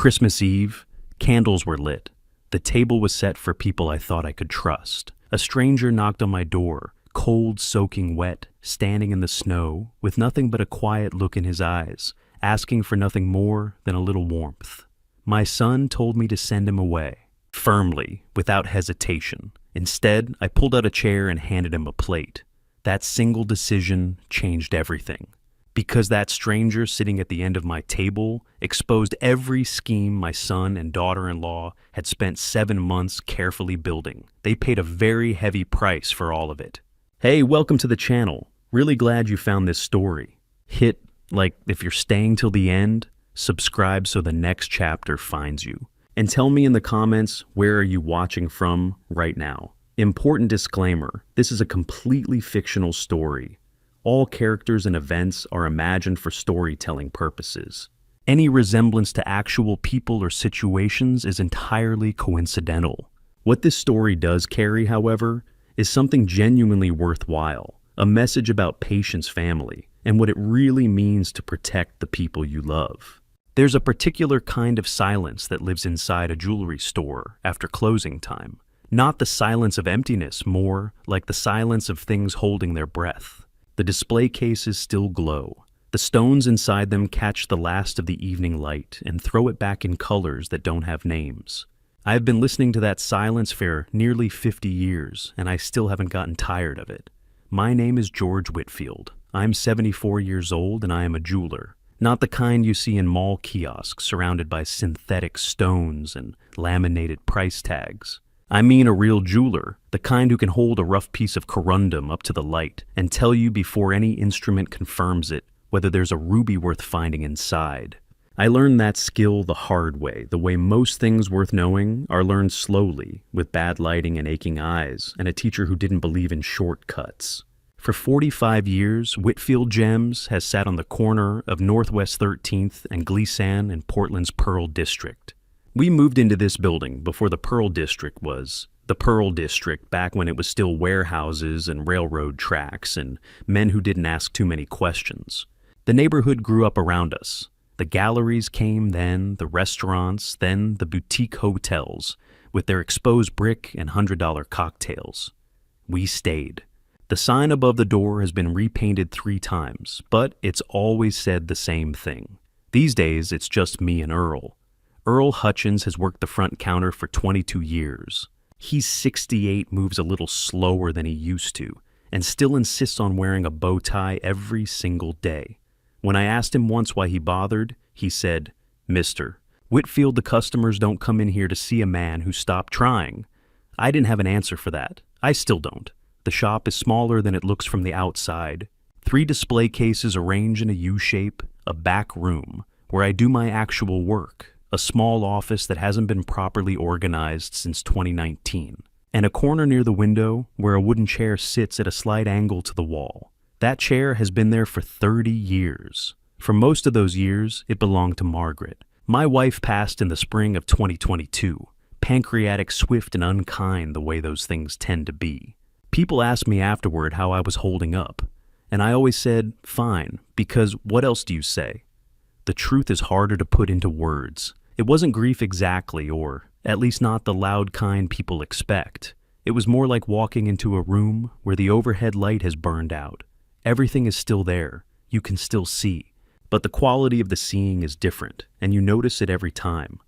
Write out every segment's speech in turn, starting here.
Christmas Eve, candles were lit. The table was set for people I thought I could trust. A stranger knocked on my door, cold, soaking wet, standing in the snow, with nothing but a quiet look in his eyes, asking for nothing more than a little warmth. My son told me to send him away, firmly, without hesitation. Instead, I pulled out a chair and handed him a plate. That single decision changed everything. Because that stranger sitting at the end of my table exposed every scheme my son and daughter-in-law had spent 7 months carefully building. They paid a very heavy price for all of it. Hey, welcome to the channel. Really glad you found this story. Hit, if you're staying till the end, subscribe so the next chapter finds you. And tell me in the comments, where are you watching from right now? Important disclaimer, this is a completely fictional story. All characters and events are imagined for storytelling purposes. Any resemblance to actual people or situations is entirely coincidental. What this story does carry, however, is something genuinely worthwhile, a message about Patient's family and what it really means to protect the people you love. There's a particular kind of silence that lives inside a jewelry store after closing time. Not the silence of emptiness, more like the silence of things holding their breath. The display cases still glow. The stones inside them catch the last of the evening light and throw it back in colors that don't have names. I've been listening to that silence for nearly 50 years, and I still haven't gotten tired of it. My name is George Whitfield. I'm 74 years old, and I am a jeweler. Not the kind you see in mall kiosks surrounded by synthetic stones and laminated price tags. I mean a real jeweler, the kind who can hold a rough piece of corundum up to the light and tell you before any instrument confirms it whether there's a ruby worth finding inside. I learned that skill the hard way, the way most things worth knowing are learned slowly, with bad lighting and aching eyes, and a teacher who didn't believe in shortcuts. For 45 years, Whitfield Gems has sat on the corner of Northwest 13th and Glissane in Portland's Pearl District. We moved into this building before the Pearl District was the Pearl District, back when it was still warehouses and railroad tracks and men who didn't ask too many questions. The neighborhood grew up around us. The galleries came then, the restaurants, then the boutique hotels with their exposed brick and $100 cocktails. We stayed. The sign above the door has been repainted 3 times, but it's always said the same thing. These days, it's just me and Earl. Earl Hutchins has worked the front counter for 22 years. He's 68, moves a little slower than he used to, and still insists on wearing a bow tie every single day. When I asked him once why he bothered, he said, "Mister, Whitfield, the customers don't come in here to see a man who stopped trying." I didn't have an answer for that. I still don't. The shop is smaller than it looks from the outside. 3 display cases arranged in a U-shape, a back room, where I do my actual work. A small office that hasn't been properly organized since 2019, and a corner near the window where a wooden chair sits at a slight angle to the wall. That chair has been there for 30 years. For most of those years, it belonged to Margaret. My wife passed in the spring of 2022, pancreatic, swift, and unkind the way those things tend to be. People asked me afterward how I was holding up, and I always said, fine, because what else do you say? The truth is harder to put into words. It wasn't grief exactly, or at least not the loud kind people expect. It was more like walking into a room where the overhead light has burned out. Everything is still there. You can still see. But the quality of the seeing is different, and you notice it every time.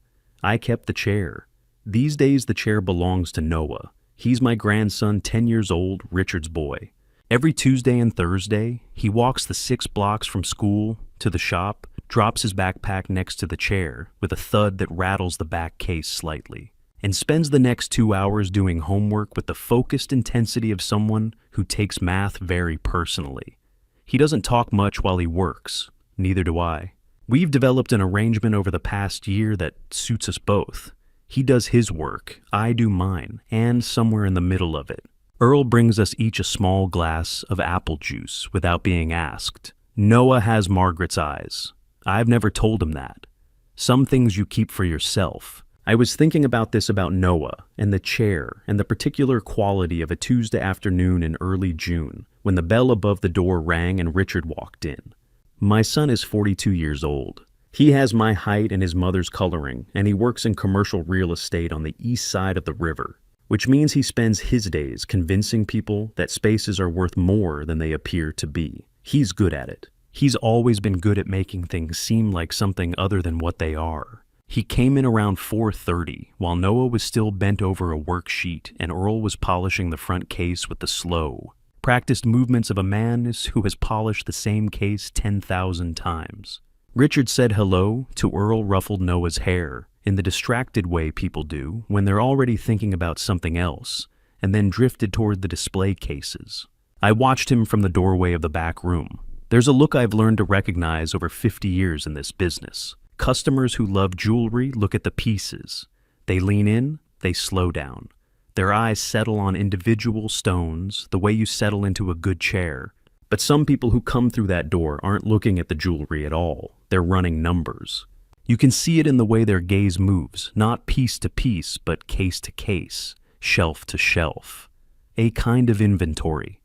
I kept the chair. These days the chair belongs to Noah. He's my grandson, 10 years old, Richard's boy. Every Tuesday and Thursday, he walks the 6 blocks from school to the shop, drops his backpack next to the chair with a thud that rattles the back case slightly, and spends the next 2 hours doing homework with the focused intensity of someone who takes math very personally. He doesn't talk much while he works, neither do I. We've developed an arrangement over the past year that suits us both. He does his work, I do mine, and somewhere in the middle of it, Earl brings us each a small glass of apple juice without being asked. Noah has Margaret's eyes. I've never told him that. Some things you keep for yourself. I was thinking about this about Noah and the chair and the particular quality of a Tuesday afternoon in early June when the bell above the door rang and Richard walked in. My son is 42 years old. He has my height and his mother's coloring, and he works in commercial real estate on the east side of the river, which means he spends his days convincing people that spaces are worth more than they appear to be. He's good at it. He's always been good at making things seem like something other than what they are. He came in around 4:30 while Noah was still bent over a worksheet and Earl was polishing the front case with the slow, practiced movements of a man who has polished the same case 10,000 times. Richard said hello to Earl, ruffled Noah's hair in the distracted way people do when they're already thinking about something else, and then drifted toward the display cases. I watched him from the doorway of the back room. There's a look I've learned to recognize over 50 years in this business. Customers who love jewelry look at the pieces. They lean in, they slow down. Their eyes settle on individual stones the way you settle into a good chair. But some people who come through that door aren't looking at the jewelry at all. They're running numbers. You can see it in the way their gaze moves, not piece to piece, but case to case, shelf to shelf. A kind of inventory.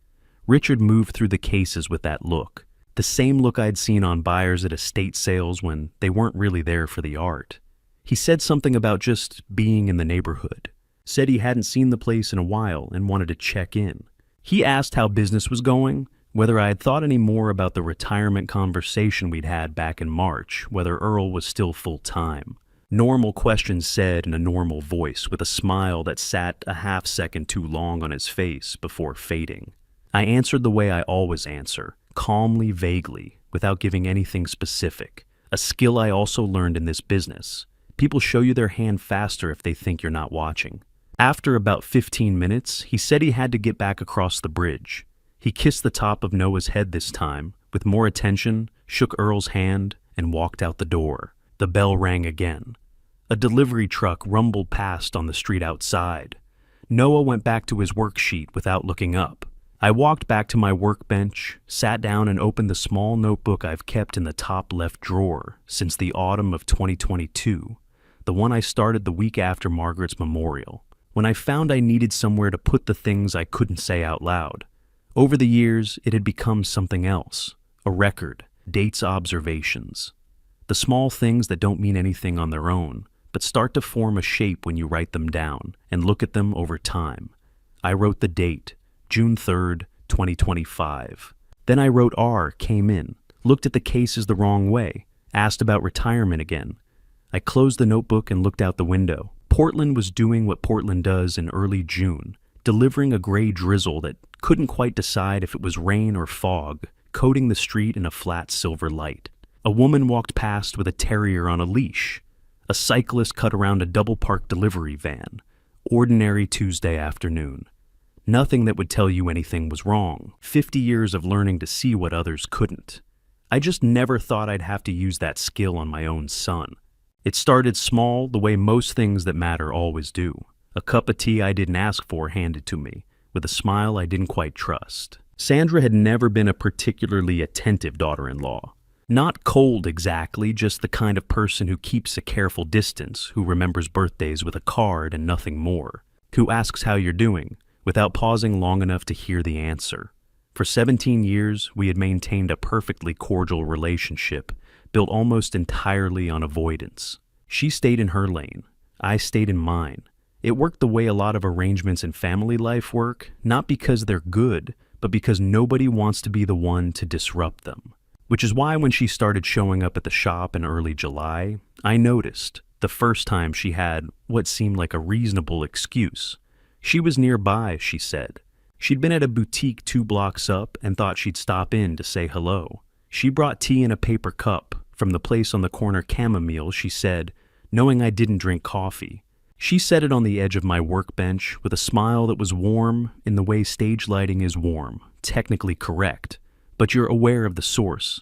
Richard moved through the cases with that look. The same look I'd seen on buyers at estate sales when they weren't really there for the art. He said something about just being in the neighborhood. Said he hadn't seen the place in a while and wanted to check in. He asked how business was going, whether I had thought any more about the retirement conversation we'd had back in March, whether Earl was still full-time. Normal questions said in a normal voice with a smile that sat a half second too long on his face before fading. I answered the way I always answer, calmly, vaguely, without giving anything specific. A skill I also learned in this business. People show you their hand faster if they think you're not watching. After about 15 minutes, he said he had to get back across the bridge. He kissed the top of Noah's head this time, with more attention, shook Earl's hand, and walked out the door. The bell rang again. A delivery truck rumbled past on the street outside. Noah went back to his worksheet without looking up. I walked back to my workbench, sat down and opened the small notebook I've kept in the top left drawer since the autumn of 2022, the one I started the week after Margaret's memorial, when I found I needed somewhere to put the things I couldn't say out loud. Over the years, it had become something else, a record, dates, observations. The small things that don't mean anything on their own, but start to form a shape when you write them down and look at them over time. I wrote the date, June 3rd, 2025. Then I wrote R, came in, looked at the cases the wrong way, asked about retirement again. I closed the notebook and looked out the window. Portland was doing what Portland does in early June, delivering a gray drizzle that couldn't quite decide if it was rain or fog, coating the street in a flat silver light. A woman walked past with a terrier on a leash. A cyclist cut around a double-parked delivery van. Ordinary Tuesday afternoon. Nothing that would tell you anything was wrong. 50 years of learning to see what others couldn't. I just never thought I'd have to use that skill on my own son. It started small, the way most things that matter always do. A cup of tea I didn't ask for handed to me, with a smile I didn't quite trust. Sandra had never been a particularly attentive daughter-in-law. Not cold exactly, just the kind of person who keeps a careful distance, who remembers birthdays with a card and nothing more, who asks how you're doing, without pausing long enough to hear the answer. For 17 years, we had maintained a perfectly cordial relationship, built almost entirely on avoidance. She stayed in her lane. I stayed in mine. It worked the way a lot of arrangements in family life work, not because they're good, but because nobody wants to be the one to disrupt them. Which is why when she started showing up at the shop in early July, I noticed, the first time she had what seemed like a reasonable excuse. She was nearby, she said. She'd been at a boutique 2 blocks up and thought she'd stop in to say hello. She brought tea in a paper cup from the place on the corner, chamomile, she said, knowing I didn't drink coffee. She set it on the edge of my workbench with a smile that was warm in the way stage lighting is warm, technically correct, but you're aware of the source.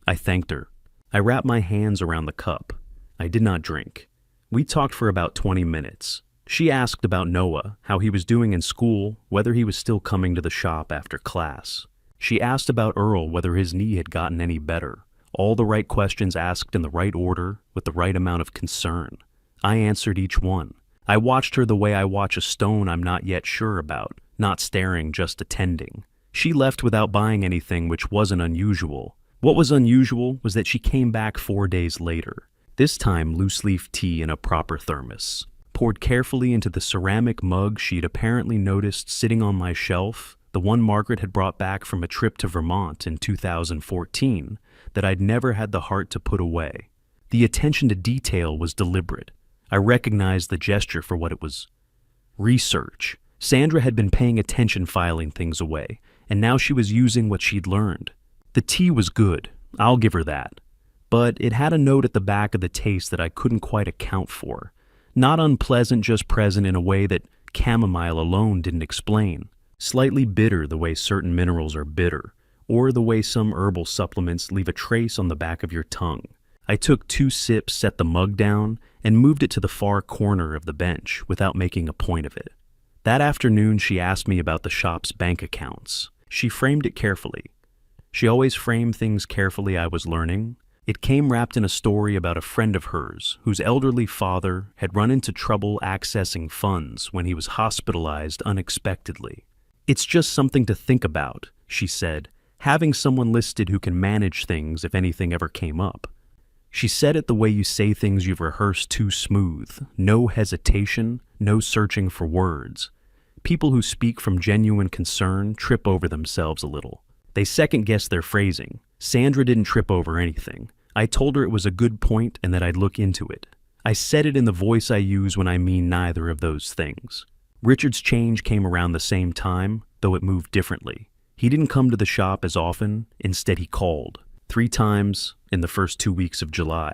I thanked her. I wrapped my hands around the cup. I did not drink. We talked for about 20 minutes. She asked about Noah, how he was doing in school, whether he was still coming to the shop after class. She asked about Earl, whether his knee had gotten any better. All the right questions asked in the right order, with the right amount of concern. I answered each one. I watched her the way I watch a stone I'm not yet sure about, not staring, just attending. She left without buying anything, which wasn't unusual, What was unusual was that she came back 4 days later, this time loose-leaf tea in a proper thermos, poured carefully into the ceramic mug she'd apparently noticed sitting on my shelf, the one Margaret had brought back from a trip to Vermont in 2014 that I'd never had the heart to put away. The attention to detail was deliberate. I recognized the gesture for what it was. Research. Sandra had been paying attention filing things away, and now she was using what she'd learned. The tea was good, I'll give her that. But it had a note at the back of the taste that I couldn't quite account for. Not unpleasant, just present in a way that chamomile alone didn't explain. Slightly bitter the way certain minerals are bitter, or the way some herbal supplements leave a trace on the back of your tongue. I took 2 sips, set the mug down, and moved it to the far corner of the bench without making a point of it. That afternoon she asked me about the shop's bank accounts. She framed it carefully. She always framed things carefully, I was learning. It came wrapped in a story about a friend of hers whose elderly father had run into trouble accessing funds when he was hospitalized unexpectedly. It's just something to think about, she said, having someone listed who can manage things if anything ever came up. She said it the way you say things you've rehearsed too smooth, no hesitation, no searching for words. People who speak from genuine concern trip over themselves a little. They second-guess their phrasing. Sandra didn't trip over anything. I told her it was a good point and that I'd look into it. I said it in the voice I use when I mean neither of those things. Richard's change came around the same time, though it moved differently. He didn't come to the shop as often, instead he called. 3 times in the first 2 weeks of July,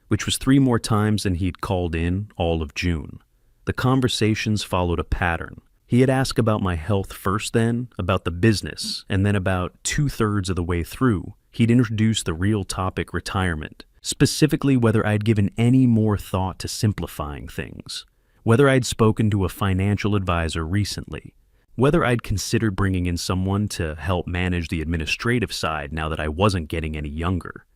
which was 3 more times than he'd called in all of June. The conversations followed a pattern. He had asked about my health first, then about the business, and then about 2/3 of the way through, he'd introduced the real topic, retirement, specifically whether I'd given any more thought to simplifying things, whether I'd spoken to a financial advisor recently, whether I'd considered bringing in someone to help manage the administrative side now that I wasn't getting any younger.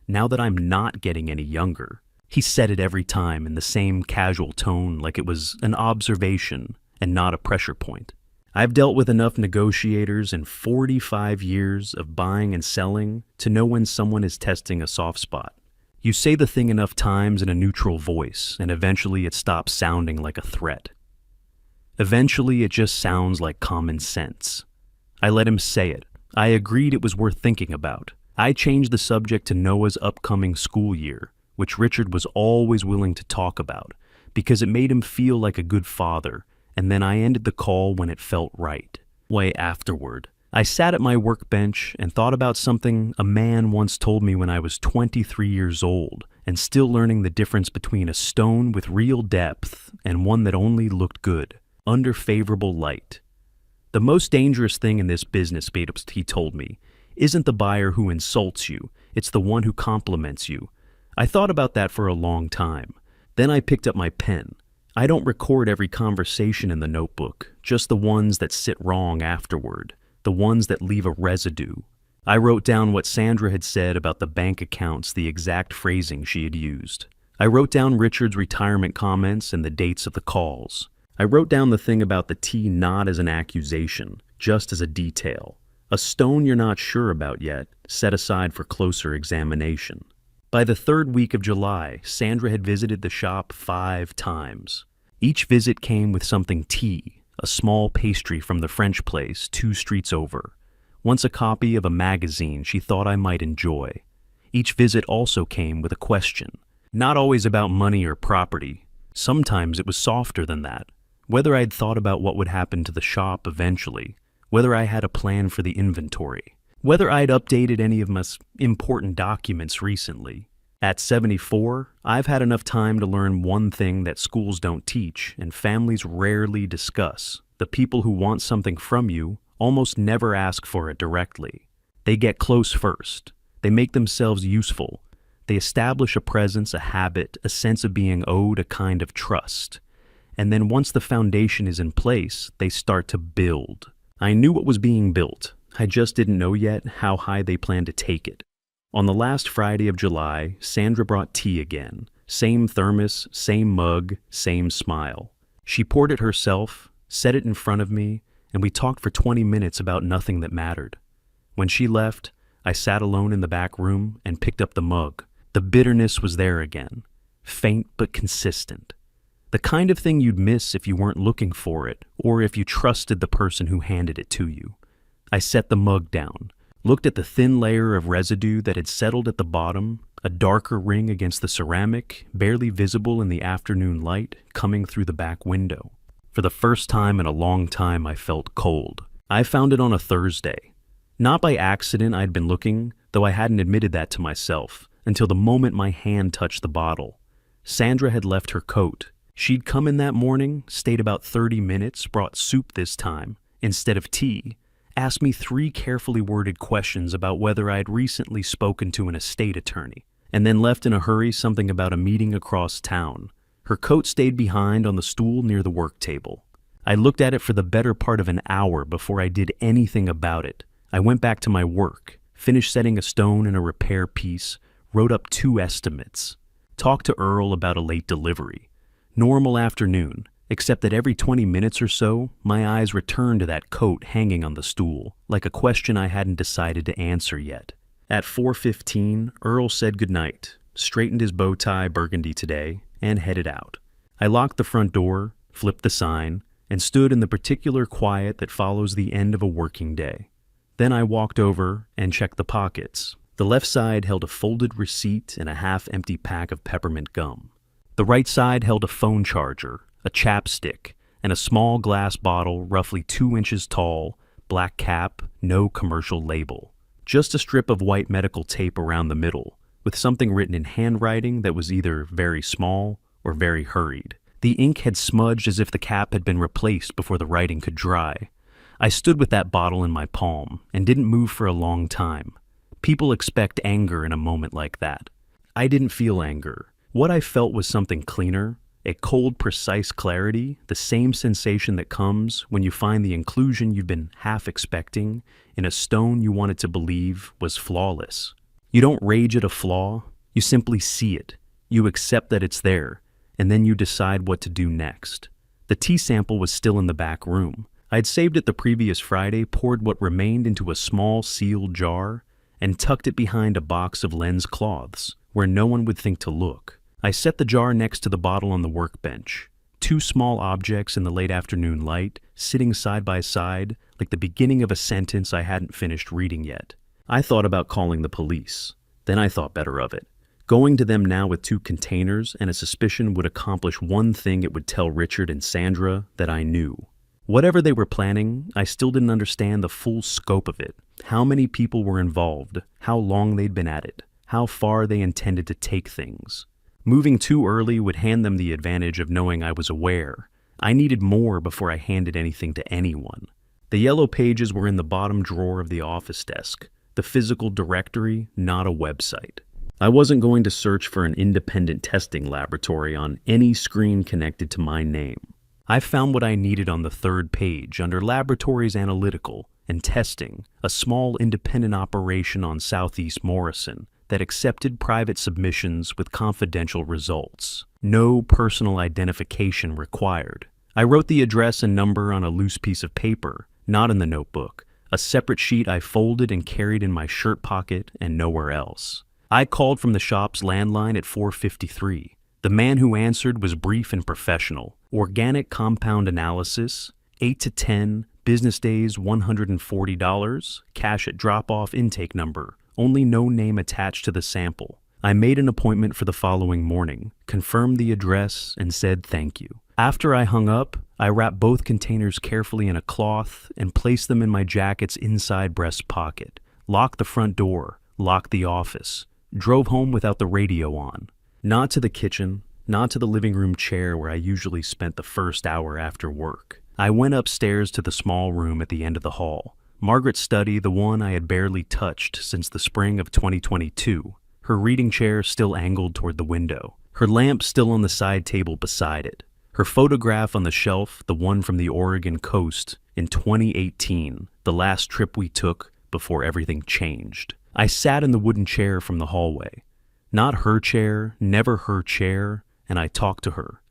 Now that I'm not getting any younger. He said it every time in the same casual tone, like it was an observation and not a pressure point. I've dealt with enough negotiators in 45 years of buying and selling to know when someone is testing a soft spot. You say the thing enough times in a neutral voice, and eventually it stops sounding like a threat. Eventually it just sounds like common sense. I let him say it. I agreed it was worth thinking about. I changed the subject to Noah's upcoming school year, which Richard was always willing to talk about, because it made him feel like a good father, and then I ended the call when it felt right. Way afterward, I sat at my workbench and thought about something a man once told me when I was 23 years old and still learning the difference between a stone with real depth and one that only looked good, under favorable light. The most dangerous thing in this business, he told me, isn't the buyer who insults you, it's the one who compliments you. I thought about that for a long time. Then I picked up my pen. I don't record every conversation in the notebook, just the ones that sit wrong afterward, the ones that leave a residue. I wrote down what Sandra had said about the bank accounts, the exact phrasing she had used. I wrote down Richard's retirement comments and the dates of the calls. I wrote down the thing about the tea not as an accusation, just as a detail. A stone you're not sure about yet, set aside for closer examination. By the 3rd week of July, Sandra had visited the shop 5 times. Each visit came with something tea, a small pastry from the French place 2 streets over. Once a copy of a magazine she thought I might enjoy. Each visit also came with a question, not always about money or property. Sometimes it was softer than that. Whether I'd thought about what would happen to the shop eventually, whether I had a plan for the inventory, whether I'd updated any of my important documents recently. At 74, I've had enough time to learn one thing that schools don't teach and families rarely discuss. The people who want something from you almost never ask for it directly. They get close first. They make themselves useful. They establish a presence, a habit, a sense of being owed a kind of trust. And then once the foundation is in place, they start to build. I knew what was being built. I just didn't know yet how high they planned to take it. On the last Friday of July, Sandra brought tea again. Same thermos, same mug, same smile. She poured it herself, set it in front of me, and we talked for 20 minutes about nothing that mattered. When she left, I sat alone in the back room and picked up the mug. The bitterness was there again, faint but consistent. The kind of thing you'd miss if you weren't looking for it, or if you trusted the person who handed it to you. I set the mug down, looked at the thin layer of residue that had settled at the bottom, a darker ring against the ceramic, barely visible in the afternoon light coming through the back window. For the first time in a long time, I felt cold. I found it on a Thursday. Not by accident I'd been looking, though I hadn't admitted that to myself, until the moment my hand touched the bottle. Sandra had left her coat. She'd come in that morning, stayed about 30 minutes, brought soup this time, instead of tea, asked me 3 carefully worded questions about whether I'd recently spoken to an estate attorney, and then left in a hurry something about a meeting across town. Her coat stayed behind on the stool near the work table. I looked at it for the better part of an hour before I did anything about it. I went back to my work, finished setting a stone in a repair piece, wrote up 2 estimates, talked to Earl about a late delivery. Normal afternoon, except that every 20 minutes or so, my eyes returned to that coat hanging on the stool, like a question I hadn't decided to answer yet. At 4:15, Earl said goodnight, straightened his bow tie burgundy today, and headed out. I locked the front door, flipped the sign, and stood in the particular quiet that follows the end of a working day. Then I walked over and checked the pockets. The left side held a folded receipt and a half-empty pack of peppermint gum. The right side held a phone charger, a chapstick, and a small glass bottle roughly 2 inches tall, black cap, no commercial label. Just a strip of white medical tape around the middle, with something written in handwriting that was either very small or very hurried. The ink had smudged as if the cap had been replaced before the writing could dry. I stood with that bottle in my palm and didn't move for a long time. People expect anger in a moment like that. I didn't feel anger. What I felt was something cleaner, a cold, precise clarity, the same sensation that comes when you find the inclusion you've been half expecting in a stone you wanted to believe was flawless. You don't rage at a flaw, you simply see it. You accept that it's there, and then you decide what to do next. The tea sample was still in the back room. I'd saved it the previous Friday, poured what remained into a small sealed jar, and tucked it behind a box of lens cloths, where no one would think to look. I set the jar next to the bottle on the workbench. 2 small objects in the late afternoon light, sitting side by side, like the beginning of a sentence I hadn't finished reading yet. I thought about calling the police. Then I thought better of it. Going to them now with 2 containers and a suspicion would accomplish one thing: it would tell Richard and Sandra that I knew. Whatever they were planning, I still didn't understand the full scope of it. How many people were involved, how long they'd been at it, how far they intended to take things. Moving too early would hand them the advantage of knowing I was aware. I needed more before I handed anything to anyone. The yellow pages were in the bottom drawer of the office desk, the physical directory, not a website. I wasn't going to search for an independent testing laboratory on any screen connected to my name. I found what I needed on the 3rd page under Laboratories Analytical and Testing, a small independent operation on Southeast Morrison that accepted private submissions with confidential results. No personal identification required. I wrote the address and number on a loose piece of paper, not in the notebook, a separate sheet I folded and carried in my shirt pocket and nowhere else. I called from the shop's landline at 4:53. The man who answered was brief and professional. Organic compound analysis, 8 to 10, business days $140, cash at drop-off, intake number, only no name attached to the sample. I made an appointment for the following morning, confirmed the address, and said thank you. After I hung up, I wrapped both containers carefully in a cloth and placed them in my jacket's inside breast pocket, locked the front door, locked the office, drove home without the radio on. Not to the kitchen, not to the living room chair where I usually spent the first hour after work. I went upstairs to the small room at the end of the hall. Margaret's study, the one I had barely touched since the spring of 2022. Her reading chair still angled toward the window. Her lamp still on the side table beside it. Her photograph on the shelf, the one from the Oregon coast in 2018, the last trip we took before everything changed. I sat in the wooden chair from the hallway. Not her chair, never her chair, and I talked to her.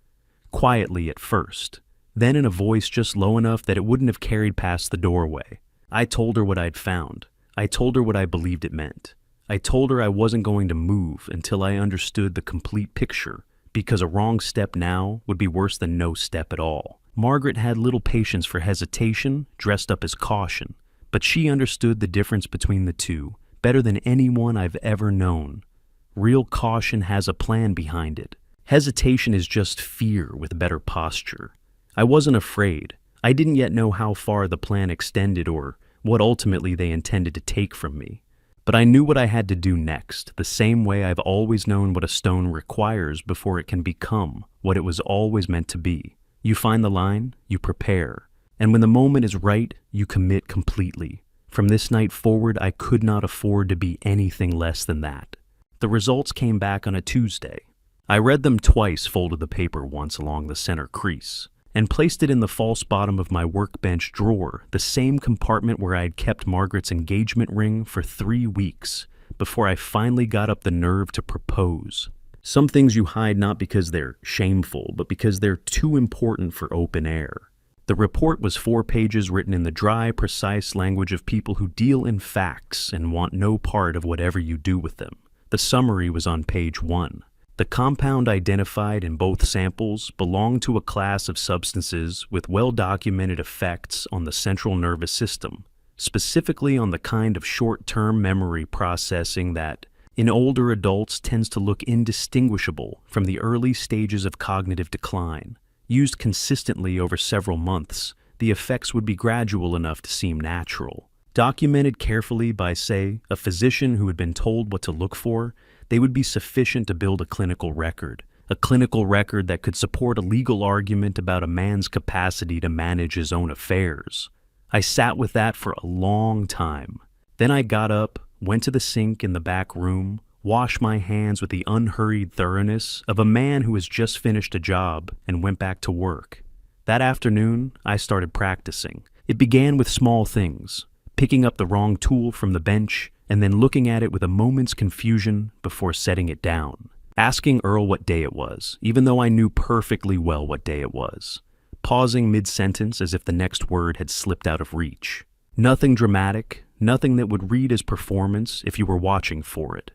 Quietly at first, then in a voice just low enough that it wouldn't have carried past the doorway. I told her what I'd found. I told her what I believed it meant. I told her I wasn't going to move until I understood the complete picture, because a wrong step now would be worse than no step at all. Margaret had little patience for hesitation, dressed up as caution, but she understood the difference between the two better than anyone I've ever known. Real caution has a plan behind it. Hesitation is just fear with better posture. I wasn't afraid. I didn't yet know how far the plan extended or what ultimately they intended to take from me. But I knew what I had to do next, the same way I've always known what a stone requires before it can become what it was always meant to be. You find the line, you prepare, and when the moment is right, you commit completely. From this night forward, I could not afford to be anything less than that. The results came back on a Tuesday. I read them twice, folded the paper once along the center crease, and placed it in the false bottom of my workbench drawer, the same compartment where I had kept Margaret's engagement ring for 3 weeks before I finally got up the nerve to propose. Some things you hide not because they're shameful, but because they're too important for open air. The report was 4 pages written in the dry, precise language of people who deal in facts and want no part of whatever you do with them. The summary was on page 1. The compound identified in both samples belonged to a class of substances with well-documented effects on the central nervous system, specifically on the kind of short-term memory processing that, in older adults, tends to look indistinguishable from the early stages of cognitive decline. Used consistently over several months, the effects would be gradual enough to seem natural. Documented carefully by, say, a physician who had been told what to look for, they would be sufficient to build a clinical record that could support a legal argument about a man's capacity to manage his own affairs. I sat with that for a long time. Then I got up, went to the sink in the back room, washed my hands with the unhurried thoroughness of a man who has just finished a job, and went back to work. That afternoon, I started practicing. It began with small things, picking up the wrong tool from the bench, and then looking at it with a moment's confusion before setting it down. Asking Earl what day it was, even though I knew perfectly well what day it was. Pausing mid-sentence as if the next word had slipped out of reach. Nothing dramatic, nothing that would read as performance if you were watching for it.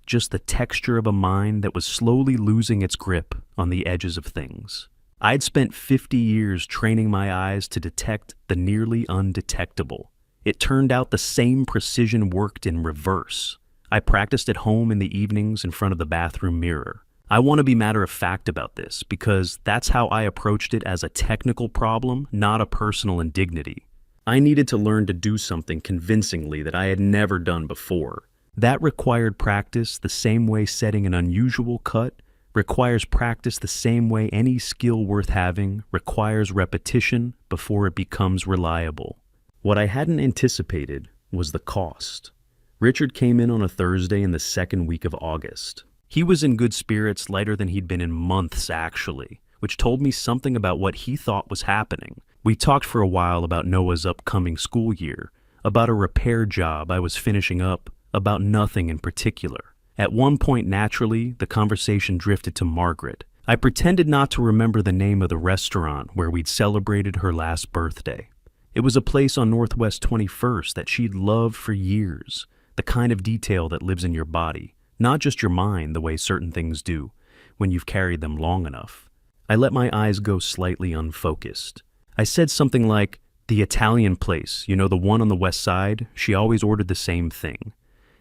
Just the texture of a mind that was slowly losing its grip on the edges of things. I'd spent 50 years training my eyes to detect the nearly undetectable. It turned out the same precision worked in reverse. I practiced at home in the evenings in front of the bathroom mirror. I want to be matter-of-fact about this because that's how I approached it as a technical problem, not a personal indignity. I needed to learn to do something convincingly that I had never done before. That required practice the same way setting an unusual cut requires practice the same way any skill worth having requires repetition before it becomes reliable. What I hadn't anticipated was the cost. Richard came in on a Thursday in the second week of August. He was in good spirits, lighter than he'd been in months actually, which told me something about what he thought was happening. We talked for a while about Noah's upcoming school year, about a repair job I was finishing up, about nothing in particular. At one point, naturally, the conversation drifted to Margaret. I pretended not to remember the name of the restaurant where we'd celebrated her last birthday. It was a place on Northwest 21st that she'd loved for years, the kind of detail that lives in your body, not just your mind the way certain things do when you've carried them long enough. I let my eyes go slightly unfocused. I said something like, "The Italian place, you know, the one on the west side, she always ordered the same thing,"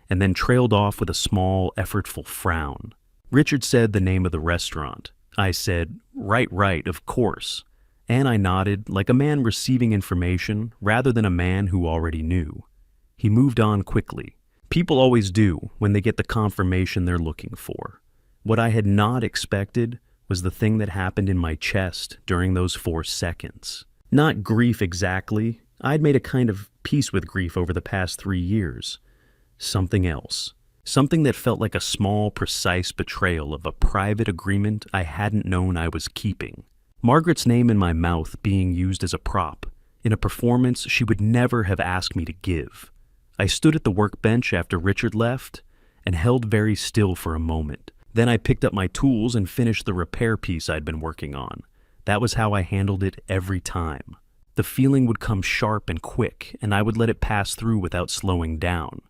and then trailed off with a small, effortful frown. Richard said the name of the restaurant. I said, right, of course. And I nodded like a man receiving information rather than a man who already knew. He moved on quickly. People always do when they get the confirmation they're looking for. What I had not expected was the thing that happened in my chest during those 4 seconds. Not grief exactly. I'd made a kind of peace with grief over the past 3 years. Something else. Something that felt like a small, precise betrayal of a private agreement I hadn't known I was keeping. Margaret's name in my mouth being used as a prop, in a performance she would never have asked me to give. I stood at the workbench after Richard left and held very still for a moment. Then I picked up my tools and finished the repair piece I'd been working on. That was how I handled it every time. The feeling would come sharp and quick, and I would let it pass through without slowing down.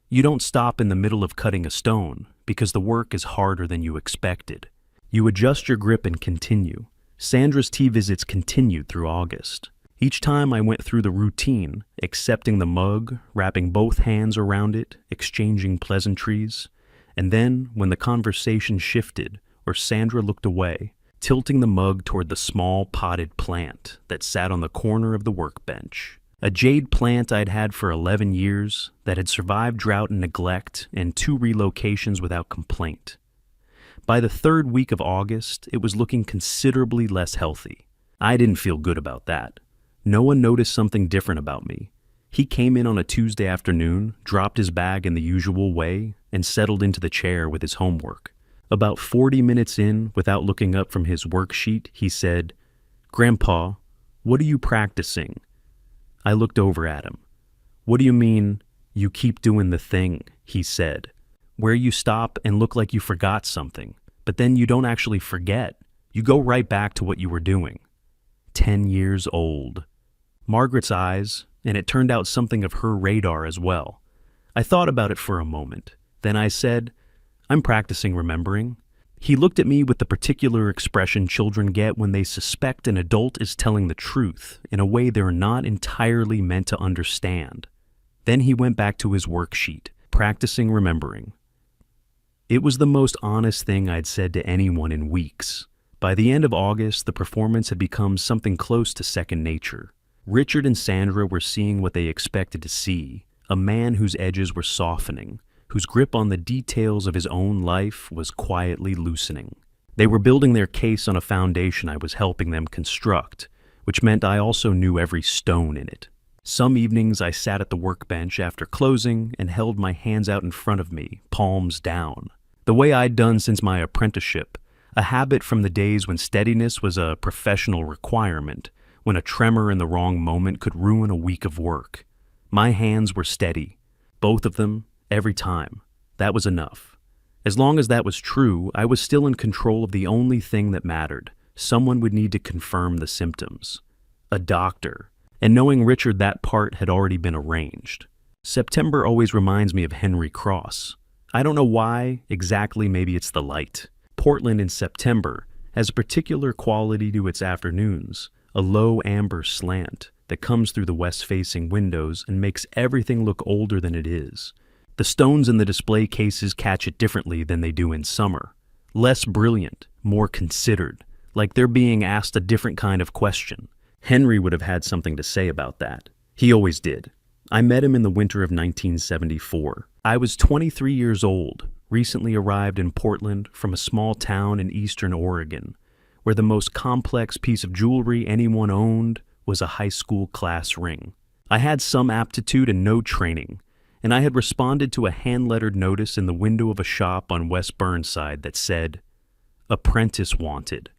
You don't stop in the middle of cutting a stone, because the work is harder than you expected. You adjust your grip and continue. Sandra's tea visits continued through August. Each time I went through the routine, accepting the mug, wrapping both hands around it, exchanging pleasantries, and then, when the conversation shifted, or Sandra looked away, tilting the mug toward the small potted plant that sat on the corner of the workbench. A jade plant I'd had for 11 years that had survived drought and neglect and 2 relocations without complaint. By the 3rd week of August, it was looking considerably less healthy. I didn't feel good about that. No one noticed something different about me. He came in on a Tuesday afternoon, dropped his bag in the usual way, and settled into the chair with his homework. About 40 minutes in, without looking up from his worksheet, he said, "Grandpa, what are you practicing?" I looked over at him. "What do you mean, you keep doing the thing?" he said. "Where you stop and look like you forgot something, but then you don't actually forget. You go right back to what you were doing." 10 years old. Margaret's eyes, and it turned out something of her radar as well. I thought about it for a moment. Then I said, "I'm practicing remembering." He looked at me with the particular expression children get when they suspect an adult is telling the truth in a way they're not entirely meant to understand. Then he went back to his worksheet, practicing remembering. It was the most honest thing I'd said to anyone in weeks. By the end of August, the performance had become something close to second nature. Richard and Sandra were seeing what they expected to see, a man whose edges were softening, whose grip on the details of his own life was quietly loosening. They were building their case on a foundation I was helping them construct, which meant I also knew every stone in it. Some evenings I sat at the workbench after closing and held my hands out in front of me, palms down. The way I'd done since my apprenticeship, a habit from the days when steadiness was a professional requirement, when a tremor in the wrong moment could ruin a week of work. My hands were steady, both of them, every time. That was enough. As long as that was true, I was still in control of the only thing that mattered. Someone would need to confirm the symptoms. A doctor. And knowing Richard, that part had already been arranged. September always reminds me of Henry Cross. I don't know why, exactly, maybe it's the light. Portland in September has a particular quality to its afternoons, a low amber slant that comes through the west-facing windows and makes everything look older than it is. The stones in the display cases catch it differently than they do in summer. Less brilliant, more considered, like they're being asked a different kind of question. Henry would have had something to say about that. He always did. I met him in the winter of 1974. I was 23 years old, recently arrived in Portland from a small town in eastern Oregon, where the most complex piece of jewelry anyone owned was a high school class ring. I had some aptitude and no training, and I had responded to a hand-lettered notice in the window of a shop on West Burnside that said, "Apprentice wanted.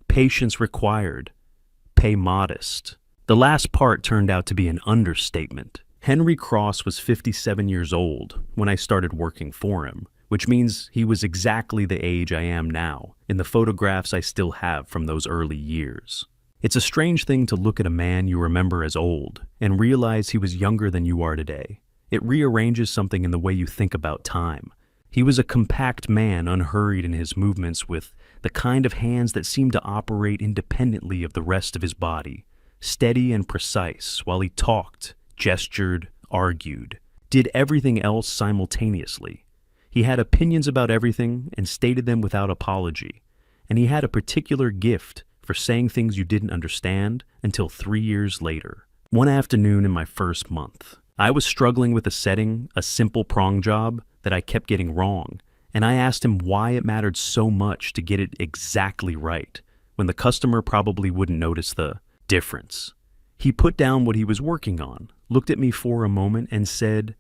Patience required. Pay modest." The last part turned out to be an understatement. Henry Cross was 57 years old when I started working for him, which means he was exactly the age I am now, in the photographs I still have from those early years. It's a strange thing to look at a man you remember as old and realize he was younger than you are today. It rearranges something in the way you think about time. He was a compact man, unhurried in his movements, with the kind of hands that seemed to operate independently of the rest of his body, steady and precise while he talked, gestured, argued, did everything else simultaneously. He had opinions about everything and stated them without apology, and he had a particular gift for saying things you didn't understand until 3 years later. One afternoon in my first month, I was struggling with a setting, a simple prong job, that I kept getting wrong, and I asked him why it mattered so much to get it exactly right, when the customer probably wouldn't notice the difference. He put down what he was working on, looked at me for a moment, and said,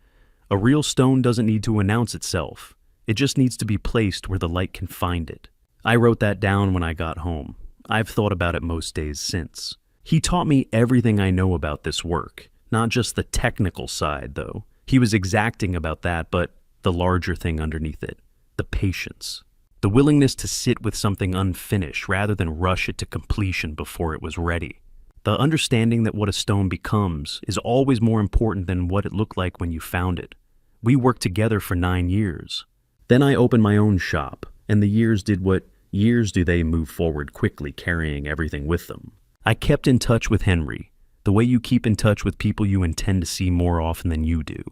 "A real stone doesn't need to announce itself. It just needs to be placed where the light can find it." I wrote that down when I got home. I've thought about it most days since. He taught me everything I know about this work, not just the technical side, though. He was exacting about that, but the larger thing underneath it, the patience. The willingness to sit with something unfinished rather than rush it to completion before it was ready. The understanding that what a stone becomes is always more important than what it looked like when you found it. We worked together for 9 years. Then I opened my own shop, and the years did what years do. They move forward quickly, carrying everything with them. I kept in touch with Henry, the way you keep in touch with people you intend to see more often than you do.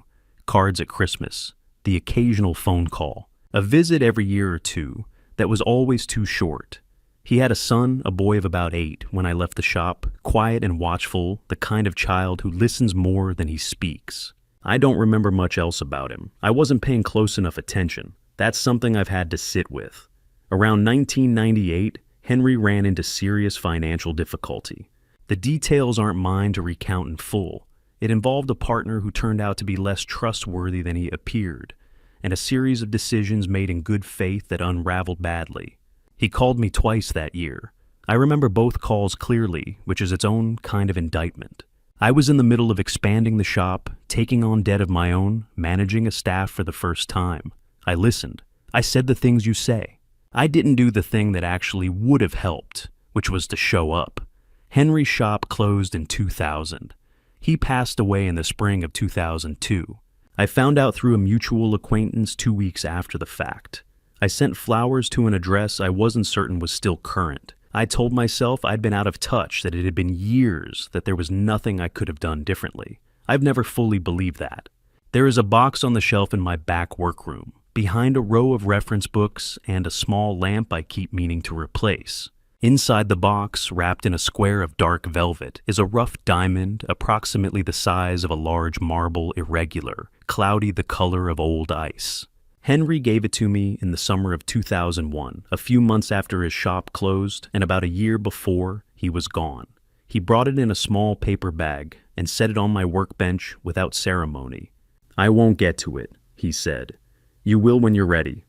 Cards at Christmas, the occasional phone call, a visit every year or two that was always too short. He had a son, a boy of about 8, when I left the shop, quiet and watchful, the kind of child who listens more than he speaks. I don't remember much else about him. I wasn't paying close enough attention. That's something I've had to sit with. Around 1998, Henry ran into serious financial difficulty. The details aren't mine to recount in full. It involved a partner who turned out to be less trustworthy than he appeared, and a series of decisions made in good faith that unraveled badly. He called me twice that year. I remember both calls clearly, which is its own kind of indictment. I was in the middle of expanding the shop, taking on debt of my own, managing a staff for the first time. I listened. I said the things you say. I didn't do the thing that actually would have helped, which was to show up. Henry's shop closed in 2000. He passed away in the spring of 2002. I found out through a mutual acquaintance 2 weeks after the fact. I sent flowers to an address I wasn't certain was still current. I told myself I'd been out of touch, that it had been years, that there was nothing I could have done differently. I've never fully believed that. There is a box on the shelf in my back workroom, behind a row of reference books and a small lamp I keep meaning to replace. Inside the box, wrapped in a square of dark velvet, is a rough diamond approximately the size of a large marble irregular, cloudy the color of old ice. Henry gave it to me in the summer of 2001, a few months after his shop closed, and about a year before he was gone. He brought it in a small paper bag and set it on my workbench without ceremony. "I won't get to it," he said. "You will when you're ready."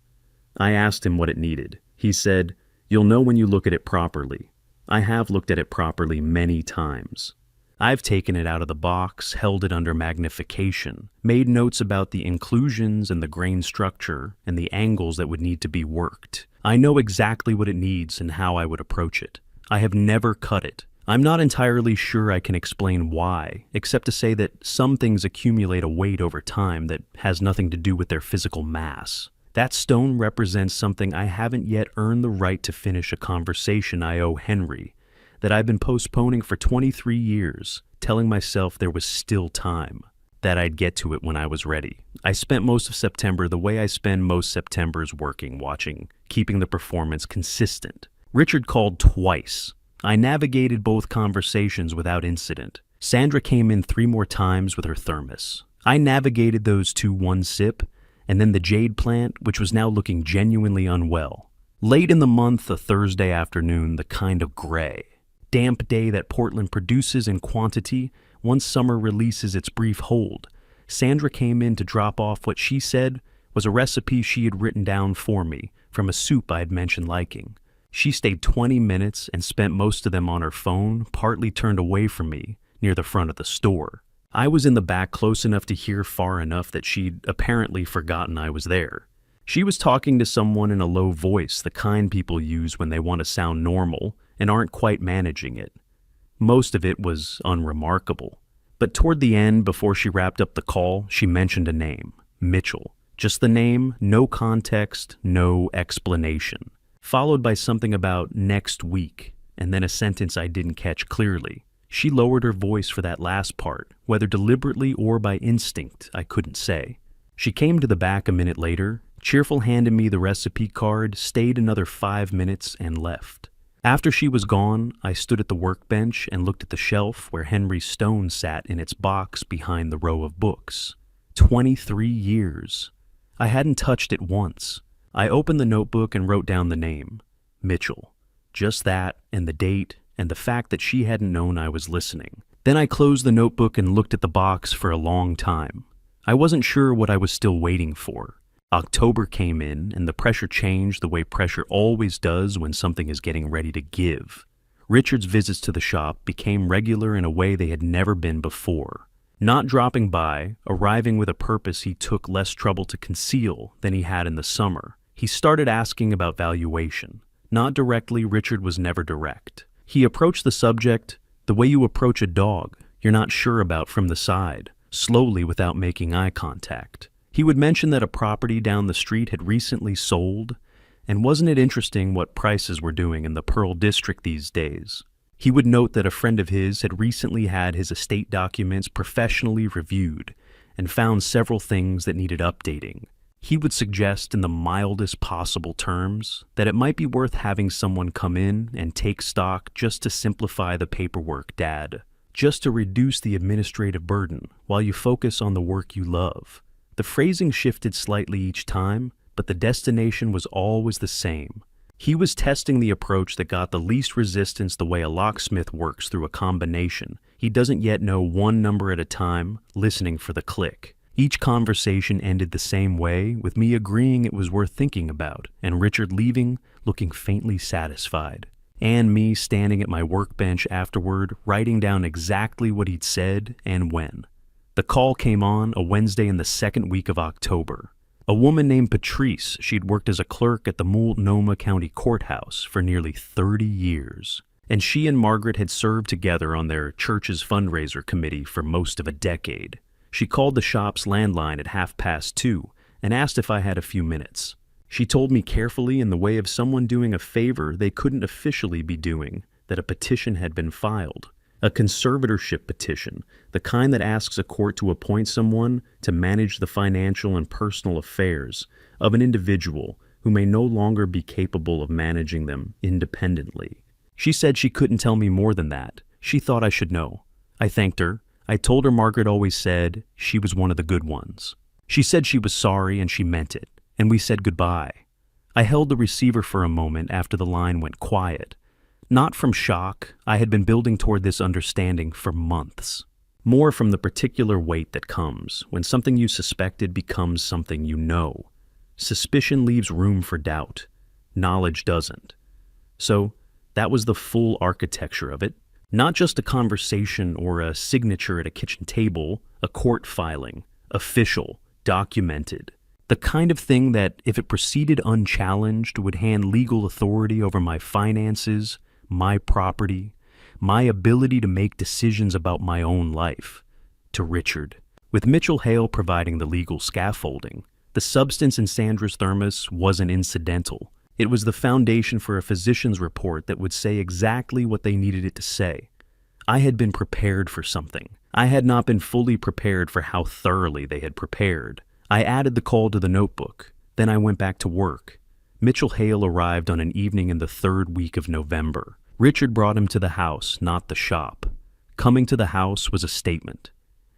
I asked him what it needed. He said, "You'll know when you look at it properly." I have looked at it properly many times. I've taken it out of the box, held it under magnification, made notes about the inclusions and the grain structure and the angles that would need to be worked. I know exactly what it needs and how I would approach it. I have never cut it. I'm not entirely sure I can explain why, except to say that some things accumulate a weight over time that has nothing to do with their physical mass. That stone represents something I haven't yet earned the right to finish a conversation I owe Henry, that I've been postponing for 23 years, telling myself there was still time, that I'd get to it when I was ready. I spent most of September the way I spend most Septembers working, watching, keeping the performance consistent. Richard called twice. I navigated both conversations without incident. Sandra came in 3 more times with her thermos. I navigated those 2 one sip, and then the jade plant, which was now looking genuinely unwell. Late in the month, a Thursday afternoon, the kind of gray, damp day that Portland produces in quantity once summer releases its brief hold, Sandra came in to drop off what she said was a recipe she had written down for me from a soup I had mentioned liking. She stayed 20 minutes and spent most of them on her phone, partly turned away from me, near the front of the store. I was in the back close enough to hear far enough that she'd apparently forgotten I was there. She was talking to someone in a low voice, the kind people use when they want to sound normal and aren't quite managing it. Most of it was unremarkable. But toward the end, before she wrapped up the call, she mentioned a name, Mitchell. Just the name, no context, no explanation. Followed by something about next week, and then a sentence I didn't catch clearly. She lowered her voice for that last part, whether deliberately or by instinct, I couldn't say. She came to the back a minute later, cheerful handed me the recipe card, stayed another 5 minutes, and left. After she was gone, I stood at the workbench and looked at the shelf where Henry's stone sat in its box behind the row of books. 23 years. I hadn't touched it once. I opened the notebook and wrote down the name, Mitchell. Just that, and the date, and the fact that she hadn't known I was listening. Then I closed the notebook and looked at the box for a long time. I wasn't sure what I was still waiting for. October came in, and the pressure changed the way pressure always does when something is getting ready to give. Richard's visits to the shop became regular in a way they had never been before. Not dropping by, arriving with a purpose he took less trouble to conceal than he had in the summer. He started asking about valuation. Not directly, Richard was never direct. He approached the subject, The way you approach a dog you're not sure about from the side, slowly without making eye contact. He would mention that a property down the street had recently sold, and wasn't it interesting what prices were doing in the Pearl District these days? He would note that a friend of his had recently had his estate documents professionally reviewed and found several things that needed updating. He would suggest in the mildest possible terms that it might be worth having someone come in and take stock just to simplify the paperwork, Dad, just to reduce the administrative burden while you focus on the work you love. The phrasing shifted slightly each time, but the destination was always the same. He was testing the approach that got the least resistance, the way a locksmith works through a combination. He doesn't yet know one number at a time, listening for the click. Each conversation ended the same way, with me agreeing it was worth thinking about, and Richard leaving, looking faintly satisfied. And me standing at my workbench afterward, writing down exactly what he'd said and when. The call came on a Wednesday in the second week of October. A woman named Patrice, she'd worked as a clerk at the Multnomah County Courthouse for nearly 30 years. And she and Margaret had served together on their church's fundraiser committee for most of a decade. She called the shop's landline at 2:30 and asked if I had a few minutes. She told me carefully, in the way of someone doing a favor they couldn't officially be doing, that a petition had been filed. A conservatorship petition, the kind that asks a court to appoint someone to manage the financial and personal affairs of an individual who may no longer be capable of managing them independently. She said she couldn't tell me more than that. She thought I should know. I thanked her. I told her Margaret always said she was one of the good ones. She said she was sorry and she meant it, and we said goodbye. I held the receiver for a moment after the line went quiet. Not from shock, I had been building toward this understanding for months. More from the particular weight that comes when something you suspected becomes something you know. Suspicion leaves room for doubt. Knowledge doesn't. So, that was the full architecture of it. Not just a conversation or a signature at a kitchen table, a court filing, official, documented. The kind of thing that, if it proceeded unchallenged, would hand legal authority over my finances, my property, my ability to make decisions about my own life, to Richard. With Mitchell Hale providing the legal scaffolding, the substance in Sandra's thermos wasn't incidental. It was the foundation for a physician's report that would say exactly what they needed it to say. I had been prepared for something. I had not been fully prepared for how thoroughly they had prepared. I added the call to the notebook. Then I went back to work. Mitchell Hale arrived on an evening in the third week of November. Richard brought him to the house, not the shop. Coming to the house was a statement.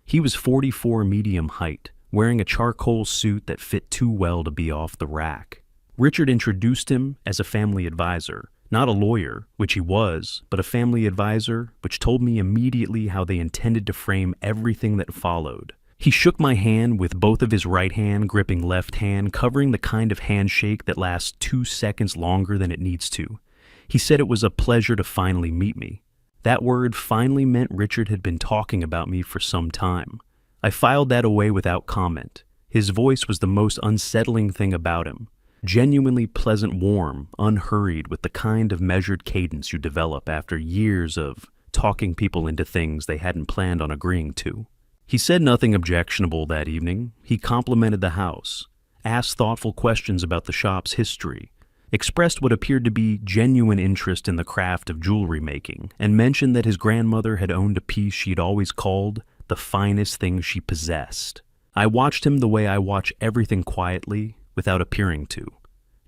He was 44 medium height, wearing a charcoal suit that fit too well to be off the rack. Richard introduced him as a family advisor, not a lawyer, which he was, but a family advisor, which told me immediately how they intended to frame everything that followed. He shook my hand with both of his right hand gripping left hand, covering the kind of handshake that lasts 2 seconds longer than it needs to. He said it was a pleasure to finally meet me. That word finally meant Richard had been talking about me for some time. I filed that away without comment. His voice was the most unsettling thing about him. Genuinely pleasant, warm, unhurried, with the kind of measured cadence you develop after years of talking people into things they hadn't planned on agreeing to. He said nothing objectionable that evening. He complimented the house, asked thoughtful questions about the shop's history, expressed what appeared to be genuine interest in the craft of jewelry making, and mentioned that his grandmother had owned a piece she'd always called the finest thing she possessed. I watched him the way I watch everything quietly, without appearing to.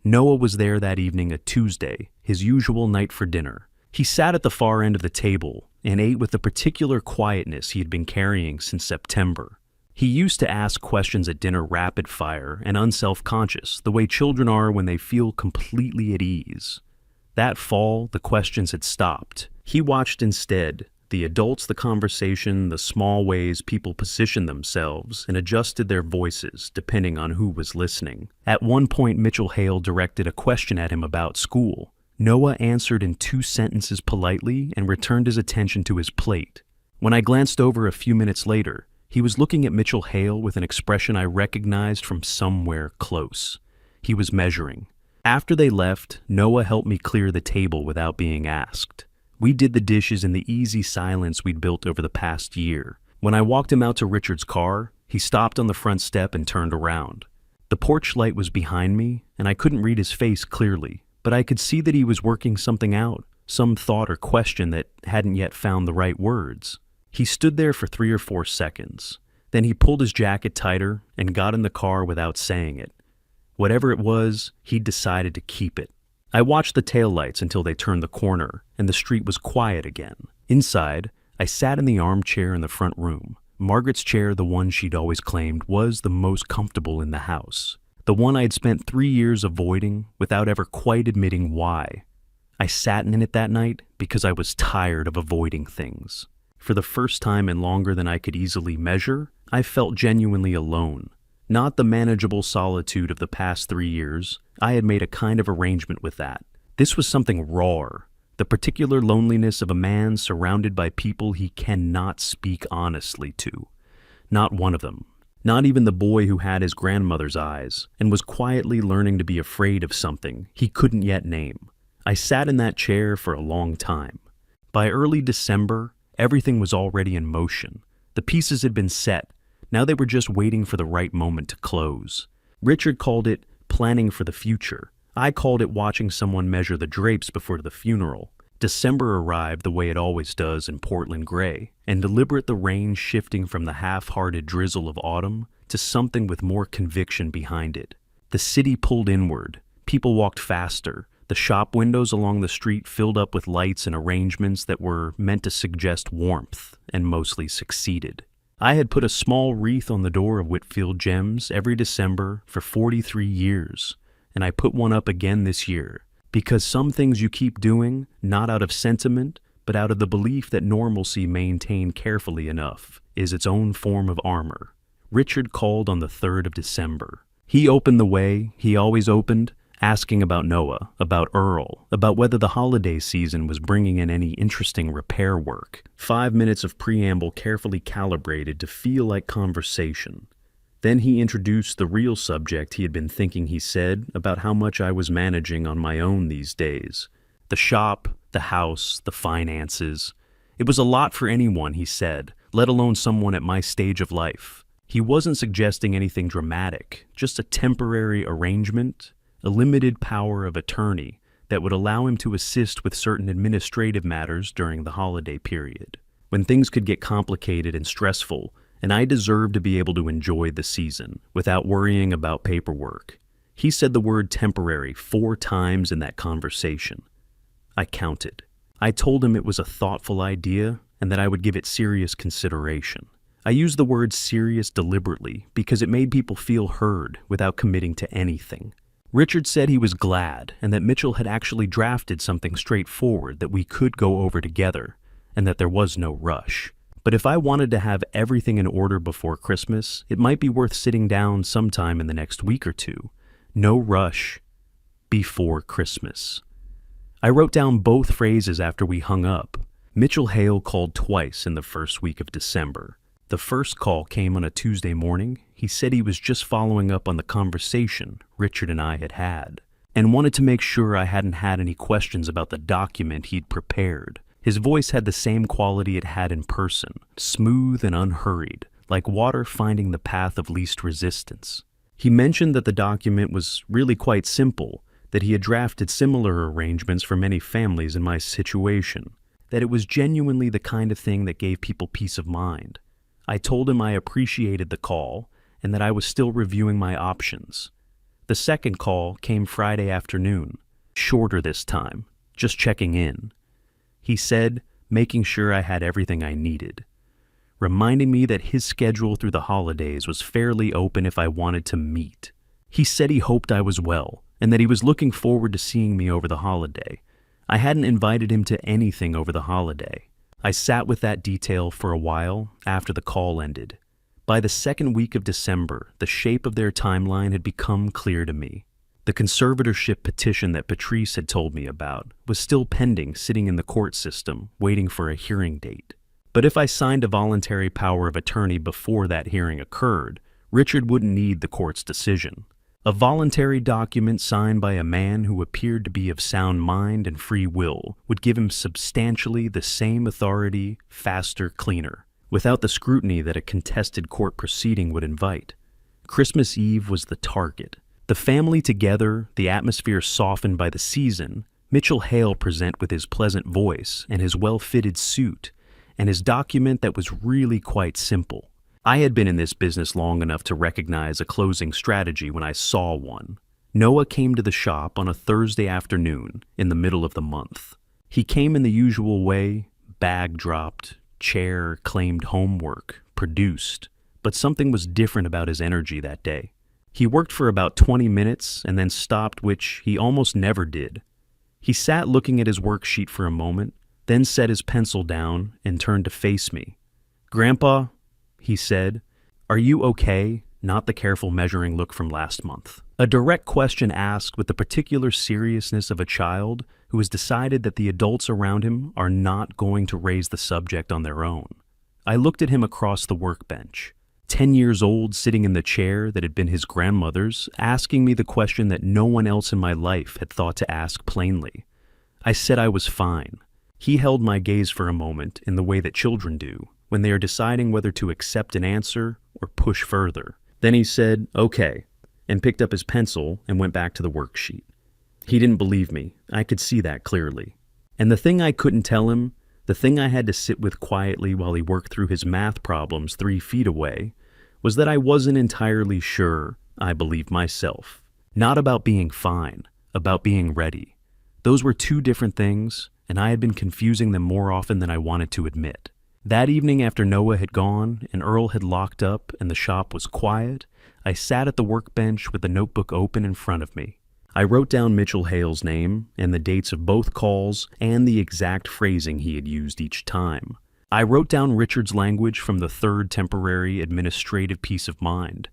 Noah was there that evening, a Tuesday, his usual night for dinner. He sat at the far end of the table and ate with the particular quietness he had been carrying since September. He used to ask questions at dinner rapid fire and unself-conscious, the way children are when they feel completely at ease. That fall, the questions had stopped. He watched instead, the adults, the conversation, the small ways people positioned themselves and adjusted their voices depending on who was listening. At one point, Mitchell Hale directed a question at him about school. Noah answered in 2 sentences politely and returned his attention to his plate. When I glanced over a few minutes later, he was looking at Mitchell Hale with an expression I recognized from somewhere close. He was measuring. After they left, Noah helped me clear the table without being asked. We did the dishes in the easy silence we'd built over the past year. When I walked him out to Richard's car, he stopped on the front step and turned around. The porch light was behind me, and I couldn't read his face clearly, but I could see that he was working something out, some thought or question that hadn't yet found the right words. He stood there for 3 or 4 seconds. Then he pulled his jacket tighter and got in the car without saying it. Whatever it was, he'd decided to keep it. I watched the taillights until they turned the corner, and the street was quiet again. Inside, I sat in the armchair in the front room. Margaret's chair, the one she'd always claimed, was the most comfortable in the house. The one I'd spent 3 years avoiding without ever quite admitting why. I sat in it that night because I was tired of avoiding things. For the first time in longer than I could easily measure, I felt genuinely alone. Not the manageable solitude of the past 3 years. I had made a kind of arrangement with that. This was something raw, the particular loneliness of a man surrounded by people he cannot speak honestly to. Not one of them. Not even the boy who had his grandmother's eyes and was quietly learning to be afraid of something he couldn't yet name. I sat in that chair for a long time. By early December, everything was already in motion. The pieces had been set. Now they were just waiting for the right moment to close. Richard called it planning for the future. I called it watching someone measure the drapes before the funeral. December arrived the way it always does in Portland gray, and deliberate the rain shifting from the half-hearted drizzle of autumn to something with more conviction behind it. The city pulled inward. People walked faster. The shop windows along the street filled up with lights and arrangements that were meant to suggest warmth, and mostly succeeded. I had put a small wreath on the door of Whitfield Gems every December for 43 years, and I put one up again this year, because some things you keep doing, not out of sentiment, but out of the belief that normalcy maintained carefully enough is its own form of armor. Richard called on the 3rd of December. He opened the way he always opened, asking about Noah, about Earl, about whether the holiday season was bringing in any interesting repair work. 5 minutes of preamble carefully calibrated to feel like conversation. Then he introduced the real subject he had been thinking he said about how much I was managing on my own these days. The shop, the house, the finances. It was a lot for anyone, he said, let alone someone at my stage of life. He wasn't suggesting anything dramatic, just a temporary arrangement, a limited power of attorney that would allow him to assist with certain administrative matters during the holiday period, when things could get complicated and stressful, and I deserved to be able to enjoy the season without worrying about paperwork. He said the word temporary 4 times in that conversation. I counted. I told him it was a thoughtful idea and that I would give it serious consideration. I used the word serious deliberately because it made people feel heard without committing to anything. Richard said he was glad and that Mitchell had actually drafted something straightforward that we could go over together and that there was no rush. But if I wanted to have everything in order before Christmas, it might be worth sitting down sometime in the next week or two. No rush before Christmas. I wrote down both phrases after we hung up. Mitchell Hale called twice in the first week of December. The first call came on a Tuesday morning. He said he was just following up on the conversation Richard and I had had, and wanted to make sure I hadn't had any questions about the document he'd prepared. His voice had the same quality it had in person, smooth and unhurried, like water finding the path of least resistance. He mentioned that the document was really quite simple, that he had drafted similar arrangements for many families in my situation, that it was genuinely the kind of thing that gave people peace of mind. I told him I appreciated the call and that I was still reviewing my options. The second call came Friday afternoon, shorter this time, just checking in. He said, making sure I had everything I needed, reminding me that his schedule through the holidays was fairly open if I wanted to meet. He said he hoped I was well and that he was looking forward to seeing me over the holiday. I hadn't invited him to anything over the holiday. I sat with that detail for a while after the call ended. By the second week of December, the shape of their timeline had become clear to me. The conservatorship petition that Patrice had told me about was still pending, sitting in the court system, waiting for a hearing date. But if I signed a voluntary power of attorney before that hearing occurred, Richard wouldn't need the court's decision. A voluntary document signed by a man who appeared to be of sound mind and free will would give him substantially the same authority, faster, cleaner, without the scrutiny that a contested court proceeding would invite. Christmas Eve was the target. The family together, the atmosphere softened by the season, Mitchell Hale present with his pleasant voice and his well-fitted suit, and his document that was really quite simple. I had been in this business long enough to recognize a closing strategy when I saw one. Noah came to the shop on a Thursday afternoon in the middle of the month. He came in the usual way, bag dropped, chair claimed homework, produced, but something was different about his energy that day. He worked for about 20 minutes and then stopped, which he almost never did. He sat looking at his worksheet for a moment, then set his pencil down and turned to face me. "Grandpa," he said, "are you okay?" Not the careful measuring look from last month. A direct question asked with the particular seriousness of a child who has decided that the adults around him are not going to raise the subject on their own. I looked at him across the workbench. 10 years old, sitting in the chair that had been his grandmother's, asking me the question that no one else in my life had thought to ask plainly. I said I was fine. He held my gaze for a moment in the way that children do, when they are deciding whether to accept an answer or push further. Then he said, "Okay," and picked up his pencil and went back to the worksheet. He didn't believe me. I could see that clearly. And the thing I couldn't tell him, the thing I had to sit with quietly while he worked through his math problems 3 feet away, was that I wasn't entirely sure I believed myself. Not about being fine, about being ready. Those were 2 different things, and I had been confusing them more often than I wanted to admit. That evening after Noah had gone and Earl had locked up and the shop was quiet, I sat at the workbench with the notebook open in front of me. I wrote down Mitchell Hale's name and the dates of both calls and the exact phrasing he had used each time. I wrote down Richard's language from the 3rd temporary administrative peace of mind,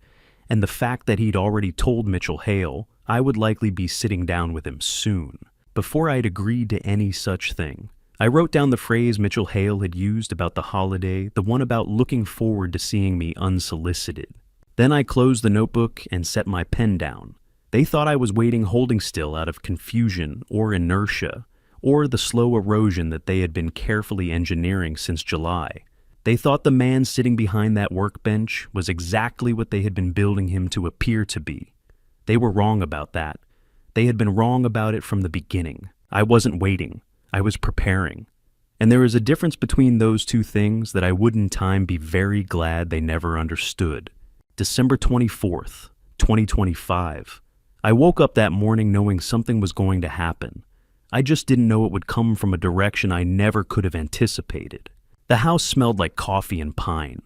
and the fact that he'd already told Mitchell Hale I would likely be sitting down with him soon, before I'd agreed to any such thing. I wrote down the phrase Mitchell Hale had used about the holiday, the one about looking forward to seeing me unsolicited. Then I closed the notebook and set my pen down. They thought I was waiting holding still out of confusion or inertia, or the slow erosion that they had been carefully engineering since July. They thought the man sitting behind that workbench was exactly what they had been building him to appear to be. They were wrong about that. They had been wrong about it from the beginning. I wasn't waiting. I was preparing. And there is a difference between those 2 things that I would in time be very glad they never understood. December 24th, 2025. I woke up that morning knowing something was going to happen. I just didn't know it would come from a direction I never could have anticipated. The house smelled like coffee and pine.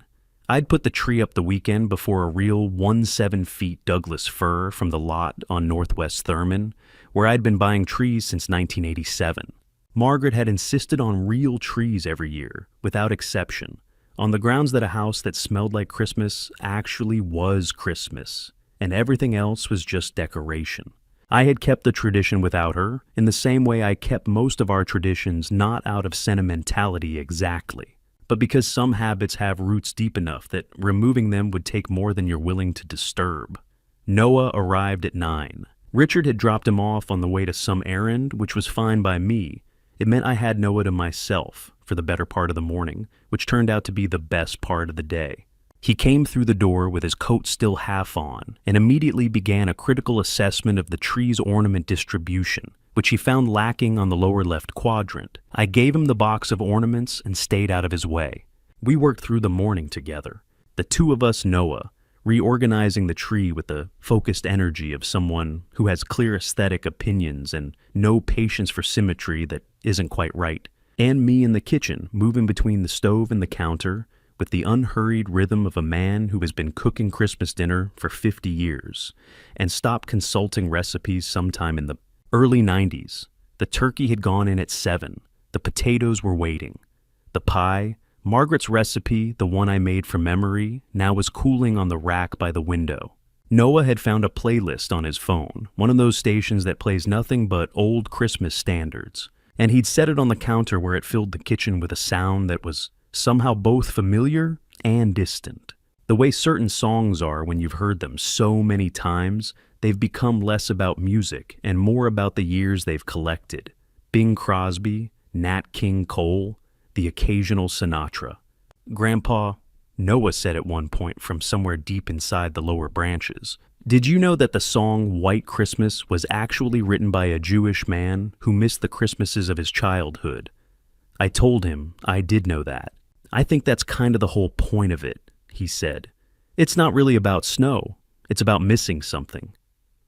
I'd put the tree up the weekend before a real 1.7 feet Douglas fir from the lot on Northwest Thurman, where I'd been buying trees since 1987. Margaret had insisted on real trees every year, without exception, on the grounds that a house that smelled like Christmas actually was Christmas, and everything else was just decoration. I had kept the tradition without her, in the same way I kept most of our traditions not out of sentimentality exactly, but because some habits have roots deep enough that removing them would take more than you're willing to disturb. Noah arrived at 9. Richard had dropped him off on the way to some errand, which was fine by me. It meant I had Noah to myself for the better part of the morning, which turned out to be the best part of the day. He came through the door with his coat still half on and immediately began a critical assessment of the tree's ornament distribution, which he found lacking on the lower left quadrant. I gave him the box of ornaments and stayed out of his way. We worked through the morning together, the 2 of us Noah, reorganizing the tree with the focused energy of someone who has clear aesthetic opinions and no patience for symmetry that isn't quite right, and me in the kitchen, moving between the stove and the counter with the unhurried rhythm of a man who has been cooking Christmas dinner for 50 years and stopped consulting recipes sometime in the early 90s. The turkey had gone in at 7. The potatoes were waiting. The pie, Margaret's recipe, the one I made from memory, now was cooling on the rack by the window. Noah had found a playlist on his phone, one of those stations that plays nothing but old Christmas standards, and he'd set it on the counter where it filled the kitchen with a sound that was somehow both familiar and distant. The The way certain songs are when you've heard them so many times, they've become less about music and more about the years they've collected. Bing Crosby, Nat King Cole, the occasional Sinatra. Grandpa, Noah said at one point from somewhere deep inside the lower branches, "Did you know that the song White Christmas was actually written by a Jewish man who missed the Christmases of his childhood?" I told him I did know that. "I think that's kind of the whole point of it," he said. "It's not really about snow. It's about missing something."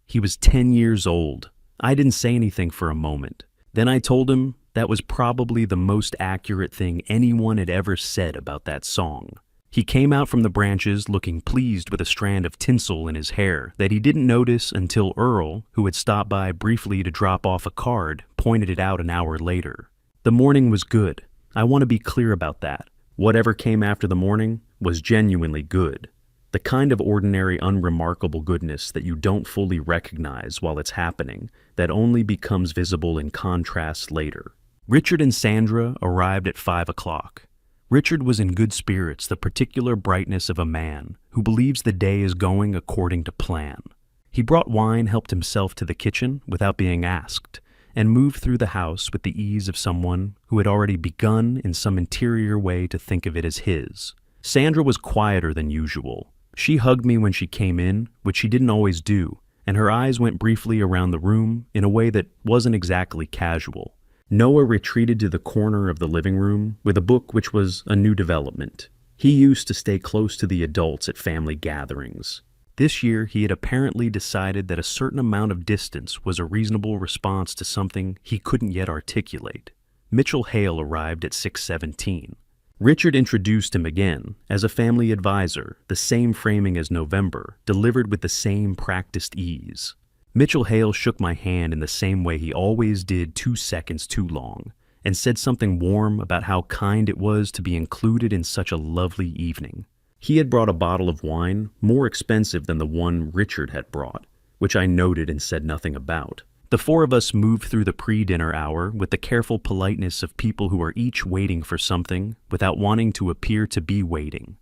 He was 10 years old. I didn't say anything for a moment. Then I told him that was probably the most accurate thing anyone had ever said about that song. He came out from the branches looking pleased with a strand of tinsel in his hair that he didn't notice until Earl, who had stopped by briefly to drop off a card, pointed it out an hour later. The morning was good. I want to be clear about that. Whatever came after the morning was genuinely good. The kind of ordinary, unremarkable goodness that you don't fully recognize while it's happening, that only becomes visible in contrast later. Richard and Sandra arrived at 5 o'clock. Richard was in good spirits, the particular brightness of a man who believes the day is going according to plan. He brought wine, helped himself to the kitchen without being asked, and moved through the house with the ease of someone who had already begun in some interior way to think of it as his. Sandra was quieter than usual. She hugged me when she came in, which she didn't always do, and her eyes went briefly around the room in a way that wasn't exactly casual. Noah retreated to the corner of the living room with a book which was a new development. He used to stay close to the adults at family gatherings. This year, he had apparently decided that a certain amount of distance was a reasonable response to something he couldn't yet articulate. Mitchell Hale arrived at 6:17. Richard introduced him again as a family advisor, the same framing as November, delivered with the same practiced ease. Mitchell Hale shook my hand in the same way he always did 2 seconds too long, and said something warm about how kind it was to be included in such a lovely evening. He had brought a bottle of wine more expensive than the one Richard had brought, which I noted and said nothing about. The four of us moved through the pre-dinner hour with the careful politeness of people who are each waiting for something without wanting to appear to be waiting.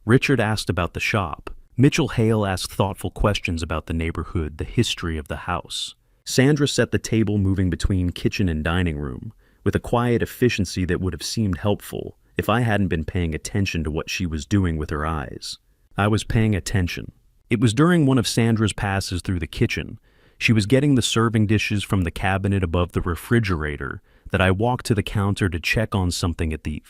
Richard asked about the shop. Mitchell Hale asked thoughtful questions about the neighborhood, the history of the house. Sandra set the table moving between kitchen and dining room, with a quiet efficiency that would have seemed helpful if I hadn't been paying attention to what she was doing with her eyes. I was paying attention. It was during one of Sandra's passes through the kitchen. She was getting the serving dishes from the cabinet above the refrigerator that I walked to the counter to check on something at the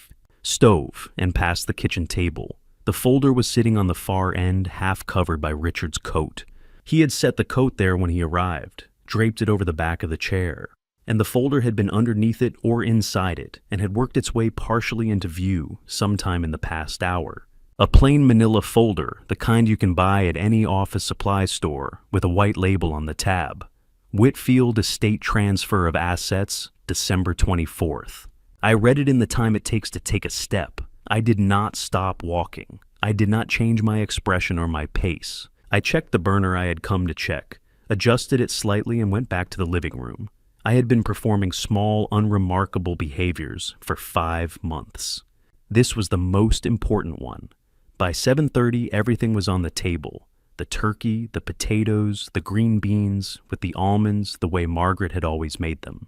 stove and past the kitchen table. The folder was sitting on the far end, half covered by Richard's coat. He had set the coat there when he arrived, draped it over the back of the chair, and the folder had been underneath it or inside it and had worked its way partially into view sometime in the past hour. A plain manila folder, the kind you can buy at any office supply store, with a white label on the tab. Whitfield Estate Transfer of Assets, December 24th. I read it in the time it takes to take a step. I did not stop walking. I did not change my expression or my pace. I checked the burner I had come to check, adjusted it slightly, and went back to the living room. I had been performing small, unremarkable behaviors for 5 months. This was the most important one. By 7:30, everything was on the table. The turkey, the potatoes, the green beans, with the almonds the way Margaret had always made them.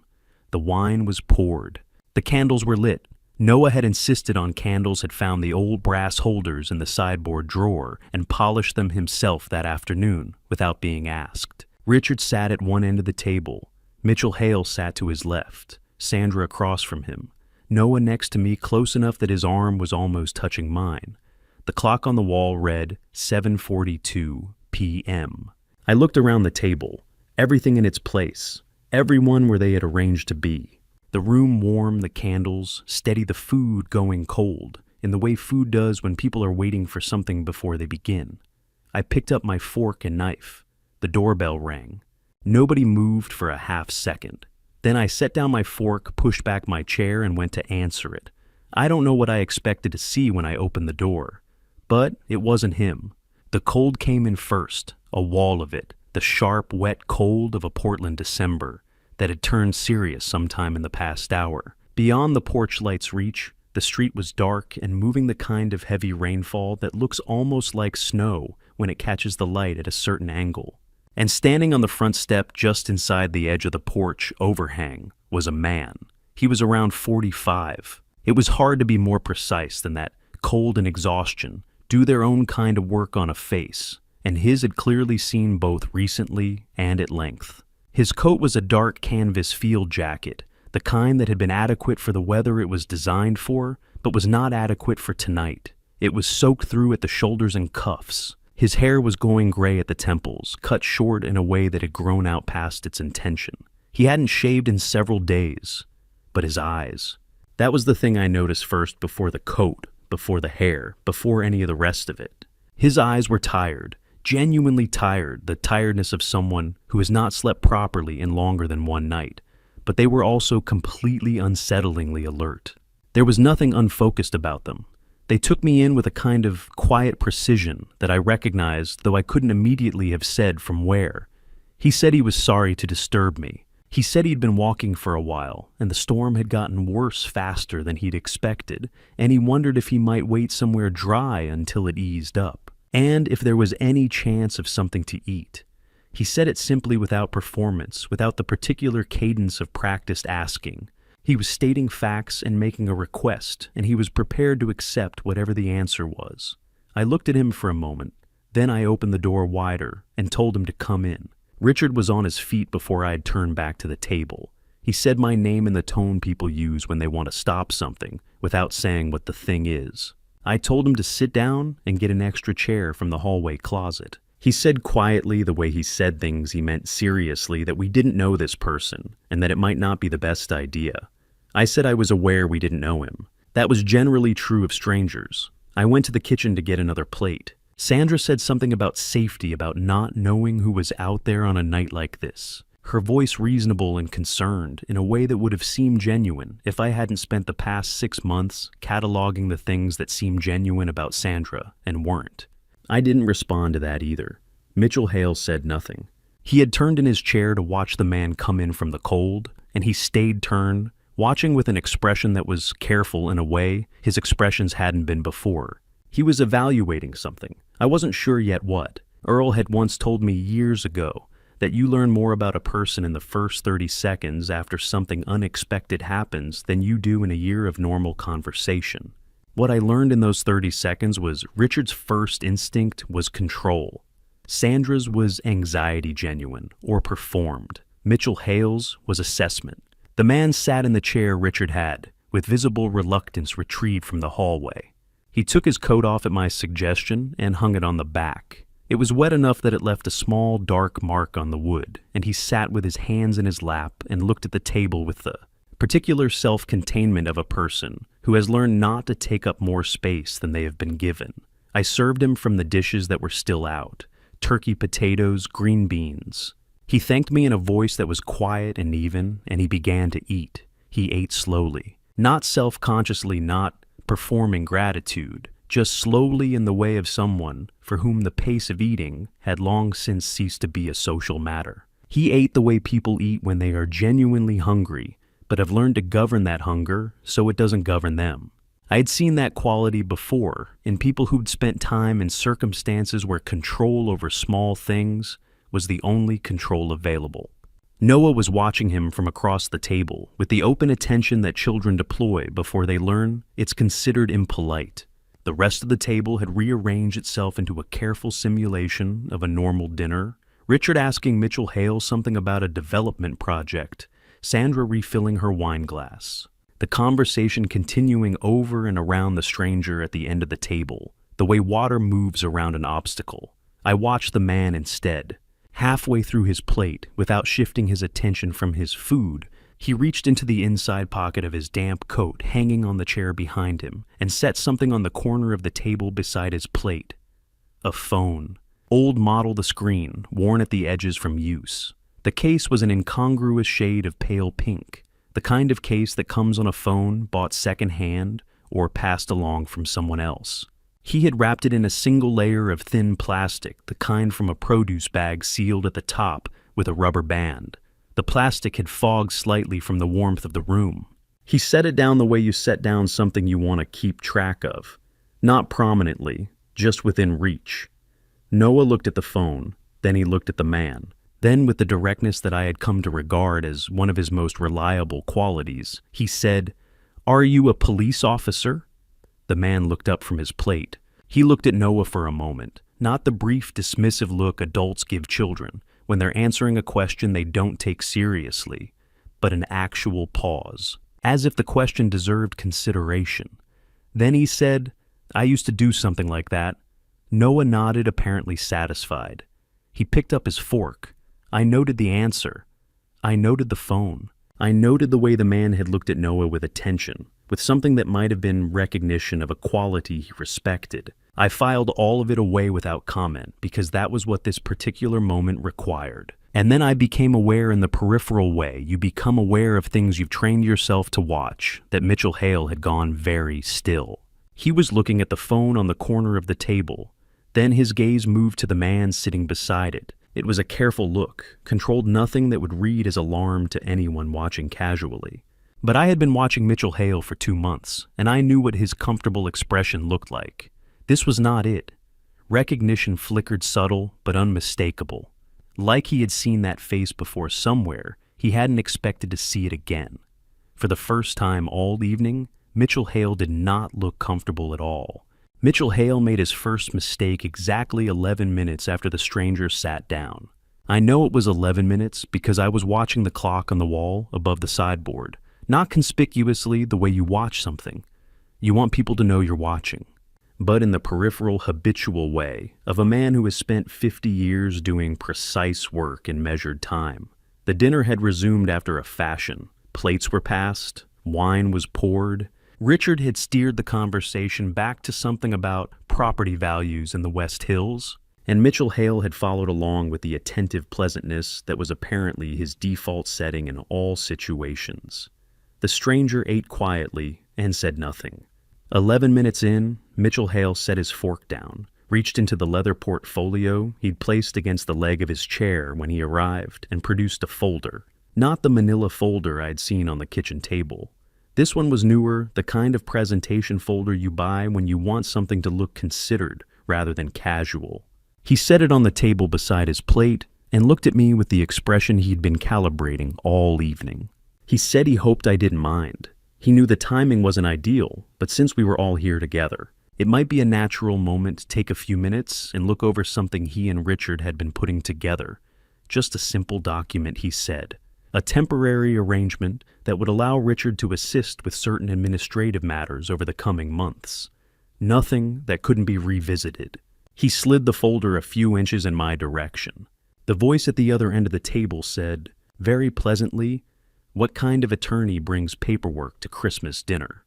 The wine was poured. The candles were lit. Noah had insisted on candles, had found the old brass holders in the sideboard drawer, and polished them himself that afternoon without being asked. Richard sat at one end of the table. Mitchell Hale sat to his left, Sandra across from him, Noah next to me, close enough that his arm was almost touching mine. The clock on the wall read 7:42 p.m. I looked around the table, everything in its place, everyone where they had arranged to be. The room warm, the candles, steady, the food going cold, in the way food does when people are waiting for something before they begin. I picked up my fork and knife. The doorbell rang. Nobody moved for a half second. Then I set down my fork, pushed back my chair, and went to answer it. I don't know what I expected to see when I opened the door. But it wasn't him. The cold came in first, a wall of it, the sharp, wet cold of a Portland December that had turned serious sometime in the past hour. Beyond the porch light's reach, The street was dark and moving, the kind of heavy rainfall that looks almost like snow when it catches the light at a certain angle. And standing on the front step just inside the edge of the porch overhang was a man. He was around 45. It was hard to be more precise than that. Cold and exhaustion do their own kind of work on a face, and his had clearly seen both recently and at length. His coat was a dark canvas field jacket, the kind that had been adequate for the weather it was designed for, but was not adequate for tonight. It was soaked through at the shoulders and cuffs. His hair was going gray at the temples, cut short in a way that had grown out past its intention. He hadn't shaved in several days. But his eyes. That was the thing I noticed first, before the coat, before the hair, before any of the rest of it. His eyes were tired, genuinely tired, the tiredness of someone who has not slept properly in longer than one night. But they were also completely unsettlingly alert. There was nothing unfocused about them. They took me in with a kind of quiet precision that I recognized, though I couldn't immediately have said from where. He said he was sorry to disturb me. He said he'd been walking for a while, and the storm had gotten worse faster than he'd expected, and he wondered if he might wait somewhere dry until it eased up, and if there was any chance of something to eat. He said it simply, without performance, without the particular cadence of practiced asking. He was stating facts and making a request, and he was prepared to accept whatever the answer was. I looked at him for a moment. Then I opened the door wider and told him to come in. Richard was on his feet before I had turned back to the table. He said my name in the tone people use when they want to stop something, without saying what the thing is. I told him to sit down and get an extra chair from the hallway closet. He said quietly, the way he said things he meant seriously, that we didn't know this person, and that it might not be the best idea. I said I was aware we didn't know him. That was generally true of strangers. I went to the kitchen to get another plate. Sandra said something about safety, about not knowing who was out there on a night like this. Her voice reasonable and concerned in a way that would have seemed genuine if I hadn't spent the past 6 months cataloging the things that seemed genuine about Sandra and weren't. I didn't respond to that either. Mitchell Hale said nothing. He had turned in his chair to watch the man come in from the cold, and he stayed turned, watching with an expression that was careful in a way his expressions hadn't been before. He was evaluating something. I wasn't sure yet what. Earl had once told me years ago that you learn more about a person in the first 30 seconds after something unexpected happens than you do in a year of normal conversation. What I learned in those 30 seconds was Richard's first instinct was control. Sandra's was anxiety, genuine or performed. Mitchell Hale's was assessment. The man sat in the chair Richard had, with visible reluctance retrieved from the hallway. He took his coat off at my suggestion and hung it on the back. It was wet enough that it left a small, dark mark on the wood, and he sat with his hands in his lap and looked at the table with the particular self-containment of a person who has learned not to take up more space than they have been given. I served him from the dishes that were still out: turkey, potatoes, green beans. He thanked me in a voice that was quiet and even, and he began to eat. He ate slowly, not self-consciously, not performing gratitude, just slowly, in the way of someone for whom the pace of eating had long since ceased to be a social matter. He ate the way people eat when they are genuinely hungry, but have learned to govern that hunger so it doesn't govern them. I had seen that quality before in people who'd spent time in circumstances where control over small things was the only control available. Noah was watching him from across the table with the open attention that children deploy before they learn it's considered impolite. The rest of the table had rearranged itself into a careful simulation of a normal dinner. Richard asking Mitchell Hale something about a development project, Sandra refilling her wine glass. The conversation continuing over and around the stranger at the end of the table, the way water moves around an obstacle. I watched the man instead. Halfway through his plate, without shifting his attention from his food, he reached into the inside pocket of his damp coat hanging on the chair behind him and set something on the corner of the table beside his plate. A phone. Old model, the screen, worn at the edges from use. The case was an incongruous shade of pale pink, the kind of case that comes on a phone bought second-hand or passed along from someone else. He had wrapped it in a single layer of thin plastic, the kind from a produce bag sealed at the top with a rubber band. The plastic had fogged slightly from the warmth of the room. He set it down the way you set down something you want to keep track of. Not prominently, just within reach. Noah looked at the phone, then he looked at the man. Then, with the directness that I had come to regard as one of his most reliable qualities, he said, "Are you a police officer?" The man looked up from his plate. He looked at Noah for a moment, not the brief, dismissive look adults give children when they're answering a question they don't take seriously, but an actual pause, as if the question deserved consideration. Then he said, "I used to do something like that." Noah nodded, apparently satisfied. He picked up his fork. I noted the answer. I noted the phone. I noted the way the man had looked at Noah with attention, with something that might have been recognition of a quality he respected. I filed all of it away without comment because that was what this particular moment required. And then I became aware in the peripheral way you become aware of things you've trained yourself to watch, that Mitchell Hale had gone very still. He was looking at the phone on the corner of the table. Then his gaze moved to the man sitting beside it. It was a careful look, controlled nothing that would read as alarm to anyone watching casually. But I had been watching Mitchell Hale for 2 months, and I knew what his comfortable expression looked like. This was not it. Recognition flickered subtle but unmistakable. Like he had seen that face before somewhere, he hadn't expected to see it again. For the first time all evening, Mitchell Hale did not look comfortable at all. Mitchell Hale made his first mistake exactly 11 minutes after the stranger sat down. I know it was 11 minutes because I was watching the clock on the wall above the sideboard, not conspicuously the way you watch something. You want people to know you're watching, but in the peripheral, habitual way of a man who has spent 50 years doing precise work in measured time. The dinner had resumed after a fashion. Plates were passed, wine was poured. Richard had steered the conversation back to something about property values in the West Hills, and Mitchell Hale had followed along with the attentive pleasantness that was apparently his default setting in all situations. The stranger ate quietly and said nothing. 11 minutes in, Mitchell Hale set his fork down, reached into the leather portfolio he'd placed against the leg of his chair when he arrived, and produced a folder. Not the manila folder I'd seen on the kitchen table. This one was newer, the kind of presentation folder you buy when you want something to look considered rather than casual. He set it on the table beside his plate and looked at me with the expression he'd been calibrating all evening. He said he hoped I didn't mind. He knew the timing wasn't ideal, but since we were all here together, it might be a natural moment to take a few minutes and look over something he and Richard had been putting together. Just a simple document, he said. A temporary arrangement that would allow Richard to assist with certain administrative matters over the coming months. Nothing that couldn't be revisited. He slid the folder a few inches in my direction. The voice at the other end of the table said, very pleasantly, "What kind of attorney brings paperwork to Christmas dinner?"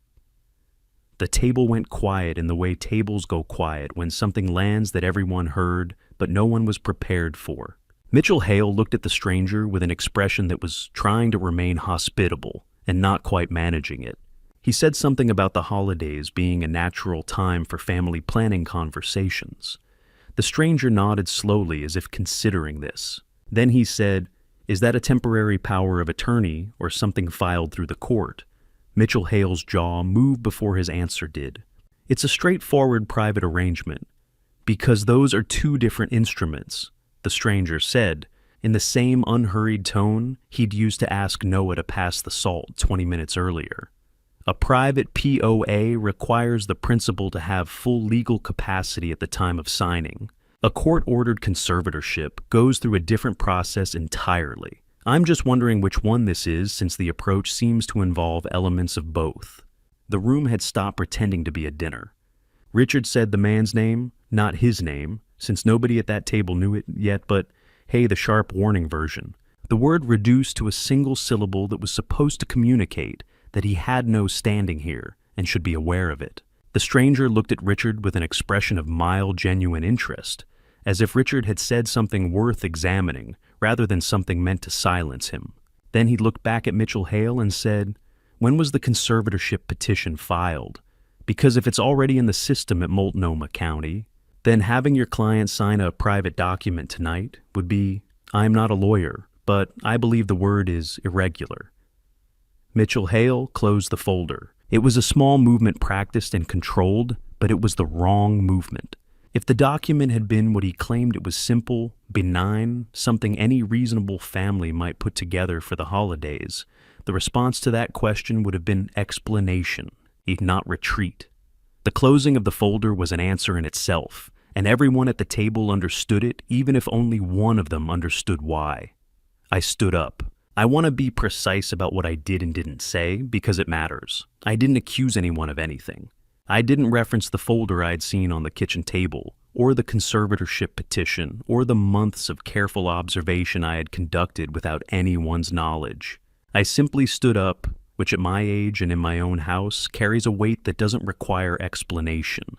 The table went quiet in the way tables go quiet when something lands that everyone heard but no one was prepared for. Mitchell Hale looked at the stranger with an expression that was trying to remain hospitable and not quite managing it. He said something about the holidays being a natural time for family planning conversations. The stranger nodded slowly as if considering this. Then he said, "Is that a temporary power of attorney or something filed through the court?" Mitchell Hale's jaw moved before his answer did. "It's a straightforward private arrangement, because those are two different instruments," the stranger said, in the same unhurried tone he'd used to ask Noah to pass the salt 20 minutes earlier. A private POA requires the principal to have full legal capacity at the time of signing. A court-ordered conservatorship goes through a different process entirely. I'm just wondering which one this is, since the approach seems to involve elements of both. The room had stopped pretending to be a dinner. Richard said the man's name, not his name, since nobody at that table knew it yet, but, hey, the sharp warning version. The word reduced to a single syllable that was supposed to communicate that he had no standing here and should be aware of it. The stranger looked at Richard with an expression of mild, genuine interest, as if Richard had said something worth examining rather than something meant to silence him. Then he looked back at Mitchell Hale and said, "When was the conservatorship petition filed? Because if it's already in the system at Multnomah County, then having your client sign a private document tonight would be, I'm not a lawyer, but I believe the word is irregular." Mitchell Hale closed the folder. It was a small movement practiced and controlled, but it was the wrong movement. If the document had been what he claimed it was, simple, benign, something any reasonable family might put together for the holidays, the response to that question would have been explanation, if not retreat. The closing of the folder was an answer in itself, and everyone at the table understood it, even if only one of them understood why. I stood up. I want to be precise about what I did and didn't say, because it matters. I didn't accuse anyone of anything. I didn't reference the folder I'd seen on the kitchen table, or the conservatorship petition, or the months of careful observation I had conducted without anyone's knowledge. I simply stood up, which at my age and in my own house carries a weight that doesn't require explanation,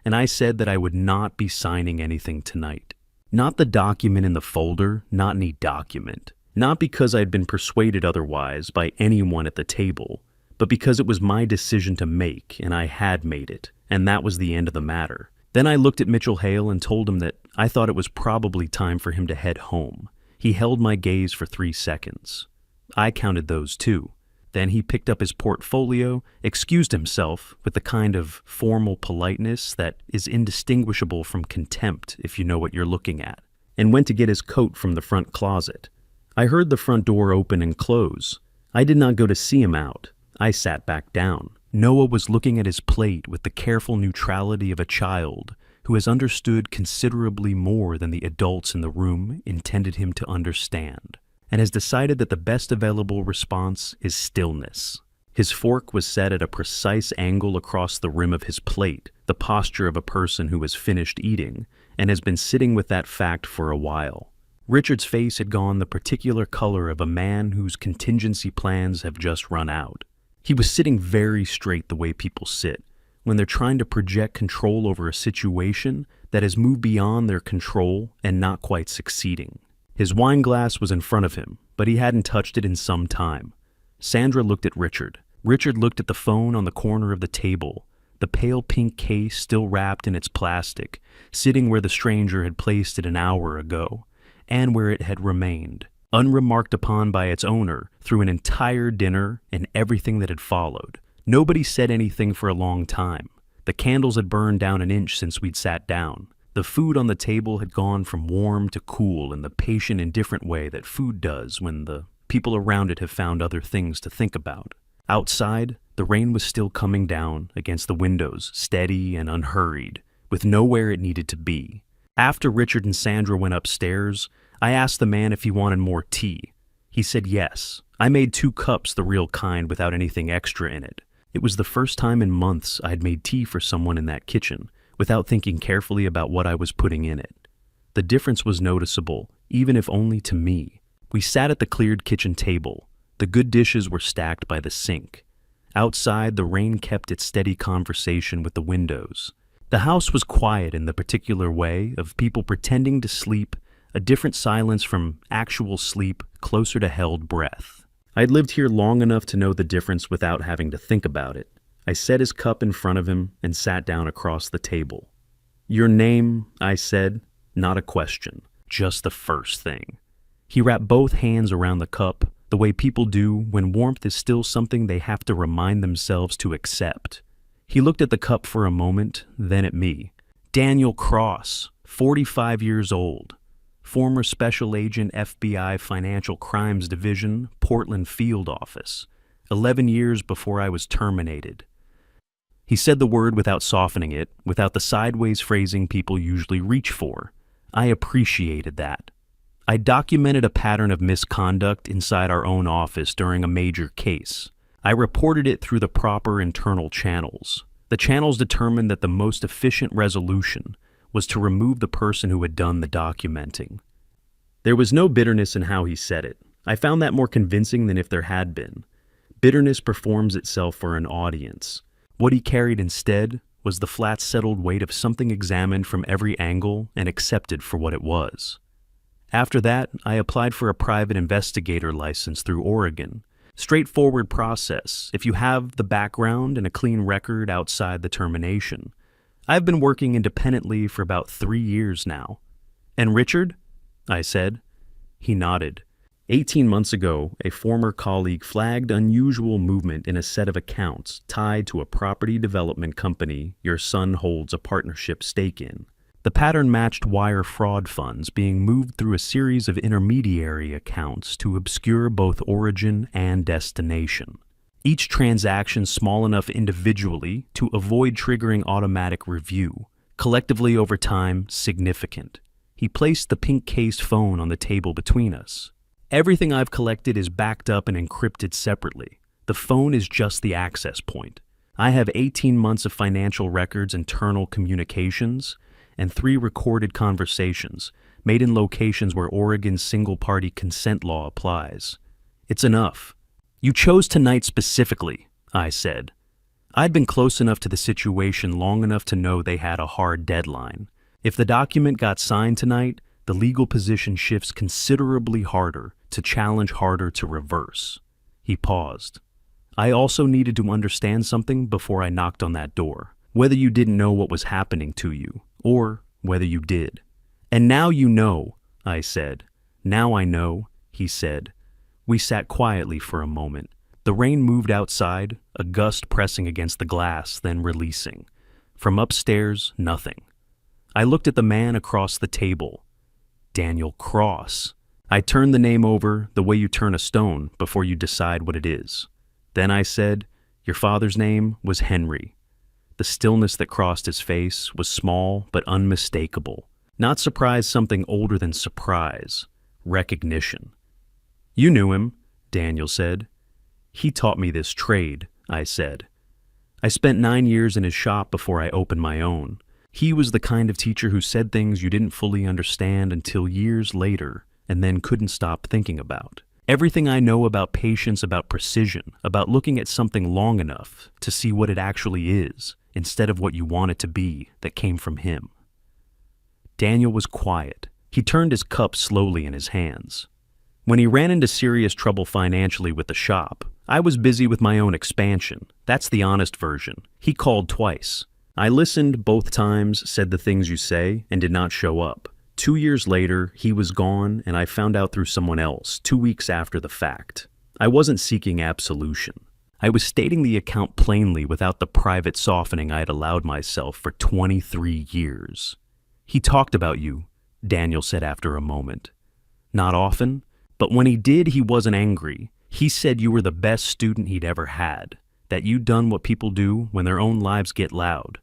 and I said that I would not be signing anything tonight. Not the document in the folder, not any document. Not because I'd been persuaded otherwise by anyone at the table, but because it was my decision to make, and I had made it, and that was the end of the matter. Then I looked at Mitchell Hale and told him that I thought it was probably time for him to head home. He held my gaze for 3 seconds. I counted those too. Then he picked up his portfolio, excused himself with the kind of formal politeness that is indistinguishable from contempt if you know what you're looking at, and went to get his coat from the front closet. I heard the front door open and close. I did not go to see him out. I sat back down. Noah was looking at his plate with the careful neutrality of a child who has understood considerably more than the adults in the room intended him to understand, and has decided that the best available response is stillness. His fork was set at a precise angle across the rim of his plate, the posture of a person who has finished eating, and has been sitting with that fact for a while. Richard's face had gone the particular color of a man whose contingency plans have just run out. He was sitting very straight the way people sit when they're trying to project control over a situation that has moved beyond their control and not quite succeeding. His wine glass was in front of him, but he hadn't touched it in some time. Sandra looked at Richard. Richard looked at the phone on the corner of the table, the pale pink case still wrapped in its plastic, sitting where the stranger had placed it an hour ago, and where it had remained, unremarked upon by its owner through an entire dinner and everything that had followed. Nobody said anything for a long time. The candles had burned down an inch since we'd sat down. The food on the table had gone from warm to cool in the patient, indifferent way that food does when the people around it have found other things to think about. Outside, the rain was still coming down against the windows, steady and unhurried, with nowhere it needed to be. After Richard and Sandra went upstairs, I asked the man if he wanted more tea. He said yes. I made 2 cups, the real kind, without anything extra in it. It was the first time in months I had made tea for someone in that kitchen, without thinking carefully about what I was putting in it. The difference was noticeable, even if only to me. We sat at the cleared kitchen table. The good dishes were stacked by the sink. Outside, the rain kept its steady conversation with the windows. The house was quiet in the particular way of people pretending to sleep, a different silence from actual sleep, closer to held breath. I'd lived here long enough to know the difference without having to think about it. I set his cup in front of him and sat down across the table. "Your name," I said, not a question, just the first thing. He wrapped both hands around the cup, the way people do when warmth is still something they have to remind themselves to accept. He looked at the cup for a moment, then at me. Daniel Cross, 45 years old. Former Special Agent, FBI Financial Crimes Division, Portland Field Office. 11 years before I was terminated. He said the word without softening it, without the sideways phrasing people usually reach for. I appreciated that. I documented a pattern of misconduct inside our own office during a major case. I reported it through the proper internal channels. The channels determined that the most efficient resolution was to remove the person who had done the documenting. There was no bitterness in how he said it. I found that more convincing than if there had been. Bitterness performs itself for an audience. What he carried instead was the flat, settled weight of something examined from every angle and accepted for what it was. After that, I applied for a private investigator license through Oregon. Straightforward process if you have the background and a clean record outside the termination. I've been working independently for about 3 years now. "And Richard?" I said. He nodded. 18 months ago, a former colleague flagged unusual movement in a set of accounts tied to a property development company your son holds a partnership stake in. The pattern matched wire fraud funds being moved through a series of intermediary accounts to obscure both origin and destination. Each transaction small enough individually to avoid triggering automatic review, collectively over time significant. He placed the pink-cased phone on the table between us. Everything I've collected is backed up and encrypted separately. The phone is just the access point. I have 18 months of financial records, internal communications, and 3 recorded conversations made in locations where Oregon's single-party consent law applies. It's enough. You chose tonight specifically, I said. I'd been close enough to the situation long enough to know they had a hard deadline. If the document got signed tonight, the legal position shifts considerably harder to challenge, harder to reverse. He paused. I also needed to understand something before I knocked on that door. Whether you didn't know what was happening to you, or whether you did. And now you know, I said. Now I know, he said. We sat quietly for a moment. The rain moved outside, a gust pressing against the glass, then releasing. From upstairs, nothing. I looked at the man across the table. Daniel Cross. I turned the name over the way you turn a stone before you decide what it is. Then I said, your father's name was Henry. The stillness that crossed his face was small but unmistakable. Not surprise, something older than surprise. Recognition. You knew him, Daniel said. He taught me this trade, I said. I spent 9 years in his shop before I opened my own. He was the kind of teacher who said things you didn't fully understand until years later and then couldn't stop thinking about. Everything I know about patience, about precision, about looking at something long enough to see what it actually is, instead of what you want it to be, that came from him. Daniel was quiet. He turned his cup slowly in his hands. When he ran into serious trouble financially with the shop, I was busy with my own expansion. That's the honest version. He called twice. I listened both times, said the things you say, and did not show up. 2 years later, he was gone, and I found out through someone else, 2 weeks after the fact. I wasn't seeking absolution. I was stating the account plainly without the private softening I had allowed myself for 23 years. He talked about you, Daniel said after a moment. Not often, but when he did, he wasn't angry. He said you were the best student he'd ever had, that you'd done what people do when their own lives get loud.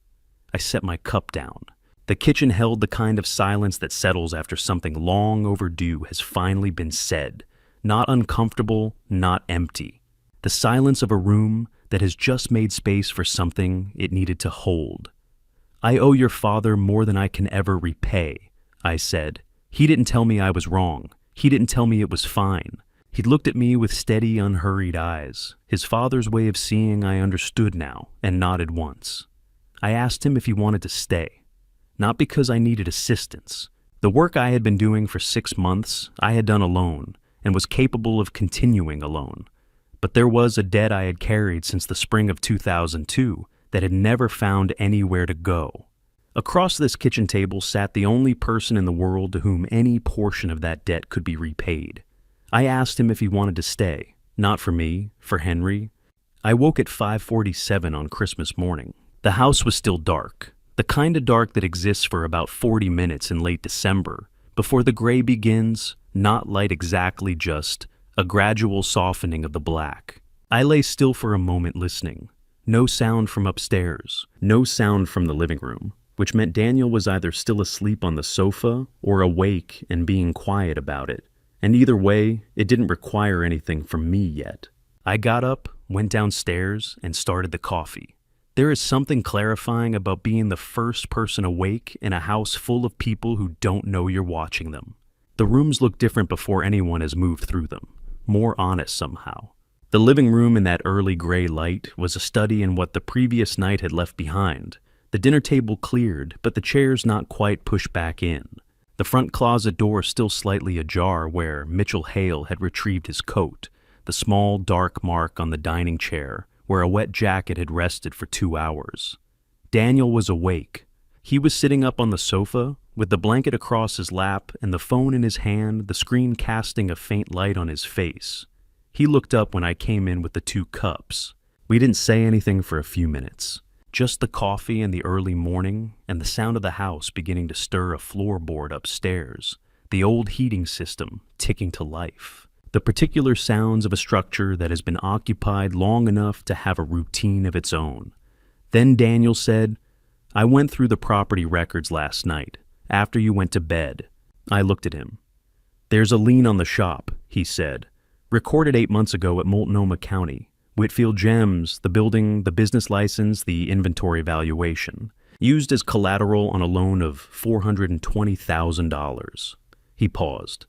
I set my cup down. The kitchen held the kind of silence that settles after something long overdue has finally been said. Not uncomfortable, not empty. The silence of a room that has just made space for something it needed to hold. I owe your father more than I can ever repay, I said. He didn't tell me I was wrong. He didn't tell me it was fine. He looked at me with steady, unhurried eyes. His father's way of seeing I understood now, and nodded once. I asked him if he wanted to stay. Not because I needed assistance. The work I had been doing for 6 months, I had done alone, and was capable of continuing alone. But there was a debt I had carried since the spring of 2002 that had never found anywhere to go. Across this kitchen table sat the only person in the world to whom any portion of that debt could be repaid. I asked him if he wanted to stay. Not for me, for Henry. I woke at 5:47 on Christmas morning. The house was still dark. The kind of dark that exists for about 40 minutes in late December, before the gray begins, not light exactly, just a gradual softening of the black. I lay still for a moment listening. No sound from upstairs, no sound from the living room, which meant Daniel was either still asleep on the sofa or awake and being quiet about it. And either way, it didn't require anything from me yet. I got up, went downstairs, and started the coffee. There is something clarifying about being the first person awake in a house full of people who don't know you're watching them. The rooms look different before anyone has moved through them, more honest somehow. The living room in that early gray light was a study in what the previous night had left behind. The dinner table cleared, but the chairs not quite pushed back in. The front closet door still slightly ajar where Mitchell Hale had retrieved his coat, the small dark mark on the dining chair where a wet jacket had rested for 2 hours. Daniel was awake. He was sitting up on the sofa, with the blanket across his lap and the phone in his hand, the screen casting a faint light on his face. He looked up when I came in with the 2 cups. We didn't say anything for a few minutes. Just the coffee in the early morning and the sound of the house beginning to stir a floorboard upstairs, the old heating system ticking to life. The particular sounds of a structure that has been occupied long enough to have a routine of its own. Then Daniel said, "I went through the property records last night, after you went to bed." I looked at him. "There's a lien on the shop," he said. "Recorded 8 months ago at Multnomah County. Whitfield Gems, the building, the business license, the inventory valuation. Used as collateral on a loan of $420,000. He paused.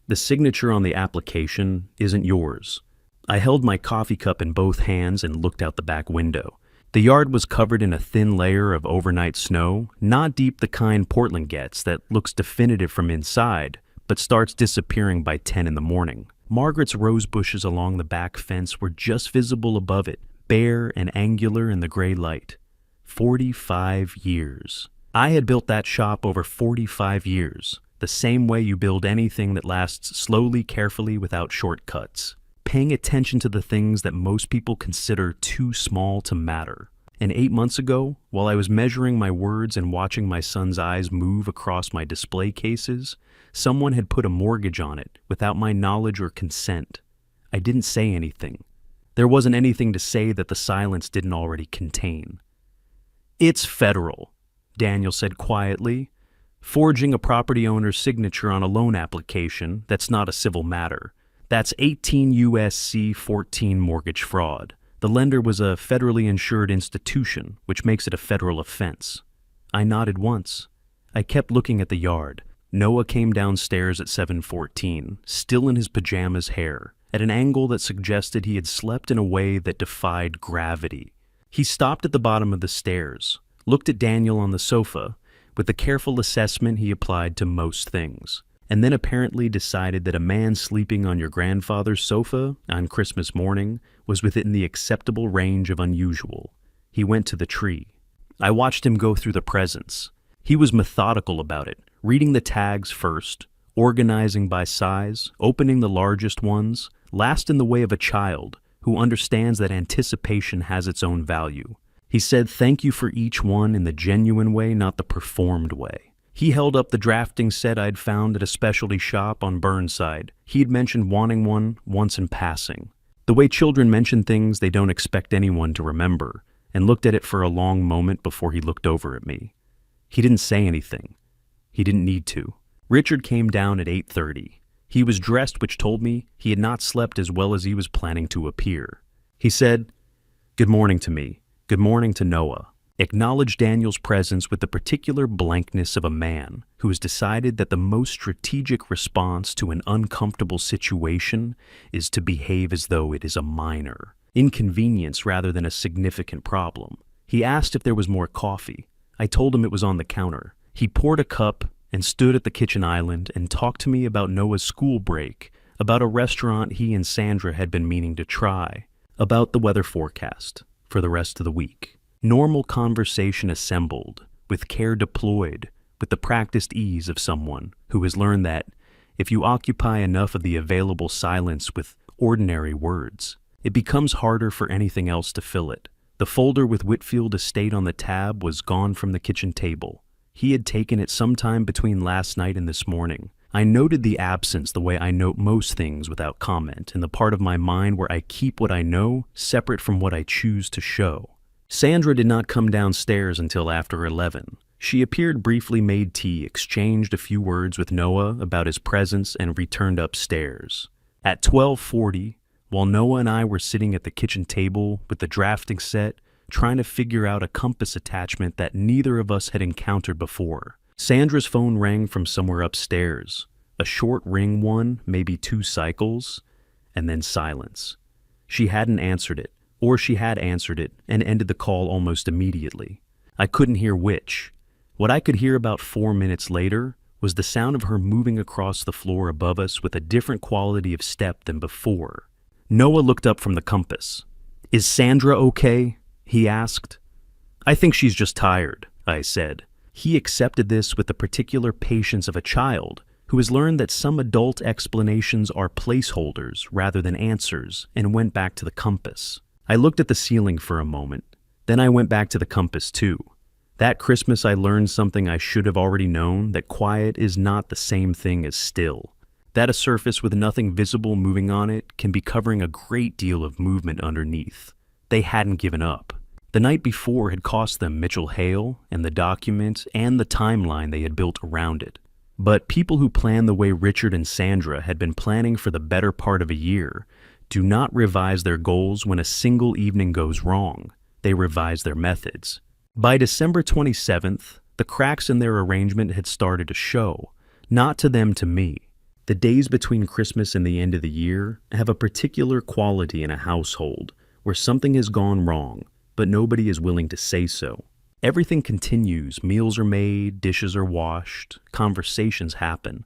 "The signature on the application isn't yours." I held my coffee cup in both hands and looked out the back window. The yard was covered in a thin layer of overnight snow, not deep the kind Portland gets that looks definitive from inside, but starts disappearing by 10 in the morning. Margaret's rose bushes along the back fence were just visible above it, bare and angular in the gray light. 45 years. I had built that shop over 45 years, the same way you build anything that lasts slowly, carefully, without shortcuts, paying attention to the things that most people consider too small to matter. And 8 months ago, while I was measuring my words and watching my son's eyes move across my display cases, someone had put a mortgage on it without my knowledge or consent. I didn't say anything. There wasn't anything to say that the silence didn't already contain. "It's federal," Daniel said quietly. "Forging a property owner's signature on a loan application, that's not a civil matter. That's 18 U.S.C. 14 mortgage fraud. The lender was a federally insured institution, which makes it a federal offense." I nodded once. I kept looking at the yard. Noah came downstairs at 7:14, still in his pajamas hair, at an angle that suggested he had slept in a way that defied gravity. He stopped at the bottom of the stairs, looked at Daniel on the sofa, with the careful assessment he applied to most things, and then apparently decided that a man sleeping on your grandfather's sofa on Christmas morning was within the acceptable range of unusual. He went to the tree. I watched him go through the presents. He was methodical about it, reading the tags first, organizing by size, opening the largest ones, last in the way of a child who understands that anticipation has its own value. He said thank you for each one in the genuine way, not the performed way. He held up the drafting set I'd found at a specialty shop on Burnside. He'd mentioned wanting one once in passing. The way children mention things they don't expect anyone to remember, and looked at it for a long moment before he looked over at me. He didn't say anything. He didn't need to. Richard came down at 8:30. He was dressed, which told me he had not slept as well as he was planning to appear. He said, "Good morning" to me. Good morning to Noah. Acknowledged Daniel's presence with the particular blankness of a man who has decided that the most strategic response to an uncomfortable situation is to behave as though it is a minor inconvenience rather than a significant problem. He asked if there was more coffee. I told him it was on the counter. He poured a cup and stood at the kitchen island and talked to me about Noah's school break, about a restaurant he and Sandra had been meaning to try, about the weather forecast for the rest of the week. Normal conversation assembled, with care deployed, with the practiced ease of someone who has learned that if you occupy enough of the available silence with ordinary words, it becomes harder for anything else to fill it. The folder with Whitfield Estate on the tab was gone from the kitchen table. He had taken it sometime between last night and this morning. I noted the absence the way I note most things without comment, in the part of my mind where I keep what I know separate from what I choose to show. Sandra did not come downstairs until after 11. She appeared briefly, made tea, exchanged a few words with Noah about his presence, and returned upstairs. At 12:40, while Noah and I were sitting at the kitchen table with the drafting set, trying to figure out a compass attachment that neither of us had encountered before, Sandra's phone rang from somewhere upstairs. A short ring, one, maybe 2 cycles, and then silence. She hadn't answered it, or she had answered it and ended the call almost immediately. I couldn't hear which. What I could hear about 4 minutes later was the sound of her moving across the floor above us with a different quality of step than before. Noah looked up from the compass. "Is Sandra okay?" he asked. "I think she's just tired," I said. He accepted this with the particular patience of a child who has learned that some adult explanations are placeholders rather than answers, and went back to the compass. I looked at the ceiling for a moment. Then I went back to the compass too. That Christmas I learned something I should have already known, that quiet is not the same thing as still. That a surface with nothing visible moving on it can be covering a great deal of movement underneath. They hadn't given up. The night before had cost them Mitchell Hale and the document and the timeline they had built around it. But people who plan the way Richard and Sandra had been planning for the better part of a year do not revise their goals when a single evening goes wrong. They revise their methods. By December 27th, the cracks in their arrangement had started to show, not to them, to me. The days between Christmas and the end of the year have a particular quality in a household where something has gone wrong, but nobody is willing to say so. Everything continues, meals are made, dishes are washed, conversations happen,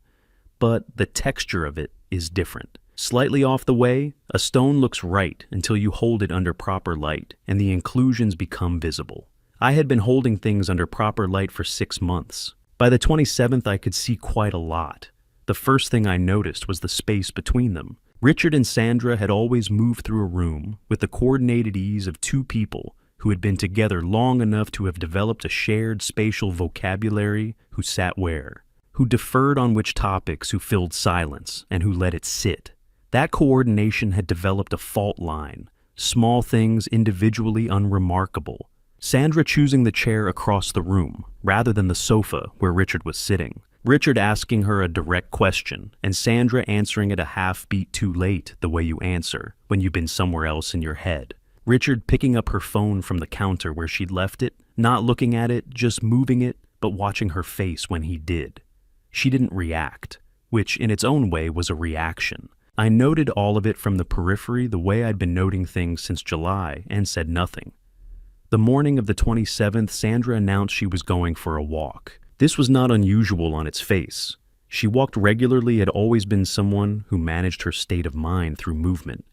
but the texture of it is different. Slightly off the way, a stone looks right until you hold it under proper light and the inclusions become visible. I had been holding things under proper light for 6 months. By the 27th, I could see quite a lot. The first thing I noticed was the space between them. Richard and Sandra had always moved through a room with the coordinated ease of two people who had been together long enough to have developed a shared spatial vocabulary, who sat where, who deferred on which topics, who filled silence, and who let it sit. That coordination had developed a fault line, small things individually unremarkable. Sandra choosing the chair across the room, rather than the sofa where Richard was sitting. Richard asking her a direct question, and Sandra answering it a half beat too late, the way you answer when you've been somewhere else in your head. Richard picking up her phone from the counter where she'd left it, not looking at it, just moving it, but watching her face when he did. She didn't react, which in its own way was a reaction. I noted all of it from the periphery the way I'd been noting things since July, and said nothing. The morning of the 27th, Sandra announced she was going for a walk. This was not unusual on its face. She walked regularly, had always been someone who managed her state of mind through movement.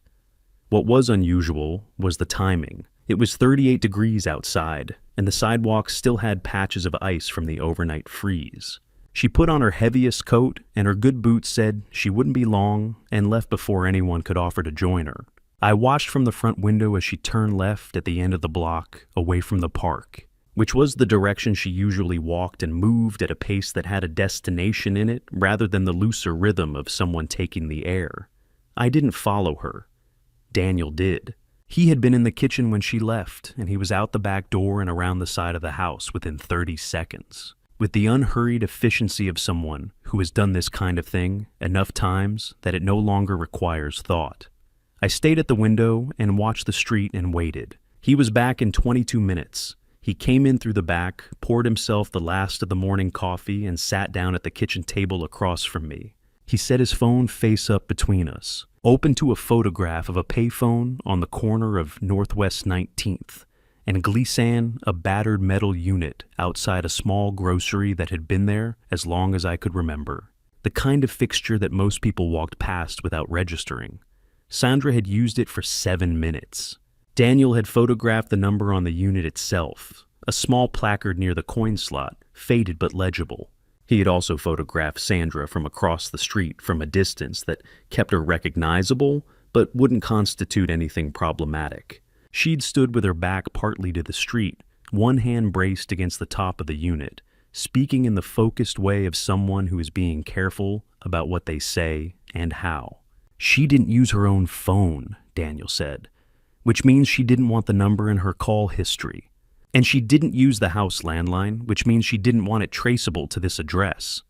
What was unusual was the timing. It was 38 degrees outside, and the sidewalk still had patches of ice from the overnight freeze. She put on her heaviest coat, and her good boots said she wouldn't be long, and left before anyone could offer to join her. I watched from the front window as she turned left at the end of the block, away from the park, which was the direction she usually walked, and moved at a pace that had a destination in it rather than the looser rhythm of someone taking the air. I didn't follow her. Daniel did. He had been in the kitchen when she left, and he was out the back door and around the side of the house within 30 seconds. With the unhurried efficiency of someone who has done this kind of thing enough times that it no longer requires thought. I stayed at the window and watched the street and waited. He was back in 22 minutes. He came in through the back, poured himself the last of the morning coffee, and sat down at the kitchen table across from me. He set his phone face up between us, open to a photograph of a payphone on the corner of Northwest 19th, and Glissane, a battered metal unit outside a small grocery that had been there as long as I could remember. The kind of fixture that most people walked past without registering. Sandra had used it for 7 minutes. Daniel had photographed the number on the unit itself, a small placard near the coin slot, faded but legible. He had also photographed Sandra from across the street from a distance that kept her recognizable, but wouldn't constitute anything problematic. She'd stood with her back partly to the street, one hand braced against the top of the unit, speaking in the focused way of someone who is being careful about what they say and how. She didn't use her own phone, Daniel said, which means she didn't want the number in her call history. And she didn't use the house landline, which means she didn't want it traceable to this address.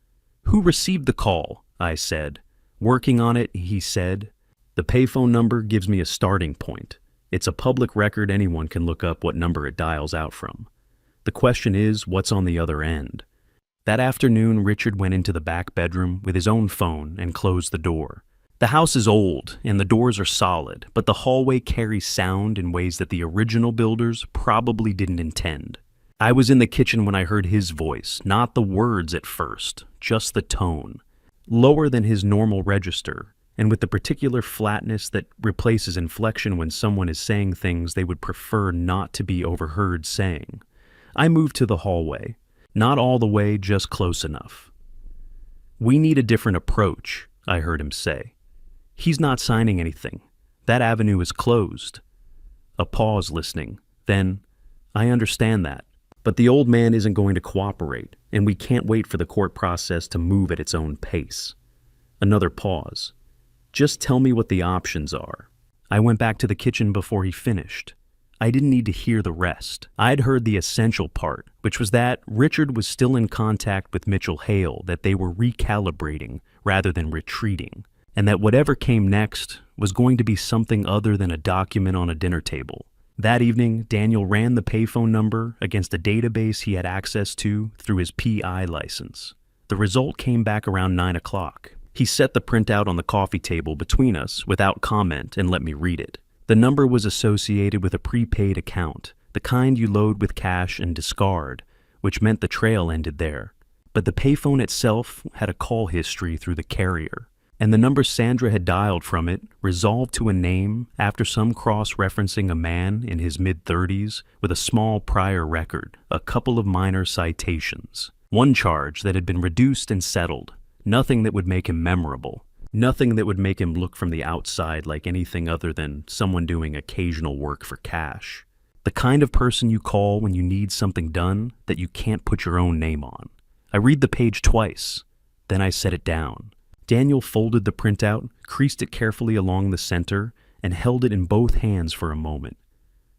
Who received the call? I said. Working on it, he said. The payphone number gives me a starting point. It's a public record, anyone can look up what number it dials out from. The question is, what's on the other end? That afternoon, Richard went into the back bedroom with his own phone and closed the door. The house is old, and the doors are solid, but the hallway carries sound in ways that the original builders probably didn't intend. I was in the kitchen when I heard his voice, not the words at first, just the tone. Lower than his normal register, and with the particular flatness that replaces inflection when someone is saying things they would prefer not to be overheard saying. I moved to the hallway. Not all the way, just close enough. We need a different approach, I heard him say. He's not signing anything. That avenue is closed. A pause listening. Then, I understand that. But the old man isn't going to cooperate, and we can't wait for the court process to move at its own pace. Another pause. Just tell me what the options are. I went back to the kitchen before he finished. I didn't need to hear the rest. I'd heard the essential part, which was that Richard was still in contact with Mitchell Hale, that they were recalibrating rather than retreating, and that whatever came next was going to be something other than a document on a dinner table. That evening, Daniel ran the payphone number against a database he had access to through his PI license. The result came back around 9 o'clock. He set the printout on the coffee table between us without comment and let me read it. The number was associated with a prepaid account, the kind you load with cash and discard, which meant the trail ended there. But the payphone itself had a call history through the carrier, and the number Sandra had dialed from it resolved to a name after some cross-referencing a man in his mid-30s with a small prior record, a couple of minor citations. One charge that had been reduced and settled, nothing that would make him memorable, nothing that would make him look from the outside like anything other than someone doing occasional work for cash. The kind of person you call when you need something done that you can't put your own name on. I read the page twice, then I set it down. Daniel folded the printout, creased it carefully along the center, and held it in both hands for a moment.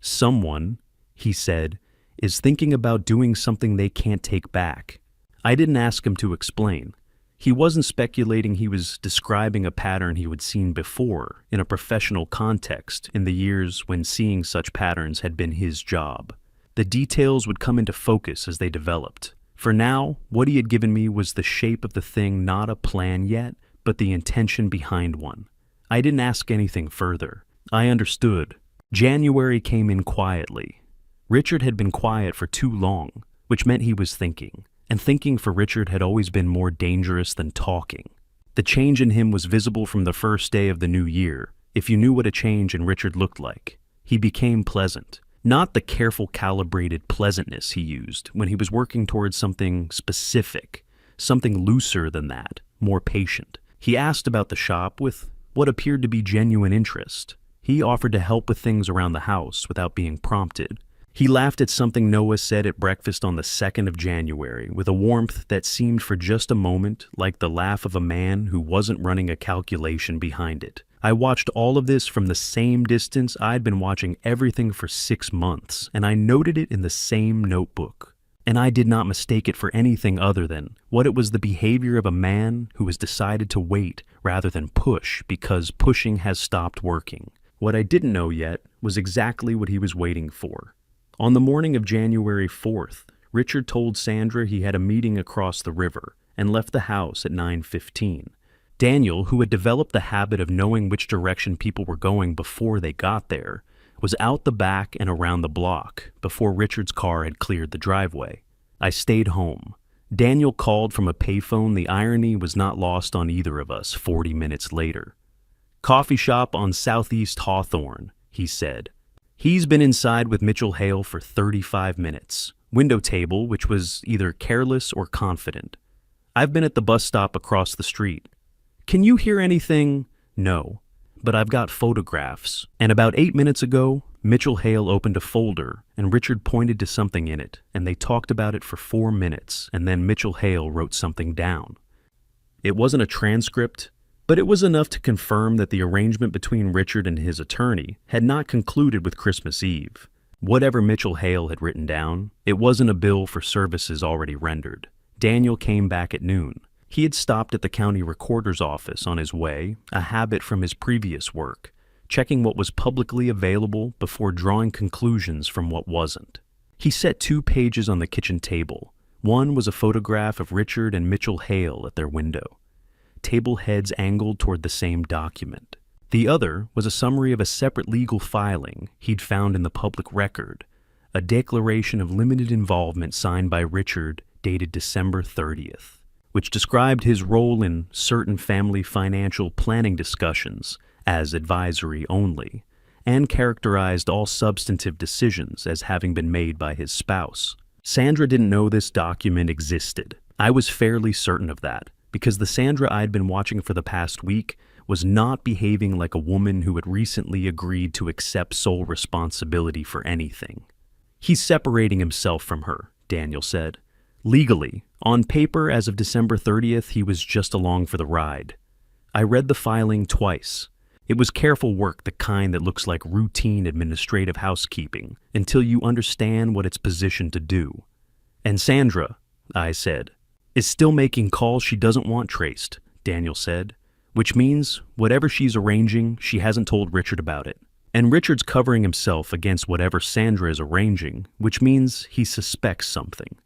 Someone, he said, is thinking about doing something they can't take back. I didn't ask him to explain. He wasn't speculating, he was describing a pattern he had seen before in a professional context in the years when seeing such patterns had been his job. The details would come into focus as they developed. For now, what he had given me was the shape of the thing, not a plan yet, but the intention behind one. I didn't ask anything further. I understood. January came in quietly. Richard had been quiet for too long, which meant he was thinking. And thinking for Richard had always been more dangerous than talking. The change in him was visible from the first day of the new year, if you knew what a change in Richard looked like. He became pleasant. Not the careful calibrated pleasantness he used when he was working towards something specific, something looser than that, more patient. He asked about the shop with what appeared to be genuine interest. He offered to help with things around the house without being prompted. He laughed at something Noah said at breakfast on the 2nd of January with a warmth that seemed for just a moment like the laugh of a man who wasn't running a calculation behind it. I watched all of this from the same distance I'd been watching everything for 6 months, and I noted it in the same notebook. And I did not mistake it for anything other than what it was, the behavior of a man who has decided to wait rather than push because pushing has stopped working. What I didn't know yet was exactly what he was waiting for. On the morning of January 4th, Richard told Sandra he had a meeting across the river and left the house at 9:15. Daniel, who had developed the habit of knowing which direction people were going before they got there, was out the back and around the block before Richard's car had cleared the driveway. I stayed home. Daniel called from a payphone. The irony was not lost on either of us 40 minutes later. "Coffee shop on Southeast Hawthorne," he said. "He's been inside with Mitchell Hale for 35 minutes. Window table, which was either careless or confident. I've been at the bus stop across the street. Can you hear anything? No. But I've got photographs. And about 8 minutes ago, Mitchell Hale opened a folder, and Richard pointed to something in it, and they talked about it for 4 minutes, and then Mitchell Hale wrote something down. It wasn't a transcript, but it was enough to confirm that the arrangement between Richard and his attorney had not concluded with Christmas Eve. Whatever Mitchell Hale had written down, it wasn't a bill for services already rendered. Daniel came back at noon. He had stopped at the county recorder's office on his way, a habit from his previous work, checking what was publicly available before drawing conclusions from what wasn't. He set 2 pages on the kitchen table. One was a photograph of Richard and Mitchell Hale at their window, table heads angled toward the same document. The other was a summary of a separate legal filing he'd found in the public record, a declaration of limited involvement signed by Richard dated December 30th, which described his role in certain family financial planning discussions as advisory only, and characterized all substantive decisions as having been made by his spouse. Sandra didn't know this document existed. I was fairly certain of that, because the Sandra I'd been watching for the past week was not behaving like a woman who had recently agreed to accept sole responsibility for anything. "He's separating himself from her," Daniel said. "Legally, on paper as of December 30th, he was just along for the ride." I read the filing twice. It was careful work, the kind that looks like routine administrative housekeeping, until you understand what it's positioned to do. "And Sandra," I said, "is still making calls she doesn't want traced," Daniel said. "Which means whatever she's arranging, she hasn't told Richard about it. And Richard's covering himself against whatever Sandra is arranging, which means he suspects something."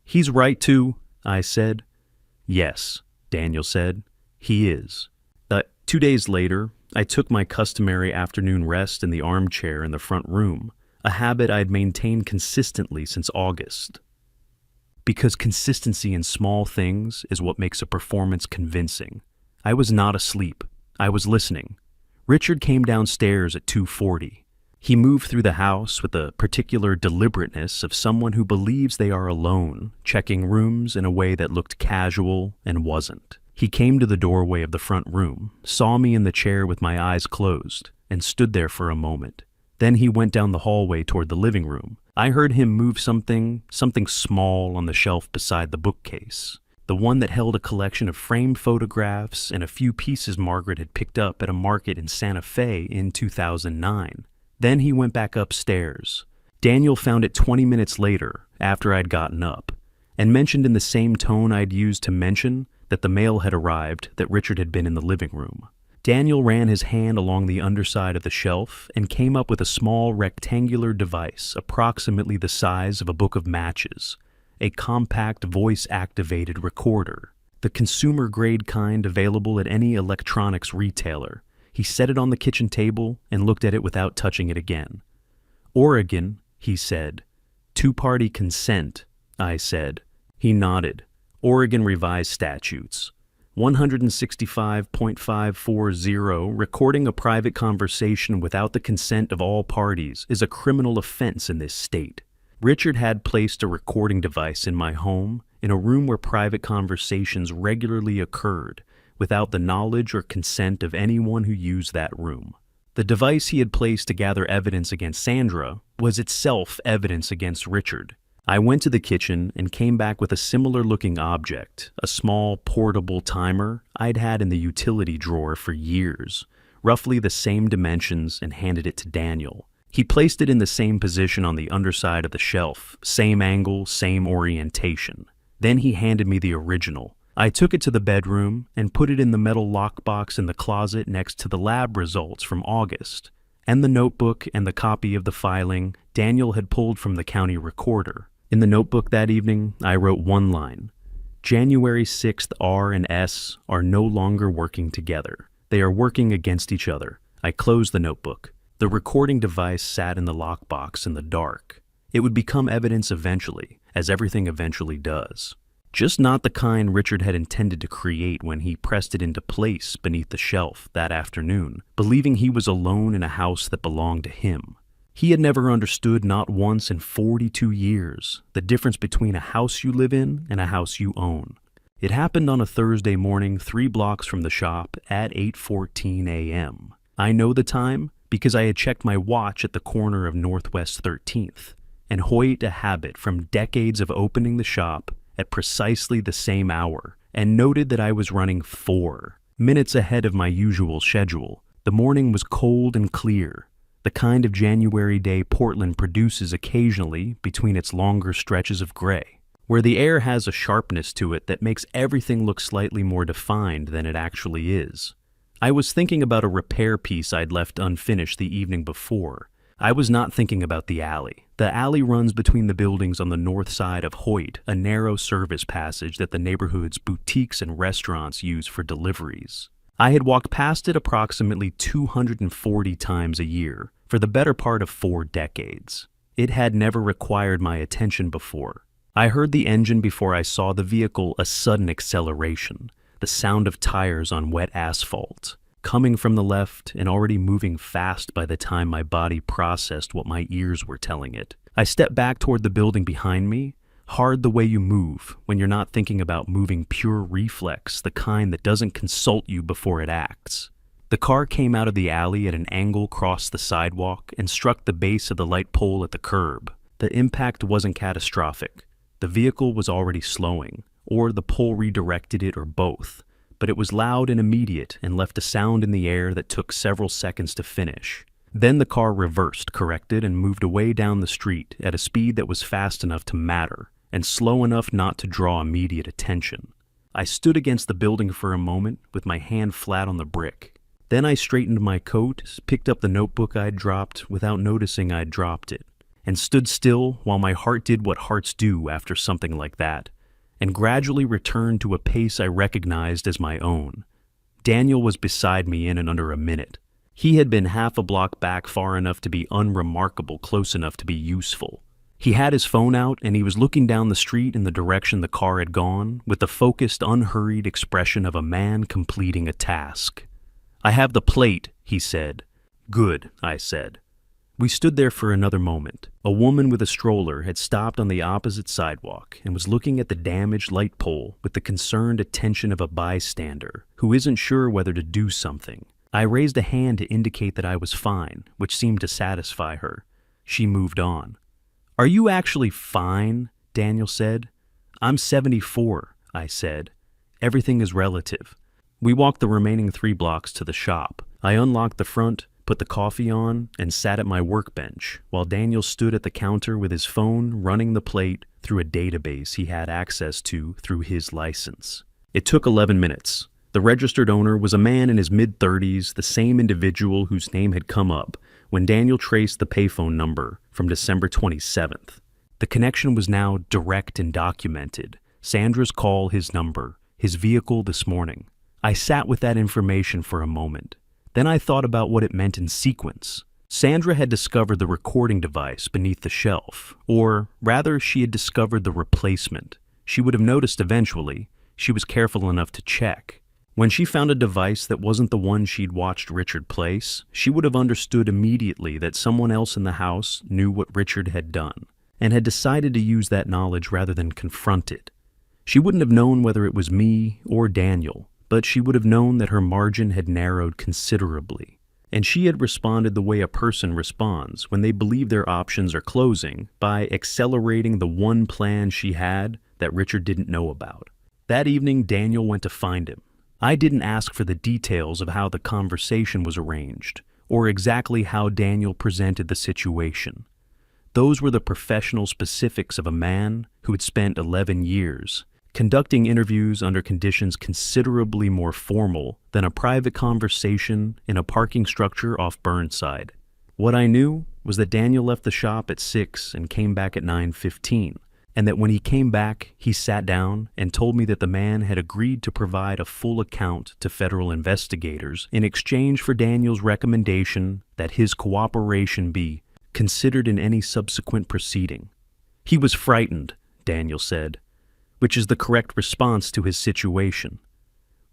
"He's right to," I said. "Yes," Daniel said, "he is." 2 days later, I took my customary afternoon rest in the armchair in the front room, a habit I'd maintained consistently since August. Because consistency in small things is what makes a performance convincing. I was not asleep. I was listening. Richard came downstairs at 2:40. He moved through the house with the particular deliberateness of someone who believes they are alone, checking rooms in a way that looked casual and wasn't. He came to the doorway of the front room, saw me in the chair with my eyes closed, and stood there for a moment. Then he went down the hallway toward the living room. I heard him move something small on the shelf beside the bookcase, the one that held a collection of framed photographs and a few pieces Margaret had picked up at a market in Santa Fe in 2009. Then he went back upstairs. Daniel found it 20 minutes later, after I'd gotten up, and mentioned in the same tone I'd used to mention that the mail had arrived, that Richard had been in the living room. Daniel ran his hand along the underside of the shelf and came up with a small rectangular device approximately the size of a book of matches, a compact voice-activated recorder, the consumer-grade kind available at any electronics retailer. He set it on the kitchen table and looked at it without touching it again. "Oregon," he said. "Two-party consent," I said. He nodded. "Oregon Revised Statutes. 165.540, recording a private conversation without the consent of all parties is a criminal offense in this state. Richard had placed a recording device in my home in a room where private conversations regularly occurred without the knowledge or consent of anyone who used that room. The device he had placed to gather evidence against Sandra was itself evidence against Richard. I went to the kitchen and came back with a similar-looking object, a small, portable timer I'd had in the utility drawer for years, roughly the same dimensions, and handed it to Daniel. He placed it in the same position on the underside of the shelf, same angle, same orientation. Then he handed me the original. I took it to the bedroom and put it in the metal lockbox in the closet next to the lab results from August, and the notebook and the copy of the filing Daniel had pulled from the county recorder. In the notebook that evening, I wrote one line: "January 6th, R and S are no longer working together. They are working against each other." I closed the notebook. The recording device sat in the lockbox in the dark. It would become evidence eventually, as everything eventually does. Just not the kind Richard had intended to create when he pressed it into place beneath the shelf that afternoon, believing he was alone in a house that belonged to him. He had never understood, not once in 42 years, the difference between a house you live in and a house you own. It happened on a Thursday morning 3 blocks from the shop at 8:14 a.m. I know the time because I had checked my watch at the corner of Northwest 13th, and Hoyt a habit from decades of opening the shop at precisely the same hour, and noted that I was running 4 minutes ahead of my usual schedule. The morning was cold and clear, the kind of January day Portland produces occasionally between its longer stretches of gray, where the air has a sharpness to it that makes everything look slightly more defined than it actually is. I was thinking about a repair piece I'd left unfinished the evening before. I was not thinking about the alley. The alley runs between the buildings on the north side of Hoyt, a narrow service passage that the neighborhood's boutiques and restaurants use for deliveries. I had walked past it approximately 240 times a year for the better part of 4 decades. It had never required my attention before. I heard the engine before I saw the vehicle, a sudden acceleration, the sound of tires on wet asphalt, coming from the left and already moving fast by the time my body processed what my ears were telling it. I stepped back toward the building behind me, Hard the way you move when you're not thinking about moving pure reflex, the kind that doesn't consult you before it acts. The car came out of the alley at an angle, crossed the sidewalk, and struck the base of the light pole at the curb. The impact wasn't catastrophic. The vehicle was already slowing, or the pole redirected it, or both. But it was loud and immediate and left a sound in the air that took several seconds to finish. Then the car reversed, corrected, and moved away down the street at a speed that was fast enough to matter, and slow enough not to draw immediate attention. I stood against the building for a moment with my hand flat on the brick. Then I straightened my coat, picked up the notebook I'd dropped without noticing I'd dropped it, and stood still while my heart did what hearts do after something like that, and gradually returned to a pace I recognized as my own. Daniel was beside me in and under a minute. He had been half a block back, far enough to be unremarkable, close enough to be useful. He had his phone out, and he was looking down the street in the direction the car had gone, with the focused, unhurried expression of a man completing a task. "I have the plate," he said. "Good," I said. We stood there for another moment. A woman with a stroller had stopped on the opposite sidewalk and was looking at the damaged light pole with the concerned attention of a bystander who isn't sure whether to do something. I raised a hand to indicate that I was fine, which seemed to satisfy her. She moved on. "Are you actually fine?" Daniel said. "I'm 74, I said. "Everything is relative." We walked the remaining 3 blocks to the shop. I unlocked the front, put the coffee on, and sat at my workbench, while Daniel stood at the counter with his phone running the plate through a database he had access to through his license. It took 11 minutes. The registered owner was a man in his mid-30s, the same individual whose name had come up when Daniel traced the payphone number from December 27th. The connection was now direct and documented. Sandra's call, his number, his vehicle this morning. I sat with that information for a moment. Then I thought about what it meant in sequence. Sandra had discovered the recording device beneath the shelf, or rather, she had discovered the replacement. She would have noticed eventually. She was careful enough to check. When she found a device that wasn't the one she'd watched Richard place, she would have understood immediately that someone else in the house knew what Richard had done, and had decided to use that knowledge rather than confront it. She wouldn't have known whether it was me or Daniel, but she would have known that her margin had narrowed considerably, and she had responded the way a person responds when they believe their options are closing, by accelerating the one plan she had that Richard didn't know about. That evening, Daniel went to find him. I didn't ask for the details of how the conversation was arranged, or exactly how Daniel presented the situation. Those were the professional specifics of a man who had spent 11 years conducting interviews under conditions considerably more formal than a private conversation in a parking structure off Burnside. What I knew was that Daniel left the shop at 6 and came back at 9:15, and that when he came back, he sat down and told me that the man had agreed to provide a full account to federal investigators in exchange for Daniel's recommendation that his cooperation be considered in any subsequent proceeding. He was frightened, Daniel said, which is the correct response to his situation.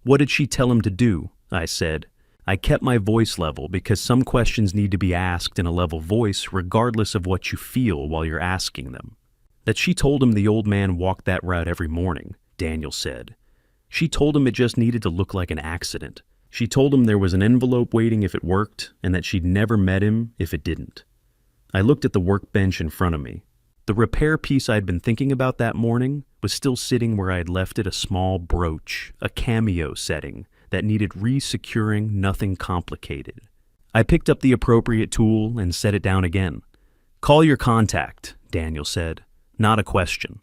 "What did she tell him to do?" I said. I kept my voice level because some questions need to be asked in a level voice regardless of what you feel while you're asking them. "That she told him the old man walked that route every morning," Daniel said. "She told him it just needed to look like an accident. She told him there was an envelope waiting if it worked, and that she'd never met him if it didn't." I looked at the workbench in front of me. The repair piece I'd been thinking about that morning was still sitting where I had left it, a small brooch, a cameo setting that needed re-securing, nothing complicated. I picked up the appropriate tool and set it down again. "Call your contact," Daniel said. Not a question.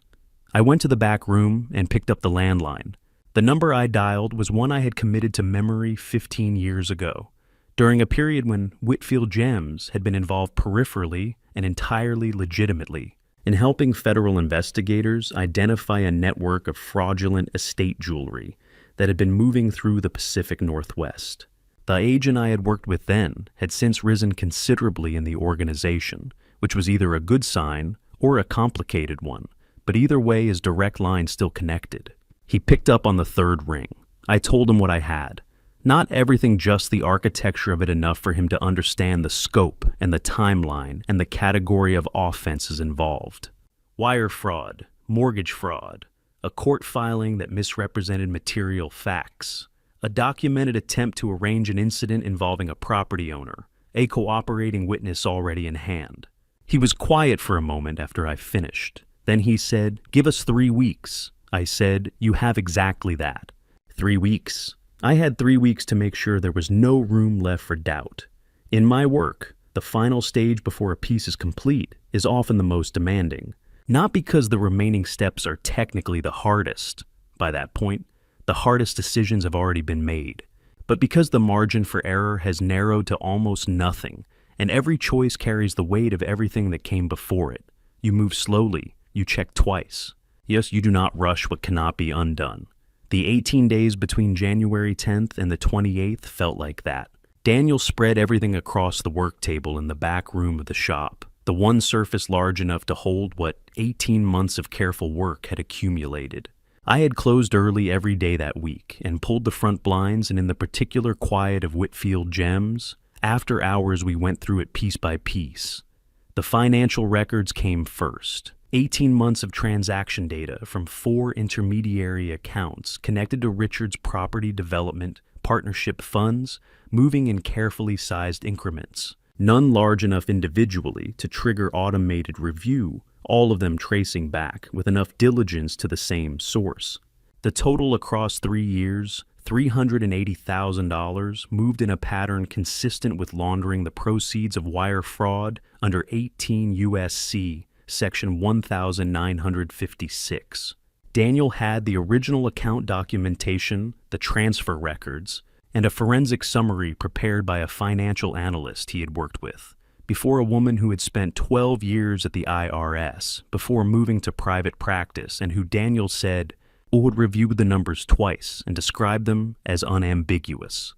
I went to the back room and picked up the landline. The number I dialed was one I had committed to memory 15 years ago, during a period when Whitfield Gems had been involved peripherally and entirely legitimately in helping federal investigators identify a network of fraudulent estate jewelry that had been moving through the Pacific Northwest. The agent I had worked with then had since risen considerably in the organization, which was either a good sign or a complicated one, but either way his direct line still connected. He picked up on the third ring. I told him what I had. Not everything, just the architecture of it, enough for him to understand the scope and the timeline and the category of offenses involved. Wire fraud, mortgage fraud, a court filing that misrepresented material facts, a documented attempt to arrange an incident involving a property owner, a cooperating witness already in hand. He was quiet for a moment after I finished. Then he said, "Give us 3 weeks." I said, "You have exactly that. 3 weeks." I had 3 weeks to make sure there was no room left for doubt. In my work, the final stage before a piece is complete is often the most demanding. Not because the remaining steps are technically the hardest. By that point, the hardest decisions have already been made. But because the margin for error has narrowed to almost nothing, and every choice carries the weight of everything that came before it. You move slowly, you check twice. Yes, you do not rush what cannot be undone. The 18 days between January 10th and the 28th felt like that. Daniel spread everything across the work table in the back room of the shop, the one surface large enough to hold what 18 months of careful work had accumulated. I had closed early every day that week and pulled the front blinds, and in the particular quiet of Whitfield Gems, after hours we went through it piece by piece. The financial records came first. 18 months of transaction data from 4 intermediary accounts connected to Richard's property development partnership funds, moving in carefully sized increments. None large enough individually to trigger automated review, all of them tracing back with enough diligence to the same source. The total across 3 years, $380,000, moved in a pattern consistent with laundering the proceeds of wire fraud under 18 U.S.C. Section 1956. Daniel had the original account documentation, the transfer records, and a forensic summary prepared by a financial analyst he had worked with, before a woman who had spent 12 years at the IRS before moving to private practice, and who Daniel said would review the numbers twice and describe them as unambiguous.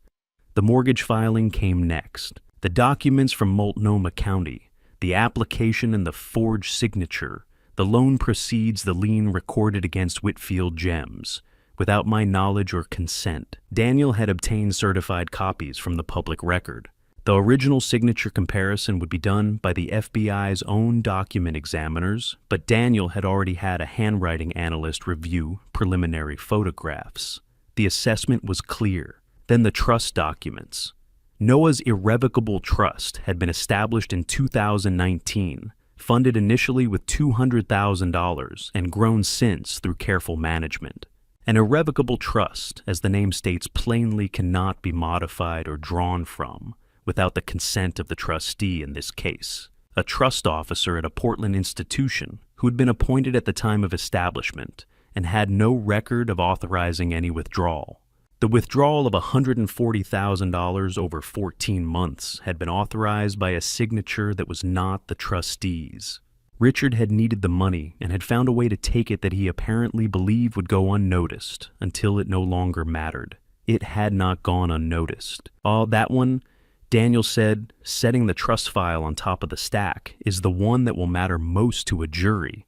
The mortgage filing came next. The documents from Multnomah County, the application and the forged signature, the loan proceeds, the lien recorded against Whitfield Gems. Without my knowledge or consent, Daniel had obtained certified copies from the public record. The original signature comparison would be done by the FBI's own document examiners, but Daniel had already had a handwriting analyst review preliminary photographs. The assessment was clear. Then the trust documents. Noah's irrevocable trust had been established in 2019, funded initially with $200,000 and grown since through careful management. An irrevocable trust, as the name states, plainly cannot be modified or drawn from without the consent of the trustee in this case, a trust officer at a Portland institution who had been appointed at the time of establishment and had no record of authorizing any withdrawal. The withdrawal of $140,000 over 14 months had been authorized by a signature that was not the trustee's. Richard had needed the money and had found a way to take it that he apparently believed would go unnoticed until it no longer mattered. It had not gone unnoticed. That one, Daniel said, setting the trust file on top of the stack, is the one that will matter most to a jury.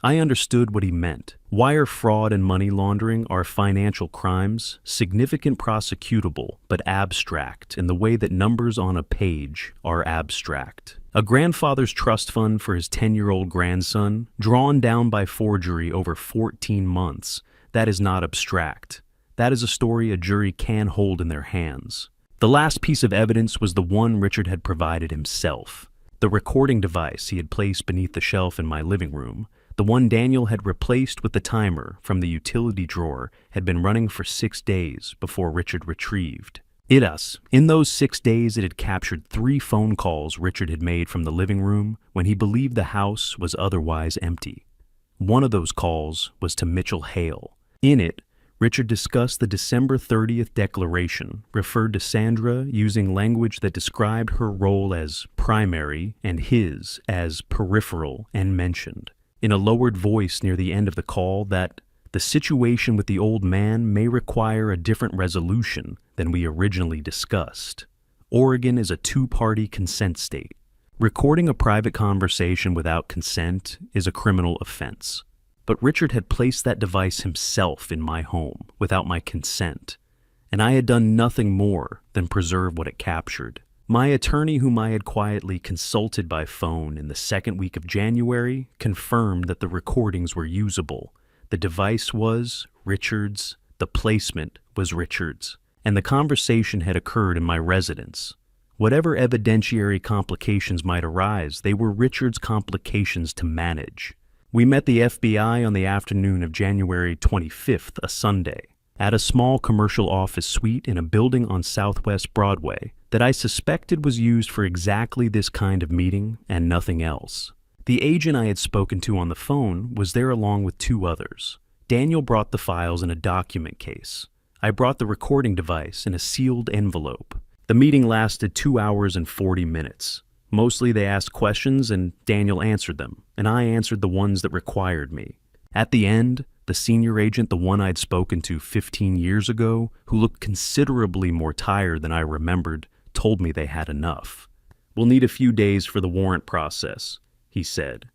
I understood what he meant. Wire fraud and money laundering are financial crimes, significant prosecutable, but abstract in the way that numbers on a page are abstract. A grandfather's trust fund for his 10-year-old grandson, drawn down by forgery over 14 months, that is not abstract. That is a story a jury can hold in their hands. The last piece of evidence was the one Richard had provided himself. The recording device he had placed beneath the shelf in my living room, the one Daniel had replaced with the timer from the utility drawer, had been running for 6 days before Richard retrieved. In those 6 days, it had captured 3 phone calls Richard had made from the living room when he believed the house was otherwise empty. One of those calls was to Mitchell Hale. In it, Richard discussed the December 30th declaration, referred to Sandra using language that described her role as primary and his as peripheral, and mentioned, in a lowered voice near the end of the call, that the situation with the old man may require a different resolution than we originally discussed. Oregon is a 2-party consent state. Recording a private conversation without consent is a criminal offense. But Richard had placed that device himself in my home without my consent, and I had done nothing more than preserve what it captured. My attorney, whom I had quietly consulted by phone in the second week of January, confirmed that the recordings were usable. The device was Richard's, the placement was Richard's, and the conversation had occurred in my residence. Whatever evidentiary complications might arise, they were Richard's complications to manage. We met the FBI on the afternoon of January 25th, a Sunday, at a small commercial office suite in a building on Southwest Broadway that I suspected was used for exactly this kind of meeting and nothing else. The agent I had spoken to on the phone was there along with two others. Daniel brought the files in a document case. I brought the recording device in a sealed envelope. The meeting lasted 2 hours and 40 minutes. Mostly they asked questions and Daniel answered them, and I answered the ones that required me. At the end, the senior agent, the one I'd spoken to 15 years ago, who looked considerably more tired than I remembered, told me they had enough. "We'll need a few days for the warrant process," he said.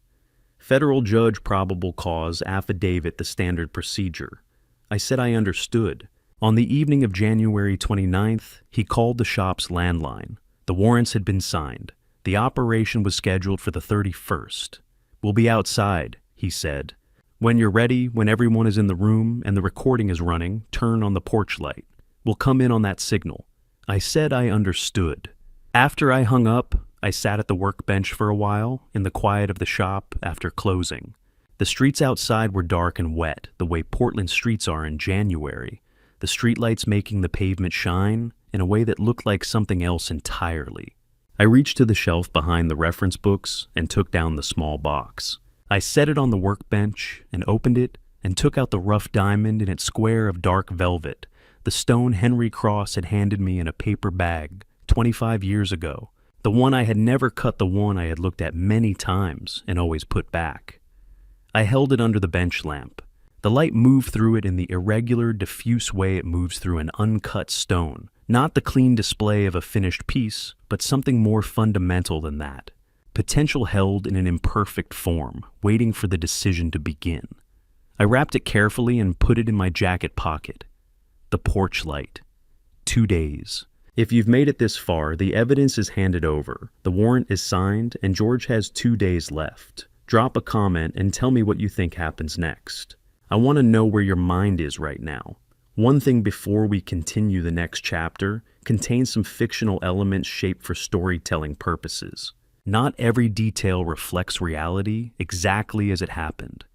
"Federal judge, probable cause, affidavit, the standard procedure." I said I understood. On the evening of January 29th, he called the shop's landline. The warrants had been signed. The operation was scheduled for the 31st. "We'll be outside," he said. "When you're ready, when everyone is in the room and the recording is running, turn on the porch light. We'll come in on that signal." I said I understood. After I hung up, I sat at the workbench for a while, in the quiet of the shop after closing. The streets outside were dark and wet, the way Portland streets are in January, the streetlights making the pavement shine in a way that looked like something else entirely. I reached to the shelf behind the reference books and took down the small box. I set it on the workbench and opened it and took out the rough diamond in its square of dark velvet, the stone Henry Cross had handed me in a paper bag 25 years ago, the one I had never cut, the one I had looked at many times and always put back. I held it under the bench lamp. The light moved through it in the irregular, diffuse way it moves through an uncut stone, not the clean display of a finished piece, but something more fundamental than that. Potential held in an imperfect form, waiting for the decision to begin. I wrapped it carefully and put it in my jacket pocket. The porch light. 2 days. If you've made it this far, the evidence is handed over, the warrant is signed, and George has 2 days left. Drop a comment and tell me what you think happens next. I want to know where your mind is right now. One thing before we continue the next chapter contains some fictional elements shaped for storytelling purposes. Not every detail reflects reality exactly as it happened.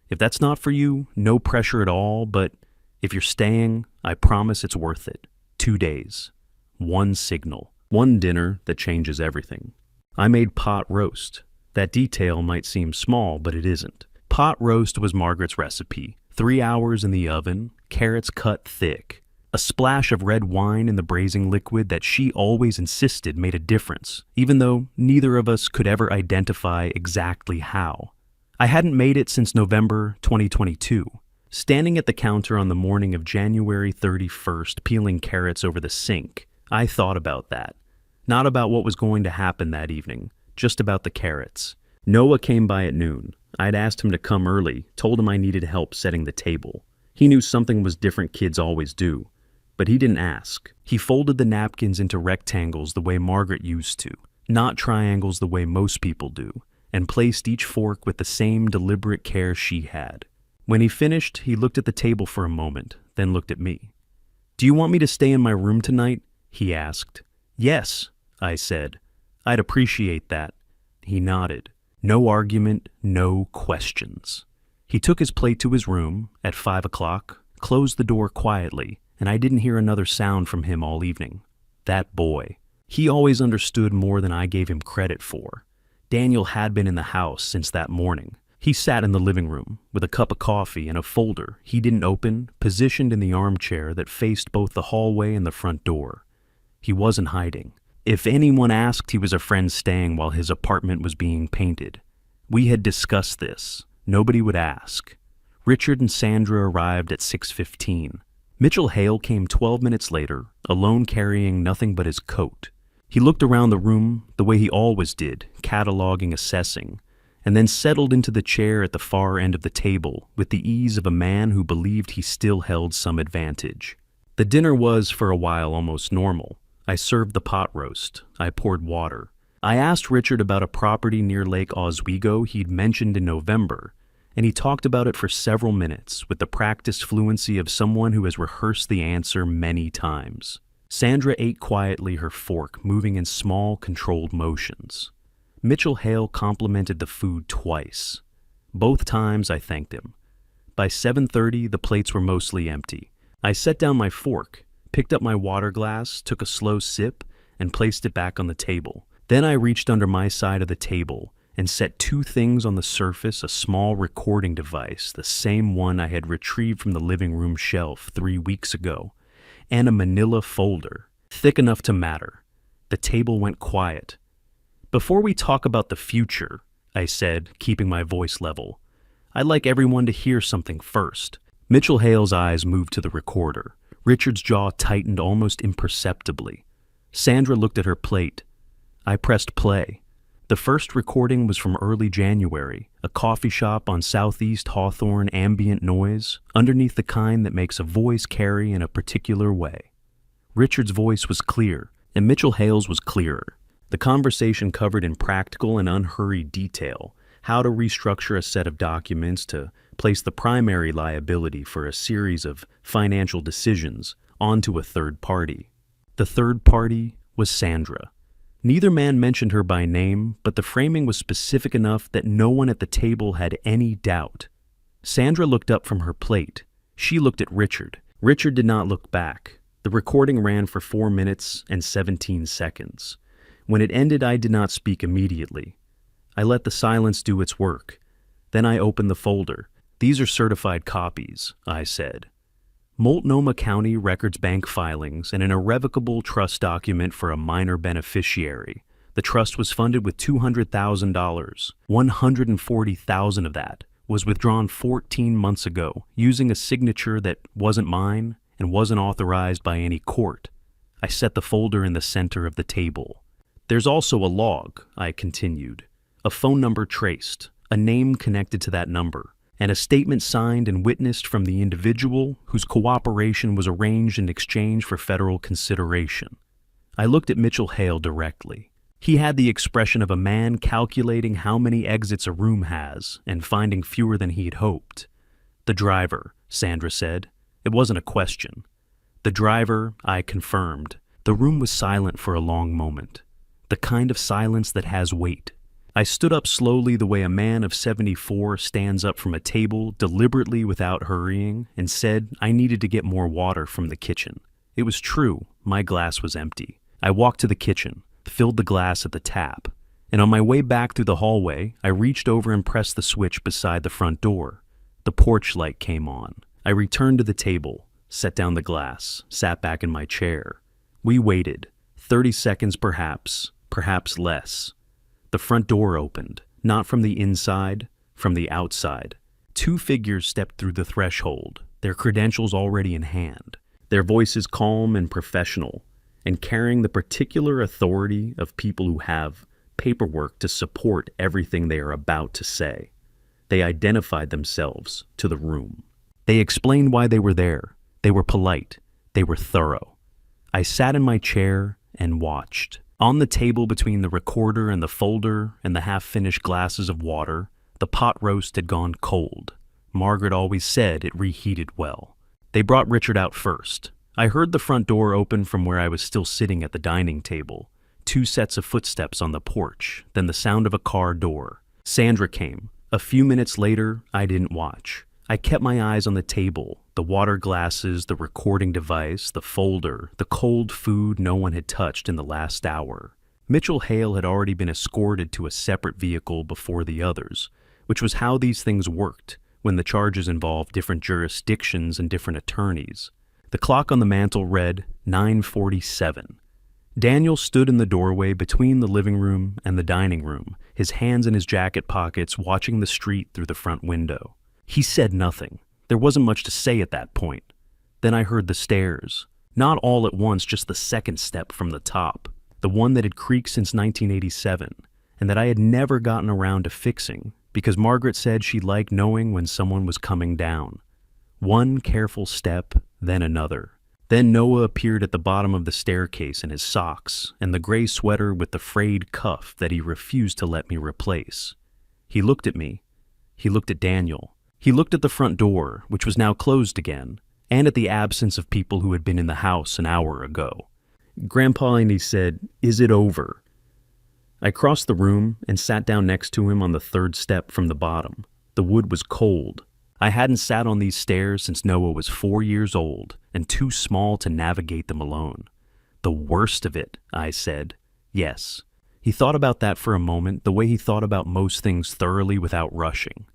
If that's not for you, no pressure at all, but if you're staying, I promise it's worth it. 2 days. One signal. One dinner that changes everything. I made pot roast. That detail might seem small, but it isn't. Pot roast was Margaret's recipe. 3 hours in the oven, carrots cut thick. A splash of red wine in the braising liquid that she always insisted made a difference, even though neither of us could ever identify exactly how. I hadn't made it since November 2022. Standing at the counter on the morning of January 31st, peeling carrots over the sink, I thought about that. Not about what was going to happen that evening, just about the carrots. Noah came by at noon. I'd asked him to come early, told him I needed help setting the table. He knew something was different, kids always do. But he didn't ask. He folded the napkins into rectangles the way Margaret used to, not triangles the way most people do, and placed each fork with the same deliberate care she had. When he finished, he looked at the table for a moment, then looked at me. "Do you want me to stay in my room tonight?" he asked. "Yes," I said. "I'd appreciate that." He nodded. No argument, no questions. He took his plate to his room at 5 o'clock, closed the door quietly, and I didn't hear another sound from him all evening. That boy. He always understood more than I gave him credit for. Daniel had been in the house since that morning. He sat in the living room with a cup of coffee and a folder he didn't open, positioned in the armchair that faced both the hallway and the front door. He wasn't hiding. If anyone asked, he was a friend staying while his apartment was being painted. We had discussed this. Nobody would ask. Richard and Sandra arrived at 6:15. Mitchell Hale came 12 minutes later, alone carrying nothing but his coat. He looked around the room the way he always did, cataloging, assessing, and then settled into the chair at the far end of the table with the ease of a man who believed he still held some advantage. The dinner was, for a while, almost normal. I served the pot roast. I poured water. I asked Richard about a property near Lake Oswego he'd mentioned in November, and he talked about it for several minutes with the practiced fluency of someone who has rehearsed the answer many times. Sandra ate quietly, her fork moving in small, controlled motions. Mitchell Hale complimented the food twice. Both times I thanked him. By 7:30, the plates were mostly empty. I set down my fork, picked up my water glass, took a slow sip, and placed it back on the table. Then I reached under my side of the table and set two things on the surface: a small recording device, the same one I had retrieved from the living room shelf 3 weeks ago, and a manila folder, thick enough to matter. The table went quiet. "Before we talk about the future," I said, keeping my voice level, "I'd like everyone to hear something first." Mitchell Hale's eyes moved to the recorder. Richard's jaw tightened almost imperceptibly. Sandra looked at her plate. I pressed play. The first recording was from early January, a coffee shop on Southeast Hawthorne, ambient noise, underneath the kind that makes a voice carry in a particular way. Richard's voice was clear, and Mitchell Hale's was clearer. The conversation covered in practical and unhurried detail how to restructure a set of documents to place the primary liability for a series of financial decisions onto a third party. The third party was Sandra. Neither man mentioned her by name, but the framing was specific enough that no one at the table had any doubt. Sandra looked up from her plate. She looked at Richard. Richard did not look back. The recording ran for 4 minutes and 17 seconds. When it ended, I did not speak immediately. I let the silence do its work. Then I opened the folder. "These are certified copies," I said. Multnomah County Records Bank filings and an irrevocable trust document for a minor beneficiary. The trust was funded with $200,000. $140,000 of that was withdrawn 14 months ago using a signature that wasn't mine and wasn't authorized by any court. I set the folder in the center of the table. "There's also a log," I continued, "a phone number traced, a name connected to that number, and a statement signed and witnessed from the individual whose cooperation was arranged in exchange for federal consideration." I looked at Mitchell Hale directly. He had the expression of a man calculating how many exits a room has and finding fewer than he'd hoped. "The driver," Sandra said. It wasn't a question. "The driver," I confirmed. The room was silent for a long moment. The kind of silence that has weight. I stood up slowly the way a man of 74 stands up from a table, deliberately without hurrying, and said I needed to get more water from the kitchen. It was true, my glass was empty. I walked to the kitchen, filled the glass at the tap, and on my way back through the hallway, I reached over and pressed the switch beside the front door. The porch light came on. I returned to the table, set down the glass, sat back in my chair. We waited, 30 seconds perhaps less. The front door opened, not from the inside, from the outside. Two figures stepped through the threshold, their credentials already in hand, their voices calm and professional, and carrying the particular authority of people who have paperwork to support everything they are about to say. They identified themselves to the room. They explained why they were there. They were polite. They were thorough. I sat in my chair and watched. On the table between the recorder and the folder and the half-finished glasses of water, the pot roast had gone cold. Margaret always said it reheated well. They brought Richard out first. I heard the front door open from where I was still sitting at the dining table. 2 sets of footsteps on the porch, then the sound of a car door. Sandra came. A few minutes later, I didn't watch. I kept my eyes on the table, the water glasses, the recording device, the folder, the cold food no one had touched in the last hour. Mitchell Hale had already been escorted to a separate vehicle before the others, which was how these things worked when the charges involved different jurisdictions and different attorneys. The clock on the mantel read 9:47. Daniel stood in the doorway between the living room and the dining room, his hands in his jacket pockets, watching the street through the front window. He said nothing. There wasn't much to say at that point. Then I heard the stairs. Not all at once, just the second step from the top. The one that had creaked since 1987, and that I had never gotten around to fixing, because Margaret said she liked knowing when someone was coming down. One careful step, then another. Then Noah appeared at the bottom of the staircase in his socks and the gray sweater with the frayed cuff that he refused to let me replace. He looked at me. He looked at Daniel. He looked at the front door, which was now closed again, and at the absence of people who had been in the house an hour ago. Grandpa and he said, "Is it over?" I crossed the room and sat down next to him on the third step from the bottom. The wood was cold. I hadn't sat on these stairs since Noah was 4 years old and too small to navigate them alone. The worst of it, I said. Yes. He thought about that for a moment, the way he thought about most things thoroughly without rushing.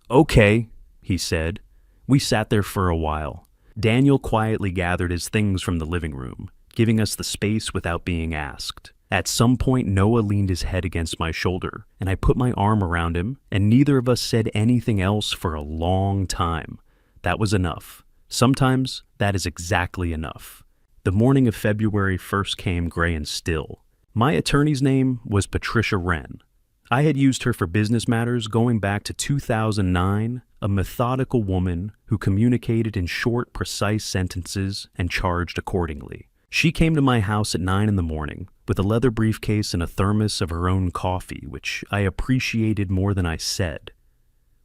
"Okay," he said. We sat there for a while. Daniel quietly gathered his things from the living room, giving us the space without being asked. At some point, Noah leaned his head against my shoulder, and I put my arm around him, and neither of us said anything else for a long time. That was enough. Sometimes that is exactly enough. The morning of February 1st came gray and still. My attorney's name was Patricia Wren. I had used her for business matters going back to 2009, a methodical woman who communicated in short, precise sentences and charged accordingly. She came to my house at 9 in the morning with a leather briefcase and a thermos of her own coffee, which I appreciated more than I said.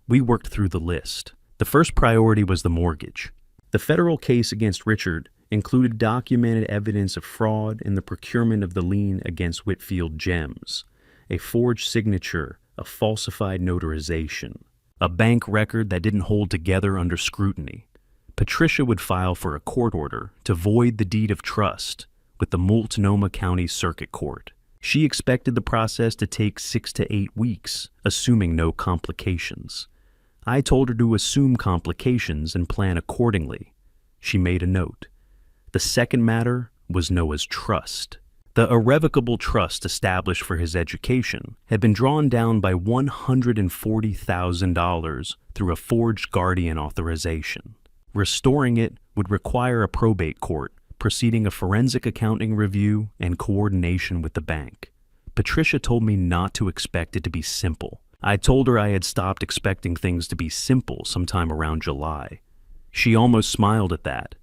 We worked through the list. The first priority was the mortgage. The federal case against Richard included documented evidence of fraud in the procurement of the lien against Whitfield Gems, a forged signature, a falsified notarization, a bank record that didn't hold together under scrutiny. Patricia would file for a court order to void the deed of trust with the Multnomah County Circuit Court. She expected the process to take 6 to 8 weeks, assuming no complications. I told her to assume complications and plan accordingly. She made a note. The second matter was Noah's trust. The irrevocable trust established for his education had been drawn down by $140,000 through a forged guardian authorization. Restoring it would require a probate court, preceding a forensic accounting review and coordination with the bank. Patricia told me not to expect it to be simple. I told her I had stopped expecting things to be simple sometime around July. She almost smiled at that.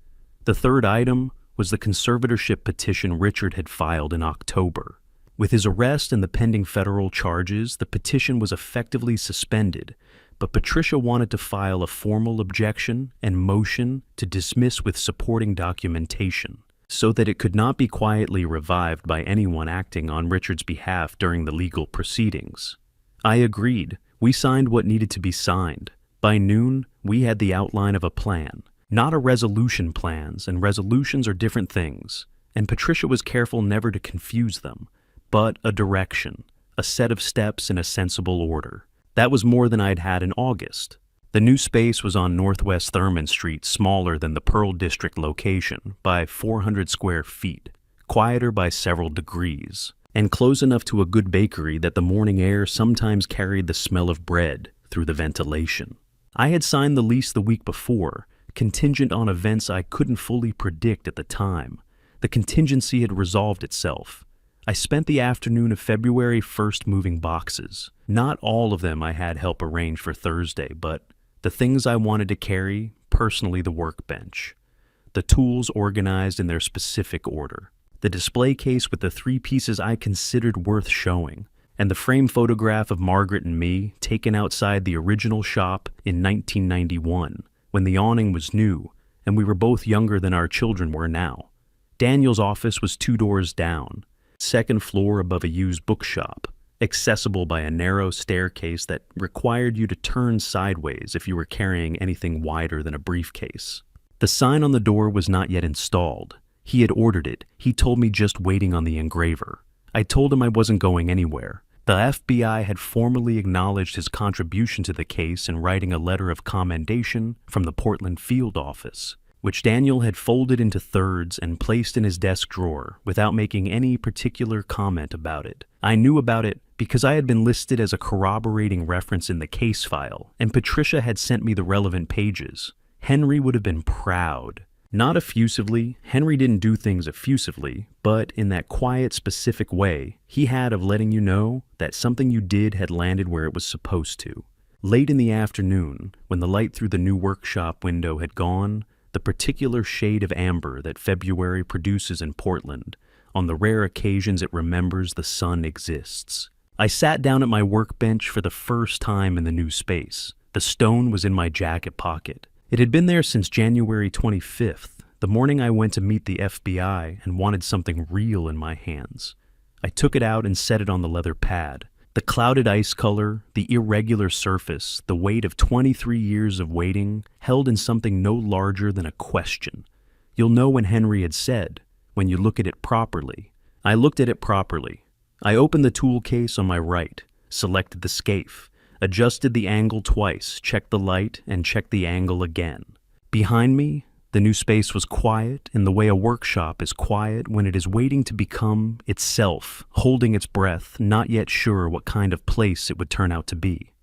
The third item was the conservatorship petition Richard had filed in October. With his arrest and the pending federal charges, the petition was effectively suspended, but Patricia wanted to file a formal objection and motion to dismiss with supporting documentation, so that it could not be quietly revived by anyone acting on Richard's behalf during the legal proceedings. I agreed. We signed what needed to be signed. By noon, we had the outline of a plan. Not a resolution plans, and resolutions are different things, and Patricia was careful never to confuse them, but a direction, a set of steps in a sensible order. That was more than I'd had in August. The new space was on Northwest Thurman Street, smaller than the Pearl District location by 400 square feet, quieter by several degrees, and close enough to a good bakery that the morning air sometimes carried the smell of bread through the ventilation. I had signed the lease the week before, contingent on events I couldn't fully predict at the time. The contingency had resolved itself. I spent the afternoon of February 1st moving boxes. Not all of them I had help arrange for Thursday, but the things I wanted to carry, personally the workbench. The tools organized in their specific order. The display case with the 3 pieces I considered worth showing, and the frame photograph of Margaret and me taken outside the original shop in 1991, when the awning was new and we were both younger than our children were now. Daniel's office was 2 doors down, second floor above a used bookshop, accessible by a narrow staircase that required you to turn sideways if you were carrying anything wider than a briefcase. The sign on the door was not yet installed. He had ordered it. He told me just waiting on the engraver. I told him I wasn't going anywhere. The FBI had formally acknowledged his contribution to the case in writing a letter of commendation from the Portland field office, which Daniel had folded into thirds and placed in his desk drawer without making any particular comment about it. I knew about it because I had been listed as a corroborating reference in the case file, and Patricia had sent me the relevant pages. Henry would have been proud. Not effusively, Henry didn't do things effusively, but in that quiet, specific way he had of letting you know that something you did had landed where it was supposed to. Late in the afternoon, when the light through the new workshop window had gone, the particular shade of amber that February produces in Portland, on the rare occasions it remembers the sun exists. I sat down at my workbench for the first time in the new space. The stone was in my jacket pocket. It had been there since January 25th, the morning I went to meet the FBI and wanted something real in my hands. I took it out and set it on the leather pad. The clouded ice color, the irregular surface, the weight of 23 years of waiting, held in something no larger than a question. You'll know when Henry had said, when you look at it properly. I looked at it properly. I opened the tool case on my right, selected the scaife, adjusted the angle twice, checked the light, and checked the angle again. Behind me, the new space was quiet in the way a workshop is quiet when it is waiting to become itself, holding its breath, not yet sure what kind of place it would turn out to be.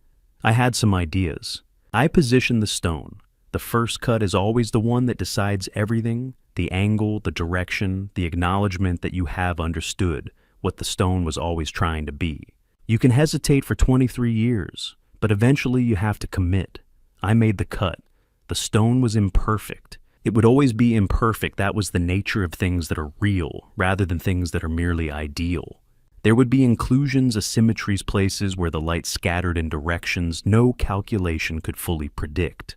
I had some ideas. I positioned the stone. The first cut is always the one that decides everything, the angle, the direction, the acknowledgement that you have understood what the stone was always trying to be. You can hesitate for 23 years, but eventually you have to commit. I made the cut. The stone was imperfect. It would always be imperfect. That was the nature of things that are real, rather than things that are merely ideal. There would be inclusions, asymmetries, places where the light scattered in directions no calculation could fully predict.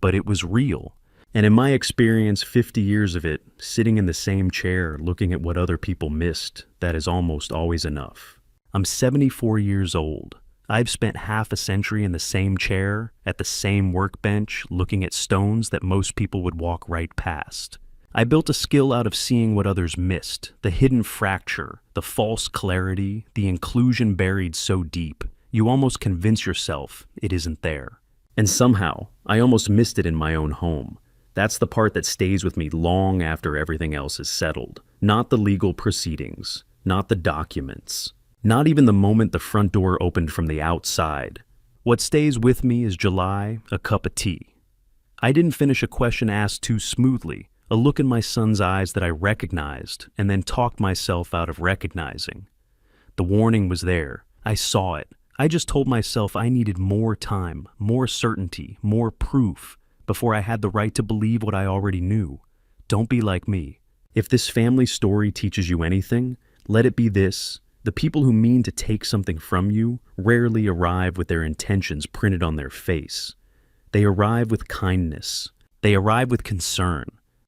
But it was real. And in my experience, 50 years of it, sitting in the same chair, looking at what other people missed, that is almost always enough. I'm 74 years old. I've spent half a century in the same chair, at the same workbench, looking at stones that most people would walk right past. I built a skill out of seeing what others missed, the hidden fracture, the false clarity, the inclusion buried so deep, you almost convince yourself it isn't there. And somehow, I almost missed it in my own home. That's the part that stays with me long after everything else is settled. Not the legal proceedings, not the documents, not even the moment the front door opened from the outside. What stays with me is July, a cup of tea. I didn't finish a question asked too smoothly, a look in my son's eyes that I recognized and then talked myself out of recognizing. The warning was there. I saw it. I just told myself I needed more time, more certainty, more proof, before I had the right to believe what I already knew. Don't be like me. If this family story teaches you anything, let it be this. The people who mean to take something from you rarely arrive with their intentions printed on their face. They arrive with kindness. They arrive with concern.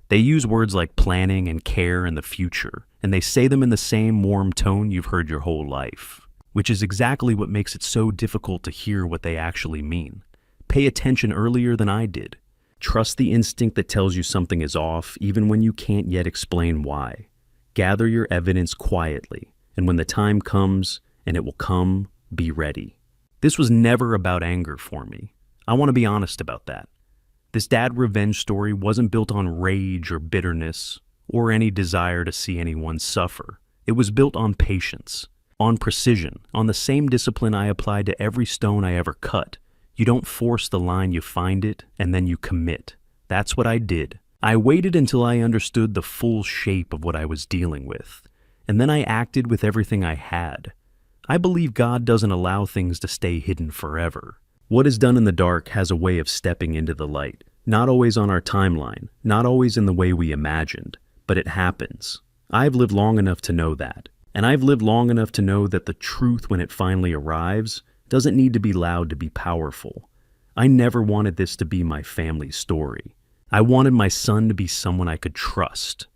They use words like planning and care and the future, and they say them in the same warm tone you've heard your whole life, which is exactly what makes it so difficult to hear what they actually mean. Pay attention earlier than I did. Trust the instinct that tells you something is off, even when you can't yet explain why. Gather your evidence quietly, and when the time comes, and it will come, be ready. This was never about anger for me. I want to be honest about that. This dad revenge story wasn't built on rage or bitterness, or any desire to see anyone suffer. It was built on patience, on precision, on the same discipline I applied to every stone I ever cut. You don't force the line, you find it, and then you commit. That's what I did. I waited until I understood the full shape of what I was dealing with, and then I acted with everything I had. I believe God doesn't allow things to stay hidden forever. What is done in the dark has a way of stepping into the light. Not always on our timeline, not always in the way we imagined, but it happens. I've lived long enough to know that, and I've lived long enough to know that the truth, when it finally arrives, doesn't need to be loud to be powerful. I never wanted this to be my family's story. I wanted my son to be someone I could trust.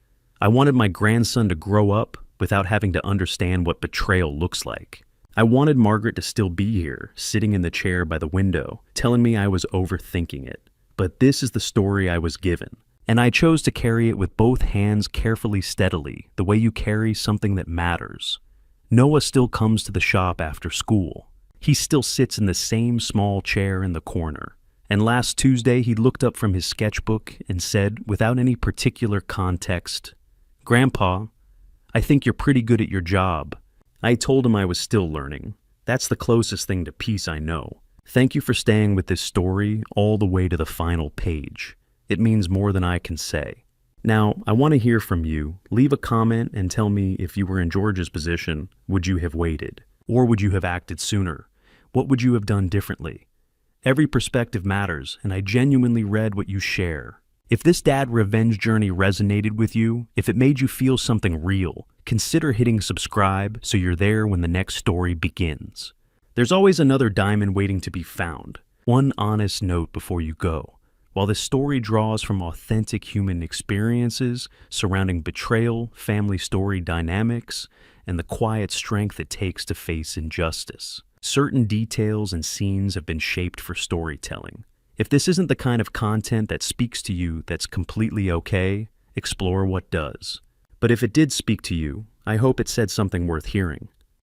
I wanted my grandson to grow up without having to understand what betrayal looks like. I wanted Margaret to still be here, sitting in the chair by the window, telling me I was overthinking it. But this is the story I was given, and I chose to carry it with both hands carefully, steadily, the way you carry something that matters. Noah still comes to the shop after school. He still sits in the same small chair in the corner. And last Tuesday, he looked up from his sketchbook and said, without any particular context, "Grandpa, I think you're pretty good at your job." I told him I was still learning. That's the closest thing to peace I know. Thank you for staying with this story all the way to the final page. It means more than I can say. Now, I want to hear from you. Leave a comment and tell me, if you were in George's position, would you have waited? Or would you have acted sooner? What would you have done differently? Every perspective matters, and I genuinely read what you share. If this dad revenge journey resonated with you, if it made you feel something real, consider hitting subscribe so you're there when the next story begins. There's always another diamond waiting to be found. One honest note before you go. While this story draws from authentic human experiences surrounding betrayal, family story dynamics, and the quiet strength it takes to face injustice, certain details and scenes have been shaped for storytelling. If this isn't the kind of content that speaks to you, that's completely okay. Explore what does. But if it did speak to you, I hope it said something worth hearing.